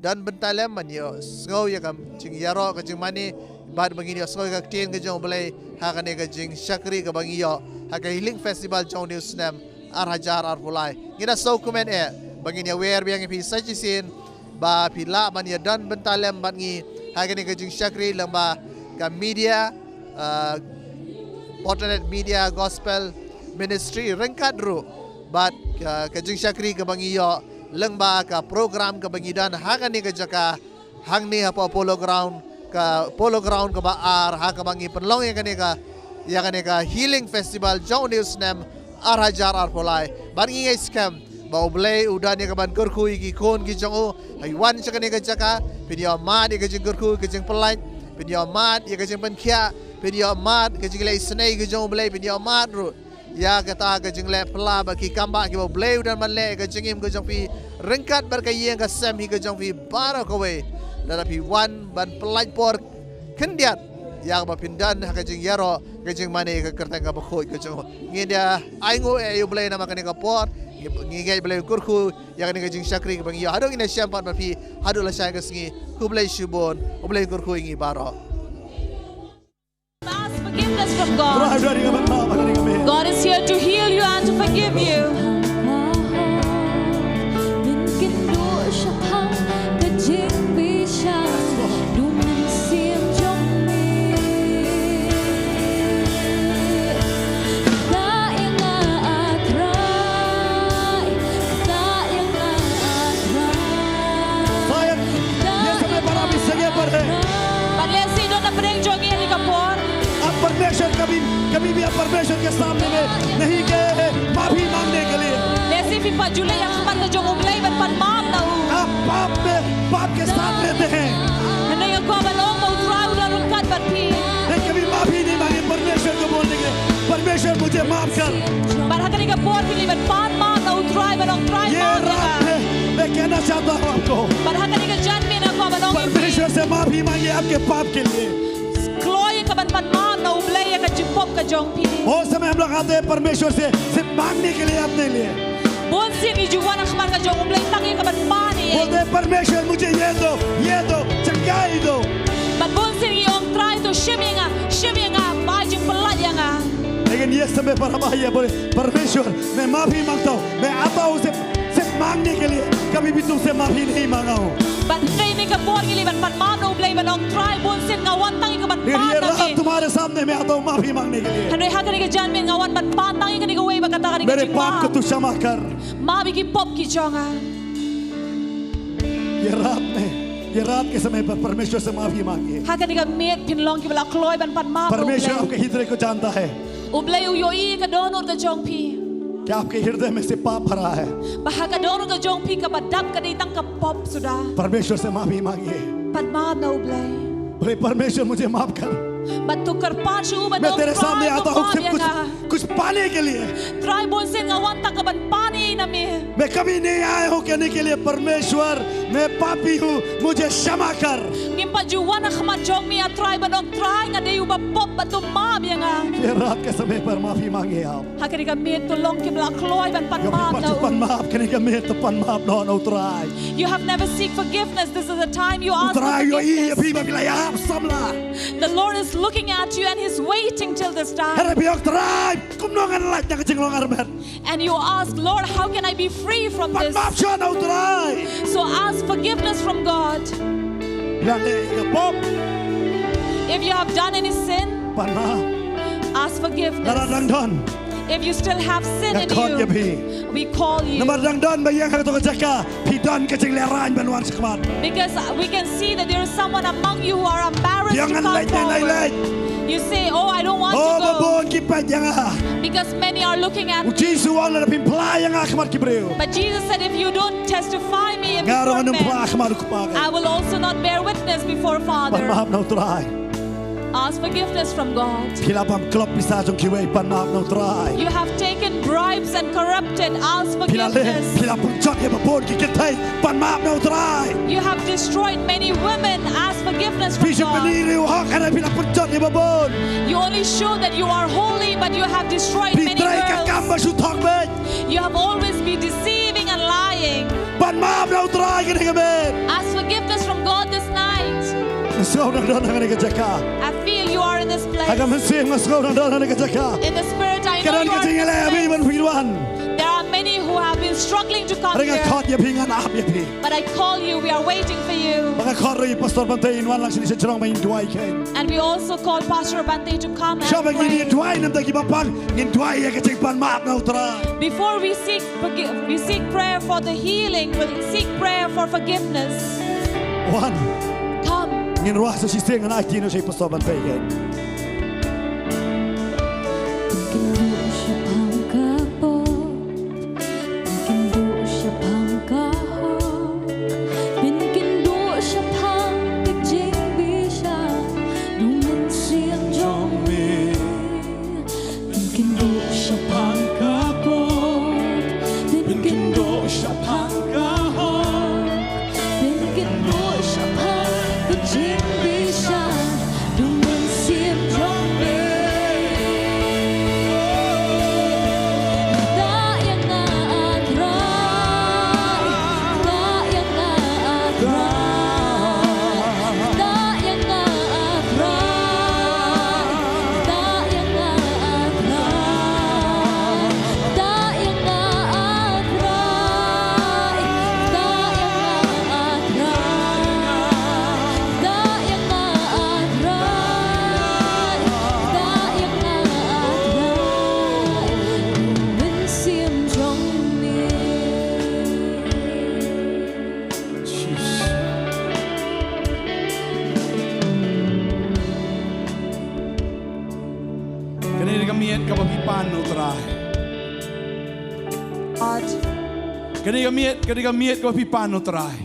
dan bentalem man yo sngau ya kam jing yaro ka jing mani bad bangini yo sngau ka tin ka jong balai ha ka ne ka jing shakri ka bangi yo ha ka healing festival jong news nam ar hajar ar pulai ngina so comment e bangini aware biang pi saji sin ba pi la man ya dan bentalem ban ngi ha ka ne ka jing shakri lamba ka media Potternet media gospel ministry rengkat ru bat ka jing shakri ka bangi yo lengba ka program ka bangidan hakan ni ka jaka hang ni apa polo ground ka baar ha ka bangi penlong ya kan ka healing festival jong news nam ar hajar ar polai bangi ngai scam ba oblei udan ya ka ban kurku ki kon ki jong haiwan cha ka jaka video mat ya ka jing kurku ka jing pelai video mat ya ka jing penkhia video mat ka jing lai snai ka jong oblei video mat ru ya kata ka jing le pla ba ki kamba ki ba bleu dan man le ka jingim ka jong pi rengkat bar ka yeng ka sem hi ka jong pi bara ka we da pi wan ban pelaj por kendiat ya ba pindan ka jing yaro ka jing mane ka kertang ka ba khoi ka jong ngi dia ai ngo e yu bleu na ma ka ni ka por ngi ngai bleu kurku ya ka ni ka jing shakri ka bang ya hado ina syampat ba pi hado la sai ka singi ku bleu shubon bleu kurku ngi bara Ask forgiveness from God. God is here to heal you and to forgive you. परमेश्वर कभी भी आप परमेश्वर के सामने में नहीं गए हैं माफी मांगने के लिए आप पाप के साथ रहते हैं लेकिन कभी माफी नहीं मांगे परमेश्वर को बोलने के परमेश्वर मुझे माफ कर ये रात में मैं कहना चाहता हूँ आपको परमेश्वर से माफी मांगे आपके पाप के लिए बहुत समय हम लोग आते हैं परमेश्वर से सिर्फ मांगने के लिए अपने लिए बोलते हैं परमेश्वर मुझे ये दो चंगाई दो लेकिन ये समय पर हम आइए बोले परमेश्वर मैं माफी मांगता हूँ मैं आता हूँ सिर्फ मांगने के लिए कभी भी तुमसे माफी नहीं मांगा हूँ ये रात तुम्हारे सामने मैं आता हूँ माफी मांगने के लिए मेरे पाप को तू क्षमा कर ये रात के समय पर परमेश्वर से माफी मांगिए परमेश्वर आपके हृदय को जानता है क्या आपके हृदय में से पाप भरा है परमेश्वर से माफी मांगिए बोले परमेश्वर मुझे माफ कर मैं तेरे सामने आता हूँ सिर्फ कुछ पाने के लिए मैं कभी नहीं आया हूँ कहने के लिए परमेश्वर मैं पापी हूँ मुझे क्षमा कर ये रात के समय पर माफी मांगे आप You have never seek forgiveness. This is the time you ask for forgiveness. The Lord is looking at you and He's waiting till this time. And you ask, Lord, how can I be free from this? So ask forgiveness from God. If you have done any sin, ask forgiveness. If you still have sin in you, we call you. Because we can see that there is someone among you who are embarrassed to come forward. You say, oh, I don't want to go. Because many are looking at me. But Jesus said, if you don't testify me before men, I will also not bear witness before Father. Ask forgiveness from God. You have taken bribes and corrupted. Ask forgiveness. You have destroyed many women. Ask forgiveness from God. You only show that you are holy, but you have destroyed many girls. You have always been deceiving and lying. Ask forgiveness from God this night. I feel you are in this place. In the spirit, I know you are in this place. There are many who have been struggling to come here. But I call you, we are waiting for you. And we also call Pastor Bante to come and pray. Before we seek prayer for the healing, we'll seek prayer for forgiveness. Come.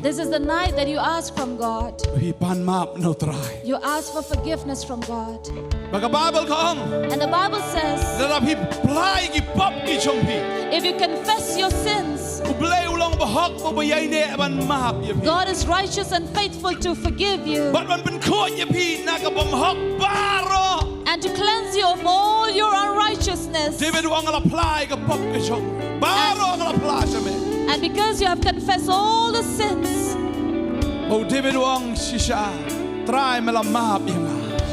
This is the night that you ask from God. You ask for forgiveness from God. And the Bible says, if you confess your sins, God is righteous and faithful to forgive you and to cleanse you of all your unrighteousness. And because you have confessed all the sins,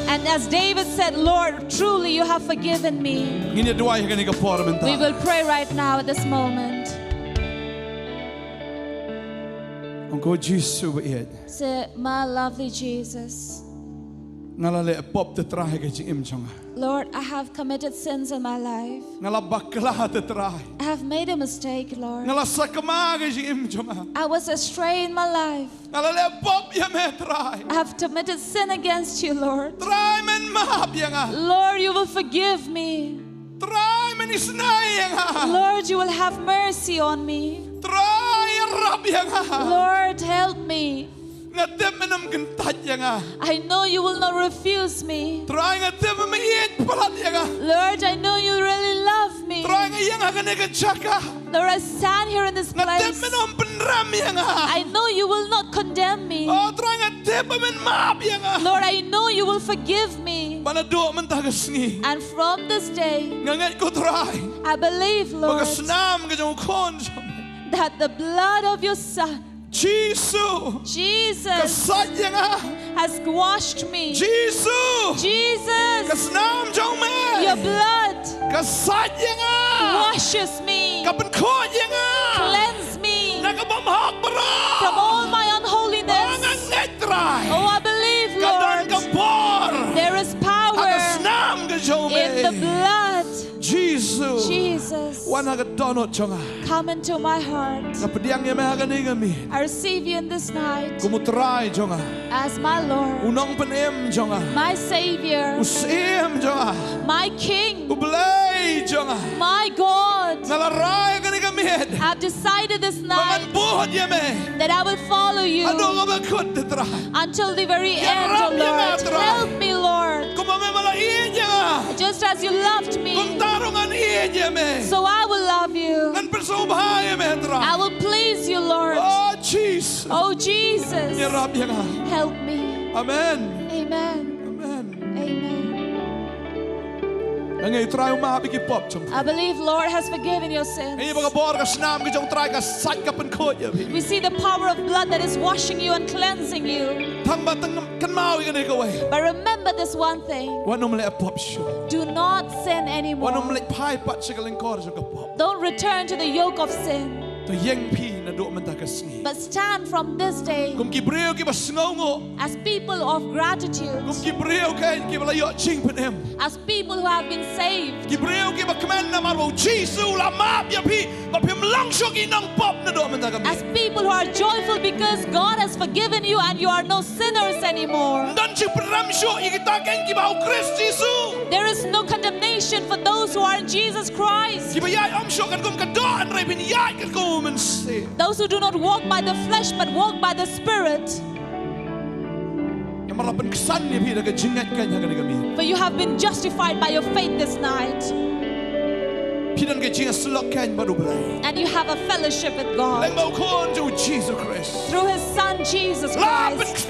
and as David said, Lord, truly you have forgiven me. We will pray right now at this moment. Say, my lovely Jesus, Lord, I have committed sins in my life. I have made a mistake, Lord. I was astray in my life. I have committed sin against you, Lord. Lord, you will forgive me. Lord, you will have mercy on me. Lord, help me. I know you will not refuse me. Lord, I know you really love me. Lord, I stand here in this place. I know you will not condemn me. Lord, I know you will forgive me. And from this day, I believe, Lord, that the blood of your Son, Jesus has washed me. Jesus, your blood washes me, cleanse me from all my unholiness. Oh, I Jesus, come into my heart. I receive you in this night as my Lord, my Savior, my King, my God. I've decided this night that I will follow you until the very end, oh Lord. Help me, Lord. Just as you loved me, so I will love you. I will please you, Lord. Oh Jesus, help me. Amen. Amen. I believe Lord has forgiven your sins. We see the power of blood that is washing you and cleansing you. But remember this one thing. Do not sin anymore. Don't return to the yoke of sin. But stand from this day as people of gratitude, as people who have been saved, as people who are joyful because God has forgiven you and you are no sinners anymore. There is no condemnation for those who are in Jesus Christ. Those who do not walk by the flesh but walk by the Spirit. For you have been justified by your faith this night. And you have a fellowship with God through His Son Jesus Christ.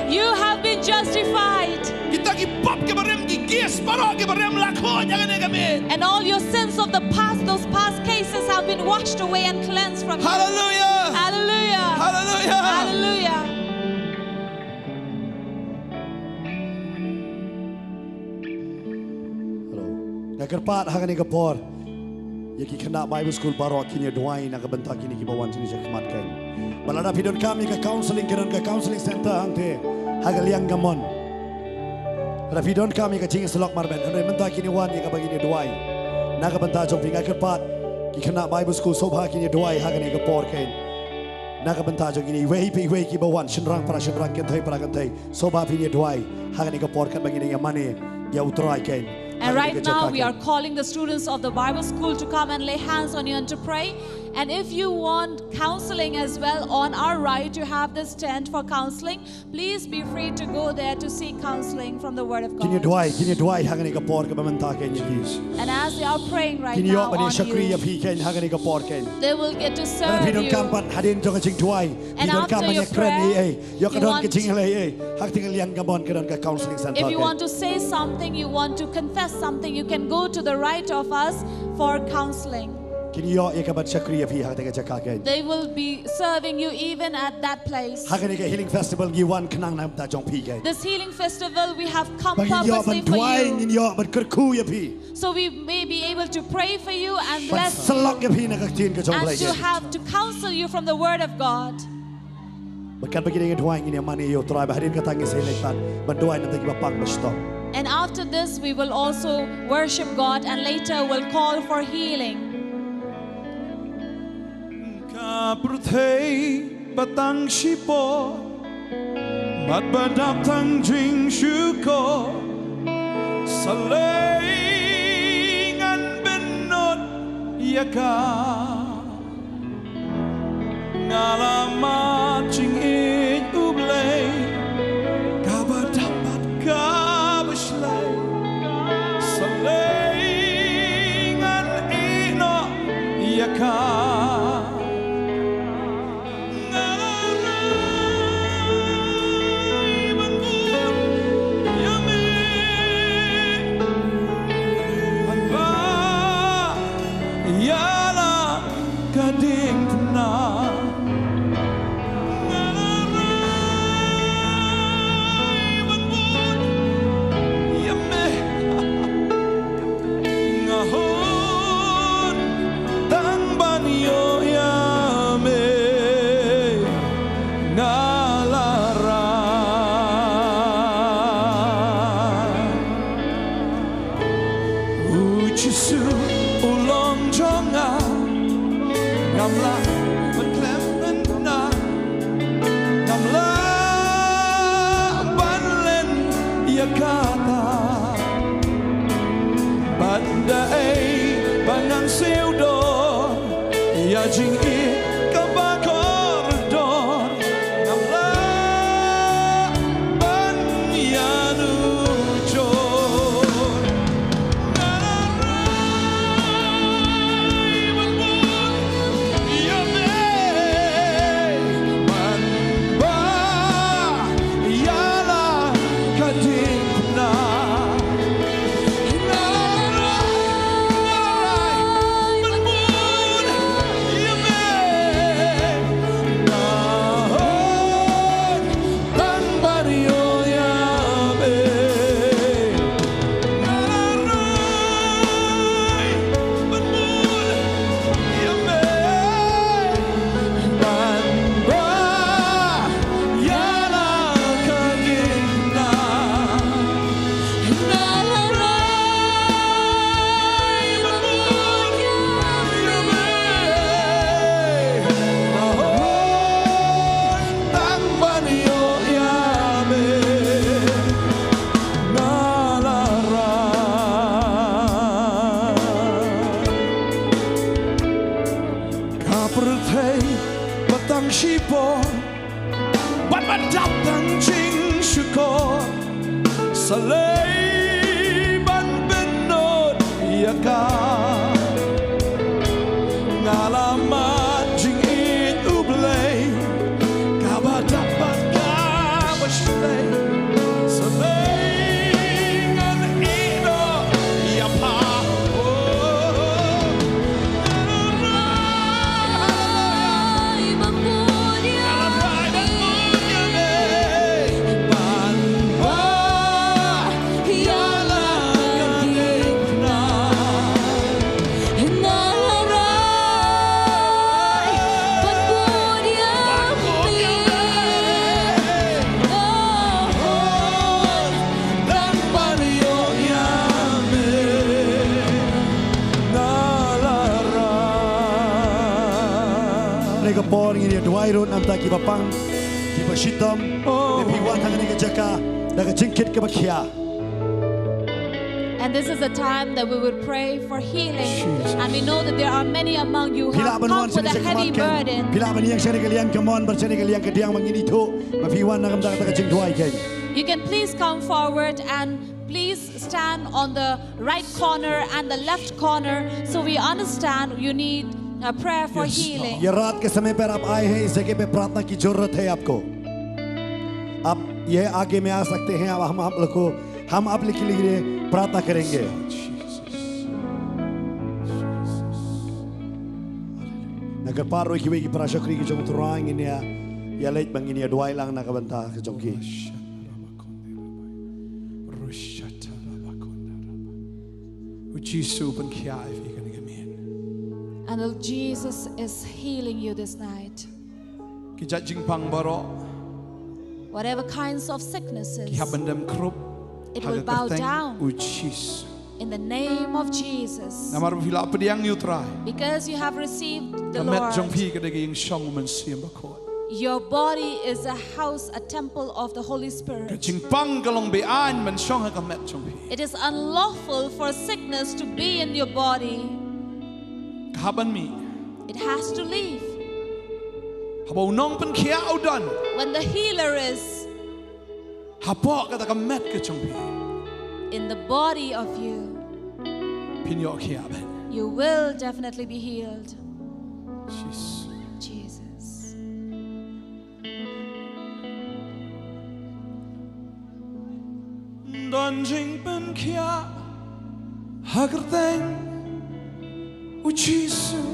You have been justified. And all your sins of the past, those past cases have been washed away and cleansed from you. Hallelujah. Hallelujah. Hallelujah. Hallelujah. Nakarpat hagan ikapor. Yaki kena Bible school baru kini doain nak bentak kini kibawan sini jakmat kan. Balada pidon kami ke counseling keran ke counseling center angte hagaliang gamon. Balada pidon kami ke cingis selok marben. Henry bentak kini wan yang bagi ni doai. Nak bentak jom pingat kerpat. Ki kena Bible school sobha kini doai hagan ikapor kan. Nak bentak jom kini wei kibawan senrang para senrang kentai para kentai sobha kini doai hagan ikapor kan bagi ni yang mana ya uterai kan. And right now we are calling the students of the Bible school to come and lay hands on you and to pray. And if you want counseling as well, on our right you have this tent for counseling. Please be free to go there to seek counseling from the Word of God. Kini doai hagan ikapor ke bentak kan Jesus. And as they are praying right now on you, they will get to serve you. And after your prayer, if you want to say something, you want to confess something, you can go to the right of us for counseling. They will be serving you even at that place. This healing festival we have come purposely for you. So we may be able to pray for you and bless you. And to have to counsel you from the Word of God. And after this we will also worship God and later we'll call for healing. Batang shipo mat badap tang jing shuko salengan benot yaka ngalamat jing it ublay kabadapat kabashlay salengan ino yaka. Yala Chisu ulong jonga ngamla meklem na ngamla banlen yakata banda banang seudo ya jing I kabakor dor ngamla ban yanu jor Salay ban benod yaka ngalamat jing it ublay kabadapat kabashlay salay ngan ino yapa Por ini dua irun am tak kibapang kibashitam lepiwan tangan ke jaka daga jingkit ke bakia. And this is the time that we will pray for healing. And we know that there are many among you who have come with a heavy burden. Pila ban yang seri kalian kemon berseri kalian ke diang mangini tu lepiwan nangam daga jing dua ikan. You can please come forward and please stand on the right corner and the left corner so we understand you need a prayer for healing. ये रात के समय पर आप आए हैं इस जगह पे प्रार्थना की जरूरत है आपको. आप ये आगे में आ सकते हैं. अब हम आप के लिए प्रार्थना करेंगे. नगर पारो की वे की प्राशक्री की जों तुरांग इन्हें या लेट बंग इन्हें दुआई लांग ना कबंता के जों की. उचिसु बन क्या है फिर करने के में. And Jesus is healing you this night. Whatever kinds of sicknesses, it will bow down in the name of Jesus. Because you have received the Lord. Your body is a house, a temple of the Holy Spirit. It is unlawful for sickness to be in your body. It has to leave. When the healer is in the body of you, you will definitely be healed. Jesus. Uchisu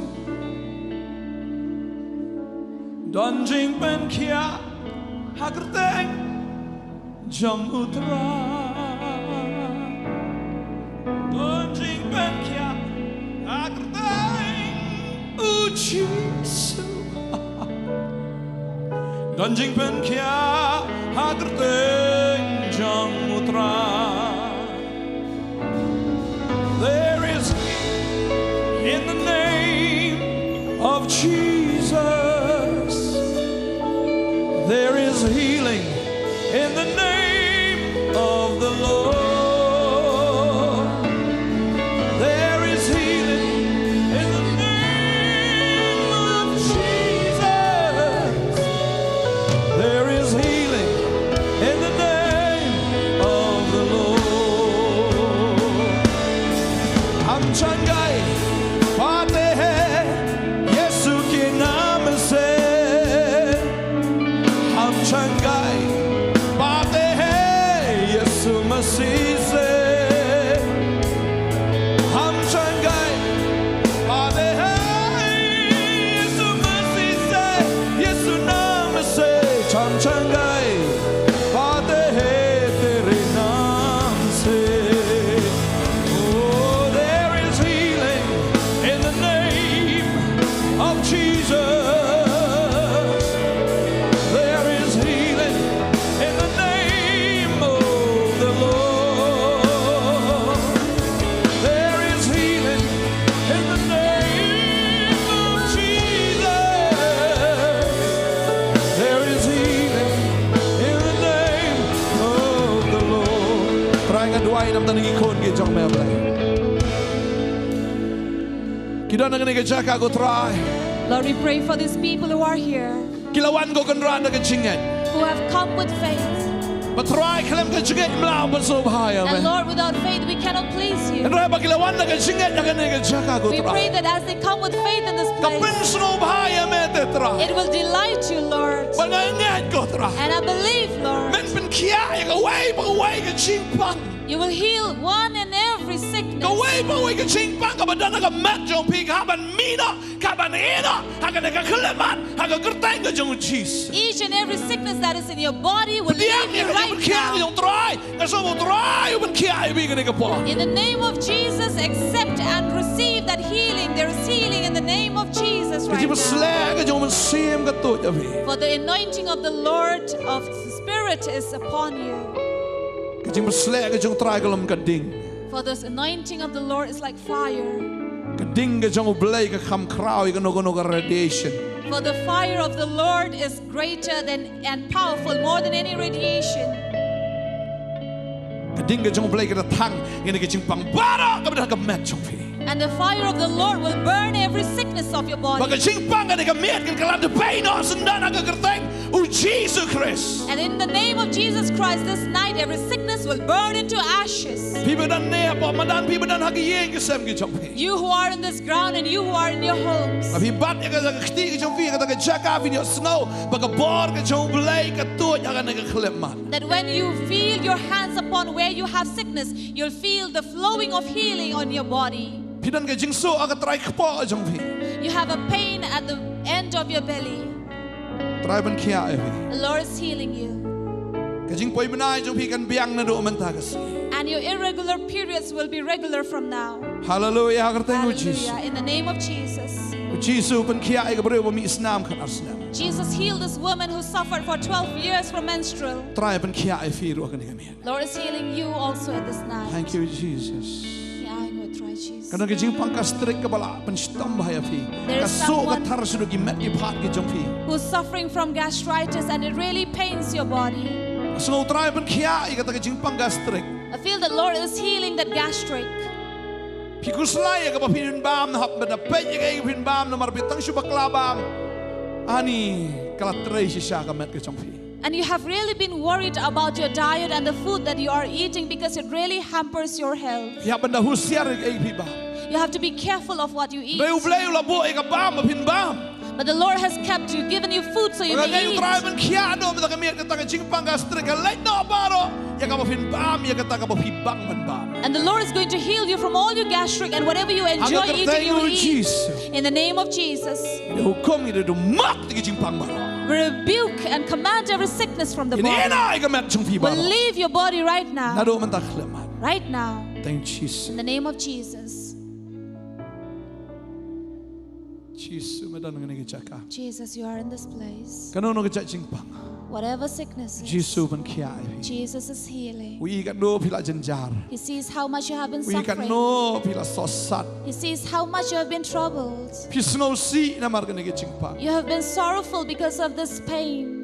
Donjing ben kia hagrteng jamutra Donjing ben kia hagrteng Uchisu Donjing ben kia hagrteng jamutra. There is In the name of Jesus, there is healing. In the name of the Lord, there is healing. In the name of Jesus, there is healing. In the name of the Lord. हम चंगाई पाते हैं यीशु के नाम से, हम चंगाई पाते हैं यीशु मसीह से, हम चंगाई पाते हैं यीशु मसीह से, यीशु नाम से हम चंगाई पाते हैं तेरे नाम से. Oh, there is healing in the name of Jesus. There is healing in the name of the Lord. There is healing in the name of Jesus. There is healing in the name of the Lord. Try nga duwain ang tanong ikon kay Jong Meblay. Kita na ganyan ka ako try. Lord, we pray for these people who are here, Kilawan ko kan rana ka chingan. who have come with faith. But try kalam ka chingan mla ba so bahaya And man. Lord, without faith, we cannot please you. And ba kilawan na ka chingan na ganyan ka ako We pray try. that as they come with faith in this Kapin place, so bahaya me te try. it will delight you, Lord. Bangangat ko try. And I believe, Lord, Men pen kia ka way ka chingpang. you will heal one and every sickness. Ka way ka chingpang ka badana ka mat jong pi ka ban mina ka ban ina ha ka ka klemat ha ka kerteng ka jong Jesus. Each and every sickness that is in your body will Diam leave you ni ka right kia now. jong try. Ka so mo try ben kia bi ka ni ka po. In the name of Jesus, accept and receive that healing. There is healing in the name of Jesus right Ka now. sle ka jong sim ka to abi. For the anointing of the Lord of the Spirit is upon you. Kajing masle kajong try kalam kading. For this anointing of the Lord is like fire. Kading kajong ublay ka kam kraw ka no ka radiation. For the fire of the Lord is greater than and powerful, more than any radiation. Kading kajong ublay ka tang ina kajing pangbara ka ba ka met jong pi. And the fire of the Lord will burn every sickness of your body. Baka jing pang ka met kan kalam de pain os ndan ka kerteng u Jesus Christ. And in the name of Jesus Christ, this night every sickness will burn into ashes. People dan ne pa madan people dan hagiyeng ka sem ki jong pi. You who are in this ground and you who are in your homes. Abi bat ka ka kti ka jong pi ka ka check up in your snow baka bor ka jong ublay ka to ya ka na ka klemat. That when you feel your hands upon where you have sickness, you'll feel the flowing of healing on your body. Pidan ka jing so aga try ka po jong pi. You have a pain at the end of your belly. Try ban kia abi. The Lord is healing you. Kajing poi benai jong pi kan biang na do man ta kasi. And your irregular periods will be regular from now. Hallelujah kerteng u Jesus. Hallelujah. In the name of Jesus. U Jesus pan kia ay ka bre mi isnam kan asnam. Jesus healed this woman who suffered for 12 years from menstrual. Try pan kia ay firu kan ni. Lord is healing you also at this night. Thank you Jesus. Yeah, I know. Try Jesus. Kadang kajing pang ka strik ka bala pan stam bahaya fi. There Ka is so ka someone- tar sudu ki met ki phat ki jong fi. Who's suffering from gastritis and it really pains your body. So try pan kia ay ka kajing pang ka strik. I feel the Lord is healing that gastric. Pi kuslay ka pa pinin bam na hap na pe ka pin bam na marbitang subakla bam. Ani kala tray siya ka met ka jong fi. And you have really been worried about your diet and the food that you are eating because it really hampers your health. Ya benda husiar ay pi bam. You have to be careful of what you eat. Bleu bleu la bo ay ka bam pin bam. But the Lord has kept you, given you food so you Mga may kayo eat. try man kia do mita kami ka kajing pang ka strik ka late na baro. Ya ka pa pin bam ya ka ka pa bang man bam. And the Lord is going to heal you from all your gastric and whatever you enjoy Hanggang eating, you will kerteng eat. Jesus. In the name of Jesus, Hukom ito do mak di kajing pang baro. we rebuke and command every sickness from the Ini body. ay ka met jong fi Will baro. leave your body right now. Nado man takleman. Right now. Thank you Jesus. In the name of Jesus. Jesus, you are in this place. Kanono kejak jingpang. Whatever sickness is, Jesus ben kiai. Jesus is healing. Wi kat no pila jenjar. He sees how much you have been Wi kat suffering. no pila sosat. He sees how much you have been troubled. Pisno si na mar kene jingpang. You have been sorrowful because of this pain.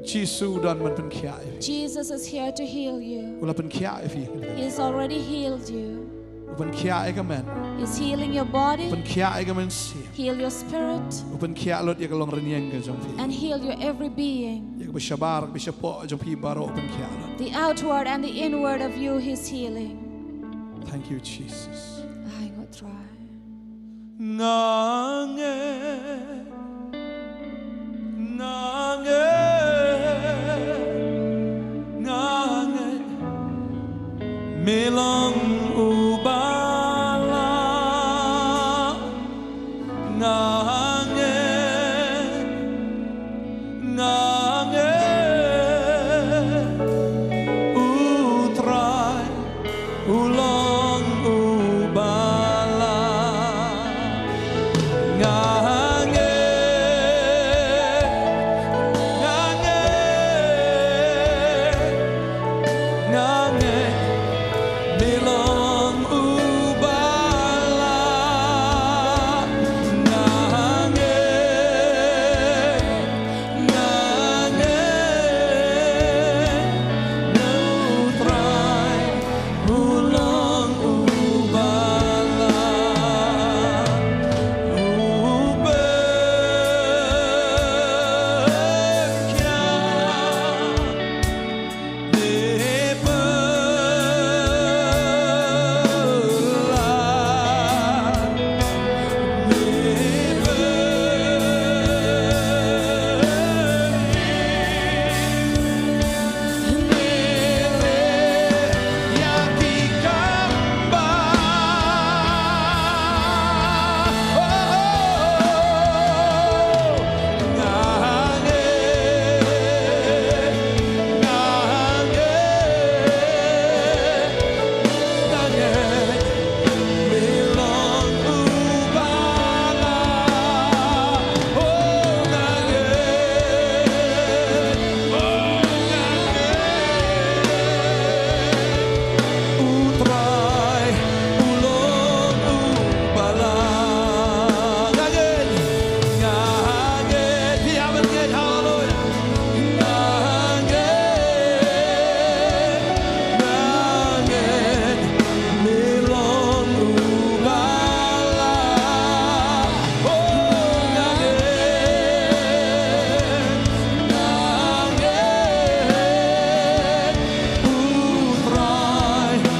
Jesus dan man ben kiai. Jesus is here to heal you. Ula ben kiai fi. He has already healed you. Ben kiai ka men. He's healing your body, Ben kiai ka men si. heal your spirit, Ben kiai lot ya kalong renyeng ka jong fi. and heal your every being. Ya ba shabar ba shapo jong fi baro ben kiai lot. The outward and the inward of you, He's healing. Thank you Jesus. I will try. Nange Mawlong ubala nange utrai ulong ubala nange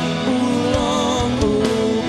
Mawlong ubala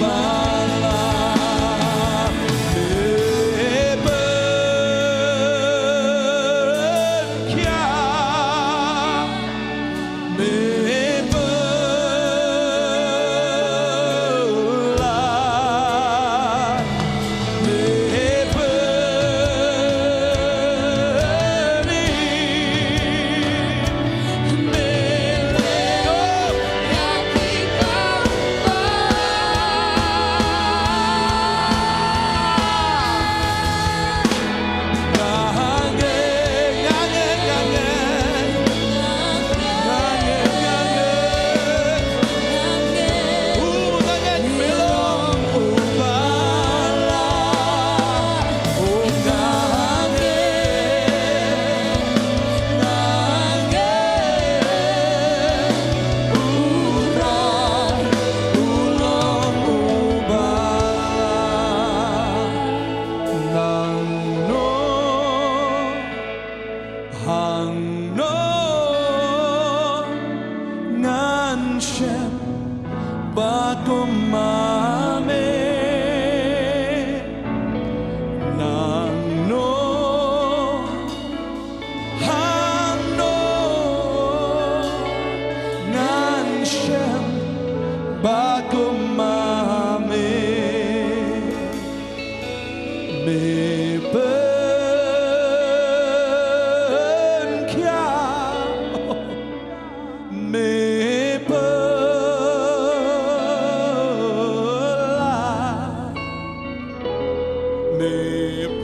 me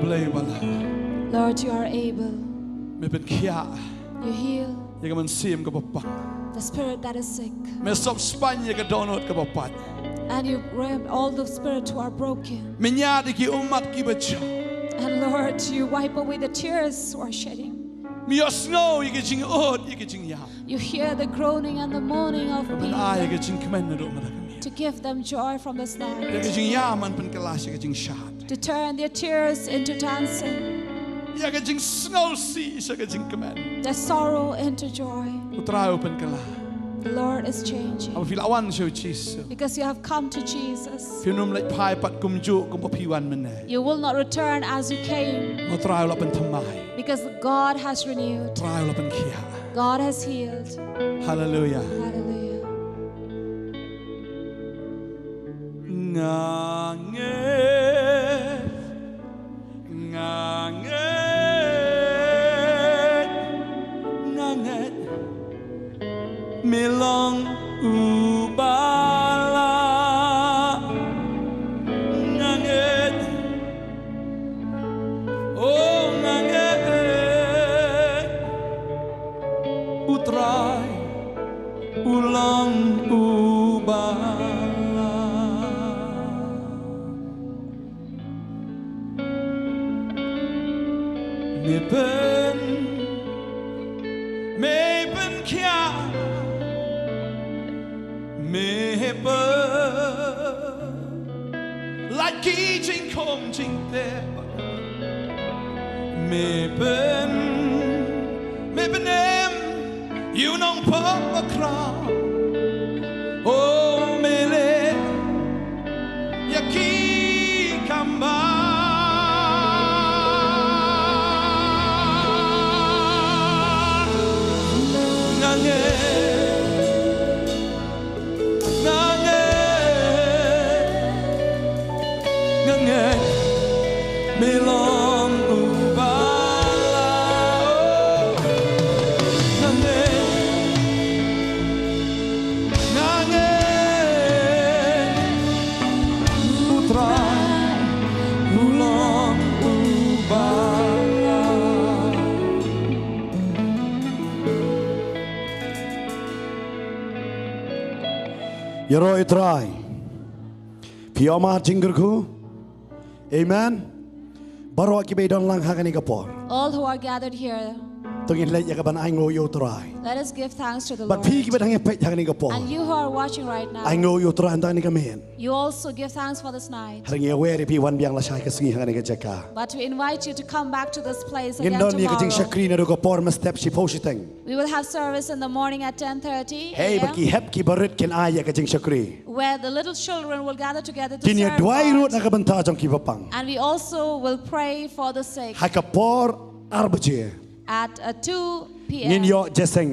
blay bala. Lord, you are able. Me pen kia. You heal Yaga man sim ka papa. the spirit that is sick. Me sop Spanya ka donut ka papat. And you ram all the spirits who are broken. Me nyadi ki umat ki bacha. And Lord, you wipe away the tears who are shedding. Me yo snow yike jing od yike jing yam. You hear the groaning and the moaning of Man people ay yike jing kemen na do man kami. to give them joy from this night. Yike jing yam an pen kalas yike jing shad. To turn their tears into dancing, Yike jing snow sea yike jing kemen. their sorrow into joy. Utrayo pen kala. The Lord is changing. Aba fil awan siyo Jesus. Because you have come to Jesus. Pinum like pai pat kumju kumpapiwan mene. You will not return as you came. Utrayo la pen tamay. Because God has renewed. Utrayo la pen kia. God has healed. Hallelujah. Hallelujah. Nganget, nganget, nganget, Mawlong ubala, nganget, oh nganget, utray, ulang ubala. Mepen kia, mepen, like jing kong jing te, mepen em, you nong pop crown, oh mele, yaki kamba. Mawlong ubala, putra Mawlong ubala. Yero itray. Piyama jinggerku. Amen. Baro akibe don lang hakani kapor. All who are gathered here, Tungin lek yakaban ay ngo yo try. let us give thanks to the But Lord. pi kibe dangi pet hakani kapor. And you who are watching right Ay now, ngo yo try antani kamen. you also give thanks for this night. Haringi aware pi wan biang la shai kasingi hakani kajaka. But we invite you to come back to this place again Indon ni kajing tomorrow. shakri na do kapor ma step si positeng. We will have service in the morning at 10:30 Hey baki a.m. hep ki barit ken ay kajing shakri. where the little children will gather together to Kini serve duai rut God. na kabanta jong ki papang. And we also will pray for the sick Hakapor arbaje. at 2 Ngin p.m. yo jeseng.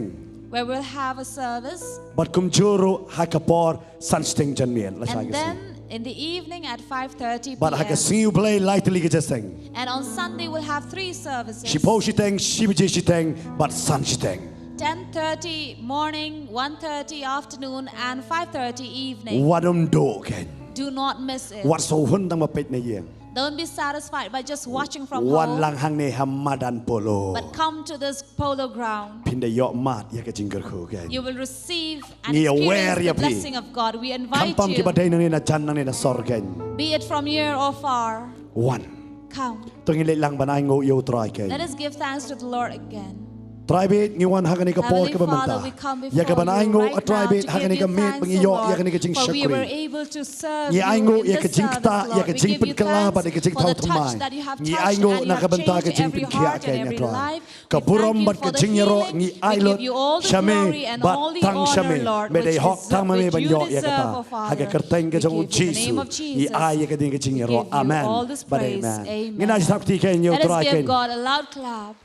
where we'll have a service. But kumjuru hakapor sansting janmien la shai And kasi. then in the evening at 5:30 But p.m. hakasingi play lightly kajeng. And on Sunday we'll have 3 services. Si positeng, si bije siteng, but san siteng. 10:30 morning, 1:30 afternoon, and 5:30 evening. Wadum do ken. Do not miss it. Wat so hundang mapet na yen. Don't be satisfied by just watching from Wan home, lang hang ne hamadan polo. but come to this polo ground. Pinda yo mat ya kajingker ko ken. You will receive and Ni aware experience ya the pi. blessing of God. We invite Kampam ki you, badai nang na jan nang na sor ken. be it from near or far, One. come. Tungin lang banay ngo yo try ken. Let us give thanks to the Lord again. Tribe ni wan hagani ka por Heavenly ka Father, bamanta. we come Ya ka before banay you ngo right a tribe now to hagani give ka you met thanks, bangi O yo ya Lord, kani ka jing for we were shakri. able to serve Ni you aingo in ya this ka jing service, ta ya Lord. ka We jing give you pin kala ba thanks ka jing for tau the touch tumai. that you have Ni touched aingo and you na have ka banta ka changed jing every pin kia heart and ken ya every try. life. Ka We buram thank you bat for ka the jing yero healing. ni We ailot give you all the shame glory and bat all the tang honor, shame. Lord, Be dei which hok is tang mame which ban you yo ya deserve, O kata. Father. Haga kerteng ka We jong give you the name of Jisu. Ni Jesus. ay ya ka ding ka jing We yero. give you Amen. all this But praise. amen. Amen. Ngina sakti ken yo Let us try give ken. God a loud clap.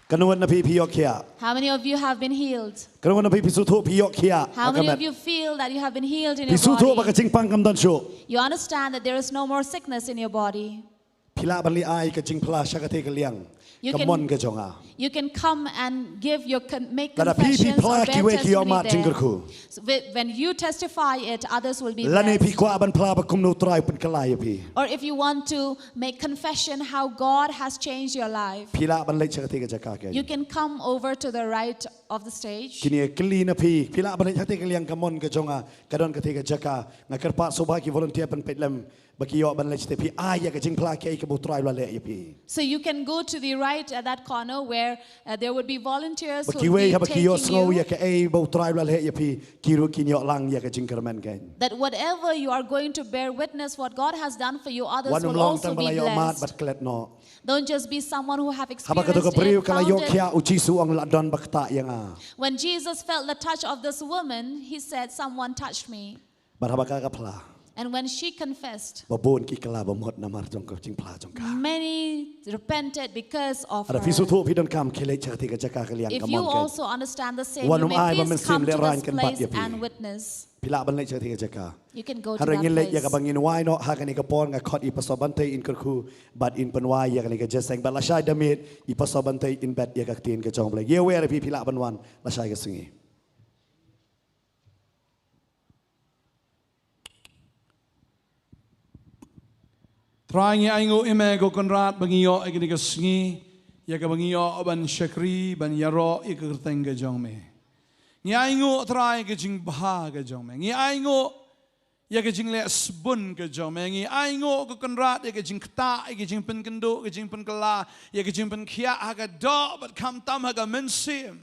Kanuan na pipi yo kia. How many of you have been healed? Kanuan na pipi sutu pi yo kia. How many of you feel that you have been healed in your Pisutu ba ka body? jing pang kam dan shu. You understand that there is no more sickness in your body. Pila ban li ai ka jing pla sha ka te ka liang. You Ka can- mon ka jonga. You can come and give your make Lada pi confessions or pla bear ki we ki yo testimony ma there. jingger ku. So when you testify it, others will be Lani pi blessed. kwa ban pla ba kum no trai pen kalai pi. Or if you want to make confession how God has changed your life, Pila ban le sha ka te ka jaka ka. you can come over to the right of the stage. Kini kli na pi pila ban le sha te ka liang ka mon ka jonga ka don ka te ka jaka ngakar pa soba ki volunteer pen petlem baki yo ban le te pi ai ya ka jing pla ke ka bu trai la le ya pi. So you can go to the right at that corner where there would be volunteers who Baki will we be ha baki yo taking sngo ya you. ka ei bu trai la le ya pi ki ru ki yo lang ya ka jing kermen ka. That whatever you are going to bear witness what God has done for you, others Wanum will long also tang be bala yo mat blessed. bat klet no. Don't just be someone who have Haba ka experienced to ka priu it, kala found yo it. kya uchi su ang la don bakta yang a. When Jesus felt the touch of this woman, he said, someone touched me. Bar haba ka ka pla. And when she confessed, Ba bon ki kala ba mot na mar jong ka jing pla jong ka. many repented because of Ada her. fisu tu pi don kam kele cha te ka jaka ka liang If ka you mon ka. also understand the same, you Wanum ai may ba men please come sim to le rain this kan bat place ya pi. and witness. Pila ban le cha te ka jaka. You can go to that Harangin le ya ka place. bangin wai no ha ka ni ka pon nga khot I pasobante in kurku but in panwai ya ka ni ka jeseng ba la shai damit I pasobante in bet ya ka tin ka jong ble. Ye we ra pi pila ban wan la shai ka singi. Trying aingo imego konrat bangiyo egini kasngi ya ka bangiyo ban shakri ban yaro ikirteng ga jongme. Ngi aingo try ga jing bha ga jongme. Ngi aingo ya ka jing le sbun ga jongme. Ngi aingo ko konrat ya ka jing kta ya ka jing pen kendo ka jing pen kala ya ka jing pen khia ha ka do but kam tam ha ka mensim.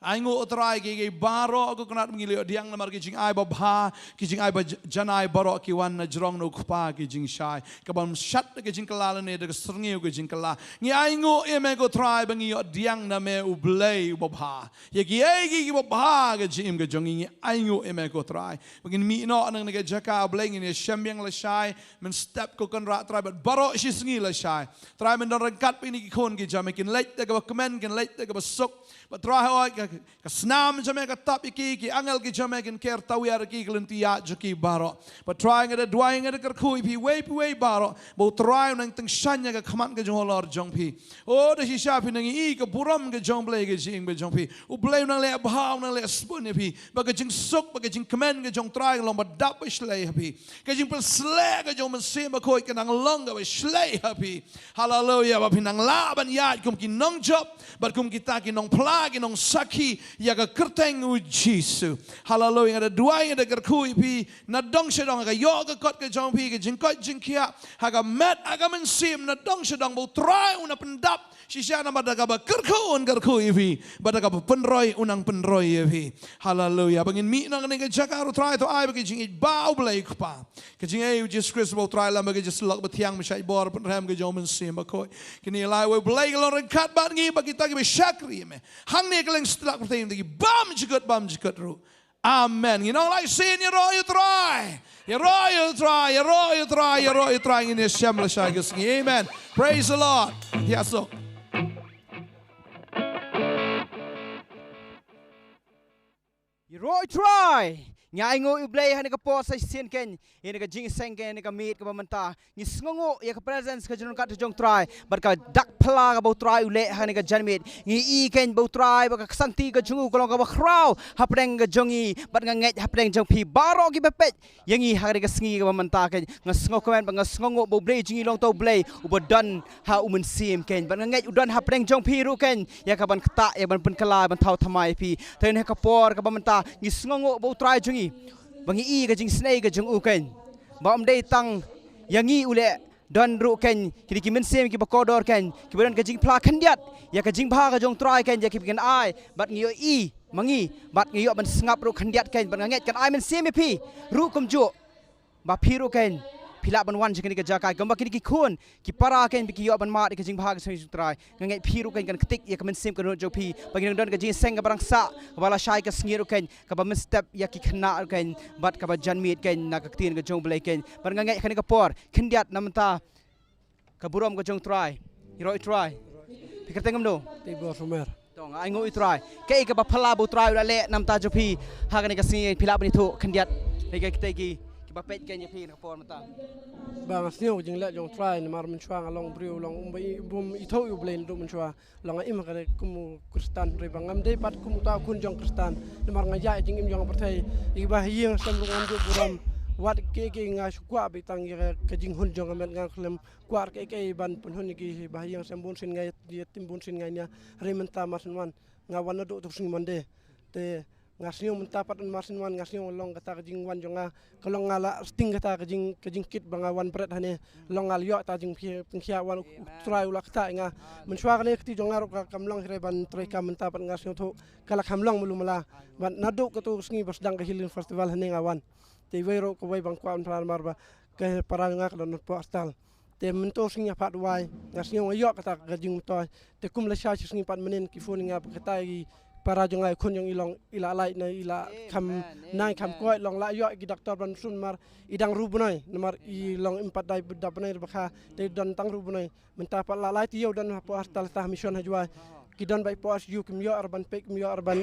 Aingo utrai ke baro aku kenat mengilio diang namar ke jing ai babha ke jing ai janai baro ke wan na jrong no khpa ke jing shai ke bam shat ke jing kala ne de srngi ke jing kala ngi aingo eme ko trai bangio diang na me ublei babha ye ki ai ki babha ke jing ke jong ngi aingo eme ko trai bangin mi no nang ke jaka ublei ngi shambyang la shai men step ko kan ra trai but baro shi sngi la shai trai men don kat pini ki khon ke jam kin leit de ke comment kin leit de ke sok but try ho ka snam jame ka tap ki angel ki jame kin ker tawiar ki glentia joki baro but trying it dwaying it kar khui pi way baro bo try nang tang shanya ka khaman ka jong lor jong pi o de shi sha pi nang I ka buram ka jong ble ka jing be jong pi u ble nang le bhaw nang le spun pi ba ka jing sok ba ka jing command ka jong try long ba dap shlei pi ka jing pel sle ka jong man se ba khoi ka nang long ka shlei pi hallelujah ba pi nang la ban ya kum ki nong job but kum kita ki nong pla ki nong saki ya ka kerteng u jisu hallelujah ada dua ada kerkui pi na dong sedong ka yo ka kot ka jong pi ka jing kot jing kia ha ka met aga men sim na dong sedong bo try una pendap sisya na badaga ba kerkui pi badaga penroi unang penroi pi hallelujah bangin mi nang ne ka jaka ru try to ai ba ka jing bau blai pa ka jing ai Jesus Christ bo try la ba ka just lok ba thiang ma shai bor ram ka jong men sim ba koi kini lai we blai lor kat ba ngi ba kita ki be shakri me hang ne ka leng stlak pertain di bam jikut ru amen you know like saying you try in this shamla shagas amen praise the Lord yes so you try ngai ngo ublei han ka po sa sin ken in ka jing seng ken ka meet ka manta ni sngongo ya ka presence ka junun ka jong try bar ka dak phala ka bo try ule han ka janmit ni I ken bo try ba ka santi ka jungu ko ka ba khraw hapreng ka jongi bar nga nget hapreng jong pi baro ki bepet yangi ha ka sngi ka manta ken nga sngo ko men ba nga sngongo bo blei jingi long to blei u ba don ha umun sim ken bar nga nget u don hapreng jong pi ru ken ya ka ban kta ya ban pen kala ban thau thamai pi ten ha ka por ka ba manta ni sngongo bo try jungi bangi I ka jing snai ka jung u ken ba am dei tang yangi ule don ru ken ki ki men sem ki ba kodor ken ki ban ka jing pla khandiat ya ka jing bha ka jong try ken ya ki ken ai bat ngi I mangi bat ngi yo ban ngap ru khandiat ken ban nget kan ai men sem pi ru kum ju ba pi ru ken pila ban wan jing ka jaka gamba ki khun ki para ken ki yo ban ma ki jing bha ka jong try nget pi ru ken kan ketik ya ka men sem ka jo pi bagi don ka jing seng ka barang sa bala shai ka sngi ru ken ka ba men step ya ki khna ken bat ka ba janmit ken na ka tin ka jong blai ken ban nget kan ka por khandiat namta ka burom ka jong try hero try pikir tengam do ti bo sumer tong ai ngoi try ke ka ba phala bo try la le namta jo pi ha kan ka sngi pila ban thu khandiat le ka ki kiba pet ken yapi na por mata bang asniu jing le jong try na mar menchuang along briu long bum itho yu blain do menchua long im ka kum kristan re bangam de pat kum ta kun jong kristan na mar ngaja jing im jong perthai i ba hieng sam ngam do buram wat ke nga sukwa be tang ka jing hun jong amet ngang klem kwar ke ban pun hun ki ba hieng sam bun sin ngai tim bun sin ngai nya re menta masan nga wan do to sing mande te ngasniu mentapat masin wan ngasniu long kata jing wan jonga kalong ngala sting kata jing kit banga wan pret hane long ngal yo ta jing pengkhia wan try ulak ta nga menchwa kane kti jonga ro kamlong hre ban try ka mentapat ngasniu tho kala kamlong mulumala ban nadu katu sngi basdang ke hilin festival hane ngawan te wero ko wai bang kwan pran marba ke paranga kalon postal te mento singa pat wai ngasniu yo kata jing to te kum la sha singi pat menen ki foni nga kata para jongai kon yang ilong ila lai na ila kam nai kam koi long la yo ki doktor ban sun mar idang rubunai namar ilong empat dai budapanai bakha te don tang rubunai menta pa la lai ti yo dan po astal tah mission hajwa ki don bai po as yu kim yo arban pe kim yo arban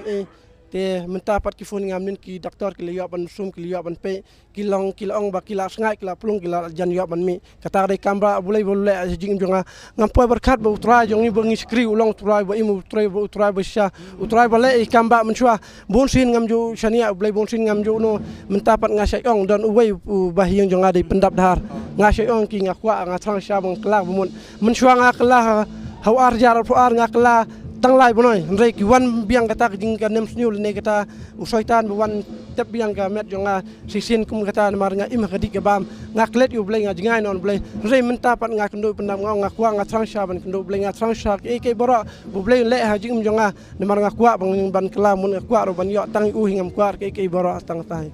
te menta pat ki fon ngam nin ki doktor ki yo ban sum ki yo ban pe ki long ba ki la sngai ki la plung ki la jan yo ban mi kata dai kambra bulai bulai jing jonga ngam po berkat bo tra jong ni bangi skri ulong tra bo imu tra bo sha utrai ba le kamba menchua bon sin ngam ju shania bulai bon sin ngam ju no menta pat ngasai ong don uwei ba hiang jonga dai pendap dar ngasai ong ki ngakwa ngatrang sha bang kelak mun menchua ngakla hawar jar po ar ngakla tang lai bonoi rei ki wan biang kata jing ka nem sniul ne kata usoitan wan tep biang ka met jonga sisin kum kata mar nga im ka dik bam ngaklet yu bleng nga jingai non bleng rei menta pat nga kendo pendam nga ngakwa nga trang sha ban kendo bleng nga trang sha ke bora bu bleng le ha jing jonga ne mar ngakwa ban kala mun ngakwa ro ban yo tang u hingam kwar ke bora tang tai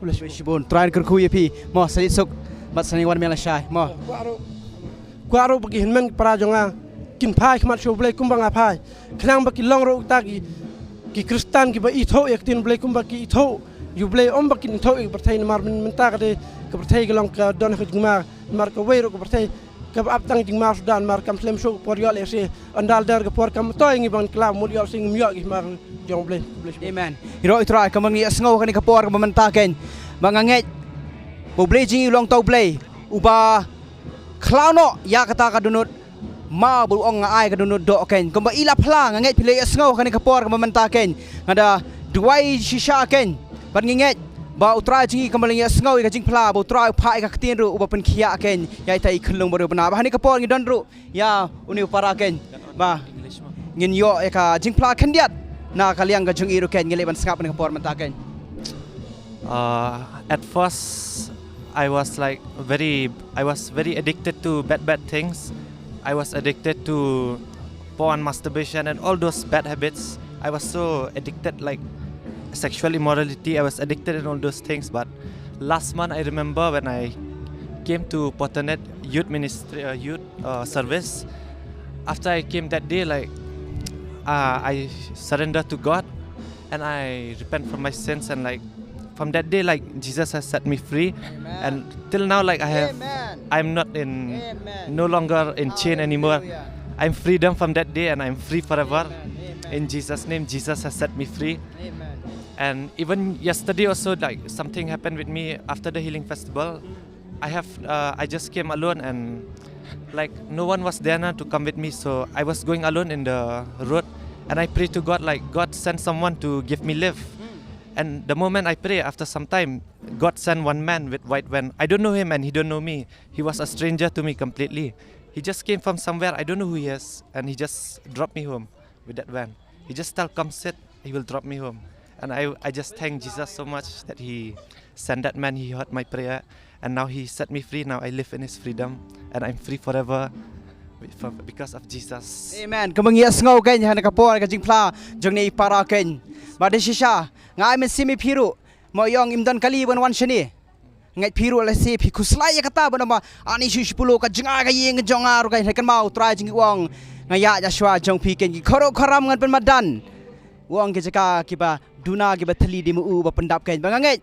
boleh sibon try ker khu yapi mo salit sok mat sani wan mela shai mo kwaro bagi hinmen para jonga kin phai khmat sho blai kumbang a phai khnang ba ki long ro ta ki kristan ki ba i tho ek tin blai kumba ki tho yu blai om ba kin tho ek berthai mar men ta ka de ka berthai ga long ka don ka jingma mar ka wei ro ka berthai ka ap tang jingma sudan mar kam flem sho por yo le se andal der ka por kam toy ngi ban klam mul yo sing myo ki mar jong blai amen iro itra ka mangi asngo ka ni ka por ka mamanta ken manganget bo blai jing long tau blai uba klauno ya kata ka dunut ma bulu ong ngai ka dunut do ken ko ba ila phlang ngai phile asngo ka ni ka por ka mamanta ken ngada duai shisha ken ban nginget ba utra jingi ka maling asngo ka jing phla ba utra phai ka ktin ru uba pen khia ken yai tai khulung baru bana ba ni ka por ngi don ru ya uni para ken ba ngin yo ka jing phla khandiat na kaliang ka jung iru ken ngile ban skap ni ka por manta ken at first I was very addicted to bad things. I was addicted to porn, masturbation, and all those bad habits. I was so addicted, like sexual immorality. I was addicted in all those things. But last month, I remember when I came to Potternet youth ministry, service. After I came that day, I surrendered to God, and I repent from my sins. And from that day, Jesus has set me free. Amen. And till now, I'm not no longer in chain anymore. I'm freedom from that day, and I'm free forever. Amen. In Jesus' name, Jesus has set me free. Amen. And even yesterday also, something happened with me after the healing festival. I just came alone, and no one was there now to come with me. So I was going alone in the road, and I prayed to God, God send someone to give me lift. And the moment I pray, after some time, God sent one man with white van. I don't know him and he don't know me. He was a stranger to me completely. He just came from somewhere, I don't know who he is, and he just dropped me home with that van. He just tell, come sit, he will drop me home. And I just thank Jesus so much that he sent that man, he heard my prayer, and now he set me free. Now I live in his freedom, and I'm free forever because of Jesus. Amen. Kamangi asngo ken han ka por ka jingpla jongni para ken. Ba de shisha ngai men simi phiru mo yong imdan kali wan shani. Ngai phiru la si phi khuslai ka ta banama ani shishpulo ka jinga ka yeng jonga ru ka kan mau try jingi wong ngaya ja shwa jong phi ken khoro kharam ngan pen madan. Wong ke jaka kiba duna kiba thali di mu ba pendap ken ba ngai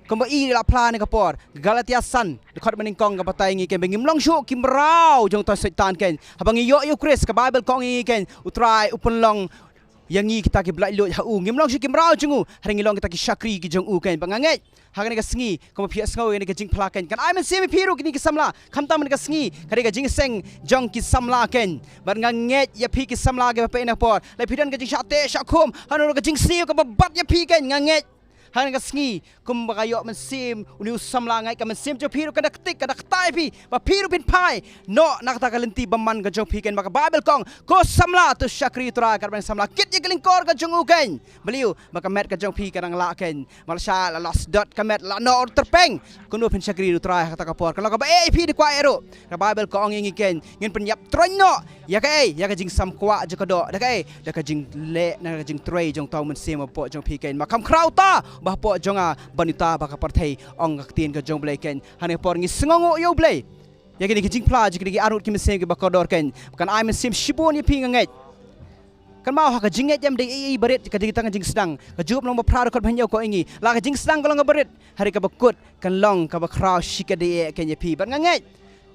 Kamba i la pla ni kapor Galatia san dekat maning kong ka patay ngi ken bengim long shu kim rau jong ta setan ken habang yo Chris ka Bible kong ngi ken utrai upun long yangi kita ki blai lo ha u ngim long shu kim rau jungu haring long kita ki shakri ki jong u ken banganget hagan ka sngi ko phia sngo ni ka jing phla ken kan ai man semi phiru ni ki samla khamtam ni ka sngi kare ka jing seng jong ki samla ken bar nga nge ya phi ki samla ke pe na por le phidan ka jing sha te sha khum hanu ka jing sni ka bat ya phi ken nga nge hagan ka sngi kum ba yo man sim uni samla ngai ka man sim jo phiru ka dak tik ka dak tai phi ba phiru bin pai no nak ta ka lenti baman ka jong phi ken maka bible kong ko samla tu syakri tra ka ban samla kit ye keling kor ka jong u ken beliu maka met ka jong phi ka nang la ken mal sha la lost dot ka met la no terpeng kunu pin syakri tu tra ka ta ka por ka ka ba e phi di kwa ero ka bible kong ngi ken ngin pen yap troin no ya ka jing sam kwa je ka do da ka jing le na ka jing trei jong tau man sim po jong phi ken ma kham krau ta ba po jonga banita ba ka parthei ong ka tin ka jong blai ken hane por ngi sngongo yo blai ya kini kijing pla ji kini arut kimi sem ki bakodor ken kan ai men sim shibon ye pinga ngai kan mau ha ka jinget jam dei berit ka jing tang jing sedang ka jup long ba pra ko bhanyo ko ingi la ka jing sedang ko long berit hari ka bakut kan long ka ba kraw shika dei ken ye pi ban ngai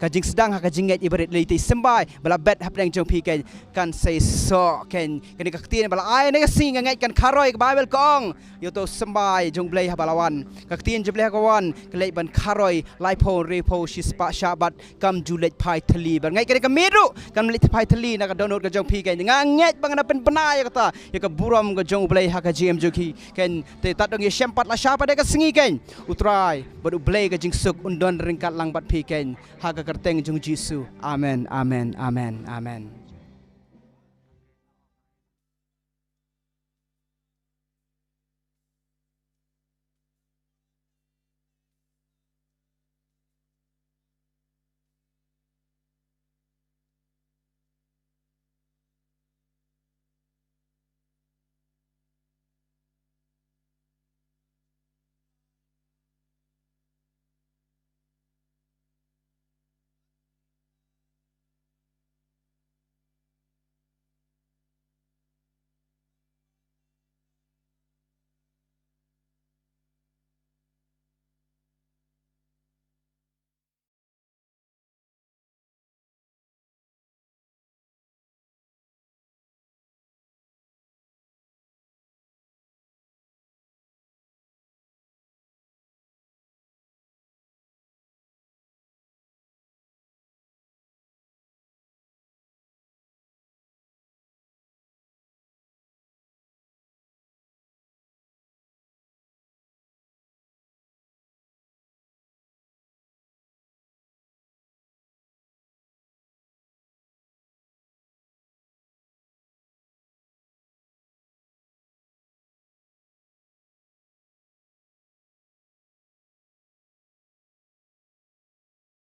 ka jing sedang ha ka jinget ye berit le ti sembai bala bet hap dang jong pi ken kan say so ken kini ka tin bala ai ne ka sing ngai kan kharoi ka bible kong yo to sembai jong blai ha balawan ka tin je blai ka wan ka le ban kharoi lai po re po shi spa shabat kam julet pai thali ban ngai ka meru kan le pai thali na ka download ka jong pi ken ngai bang na pen bana ya kata ya ka buram ka jong blai ha ka gm joki ken te tat dong ye sempat la sha pa de ka singi ken utrai badu blai ka jing suk undon ringkat lang bat pi ken ha ka kerteng jong jisu amen amen amen amen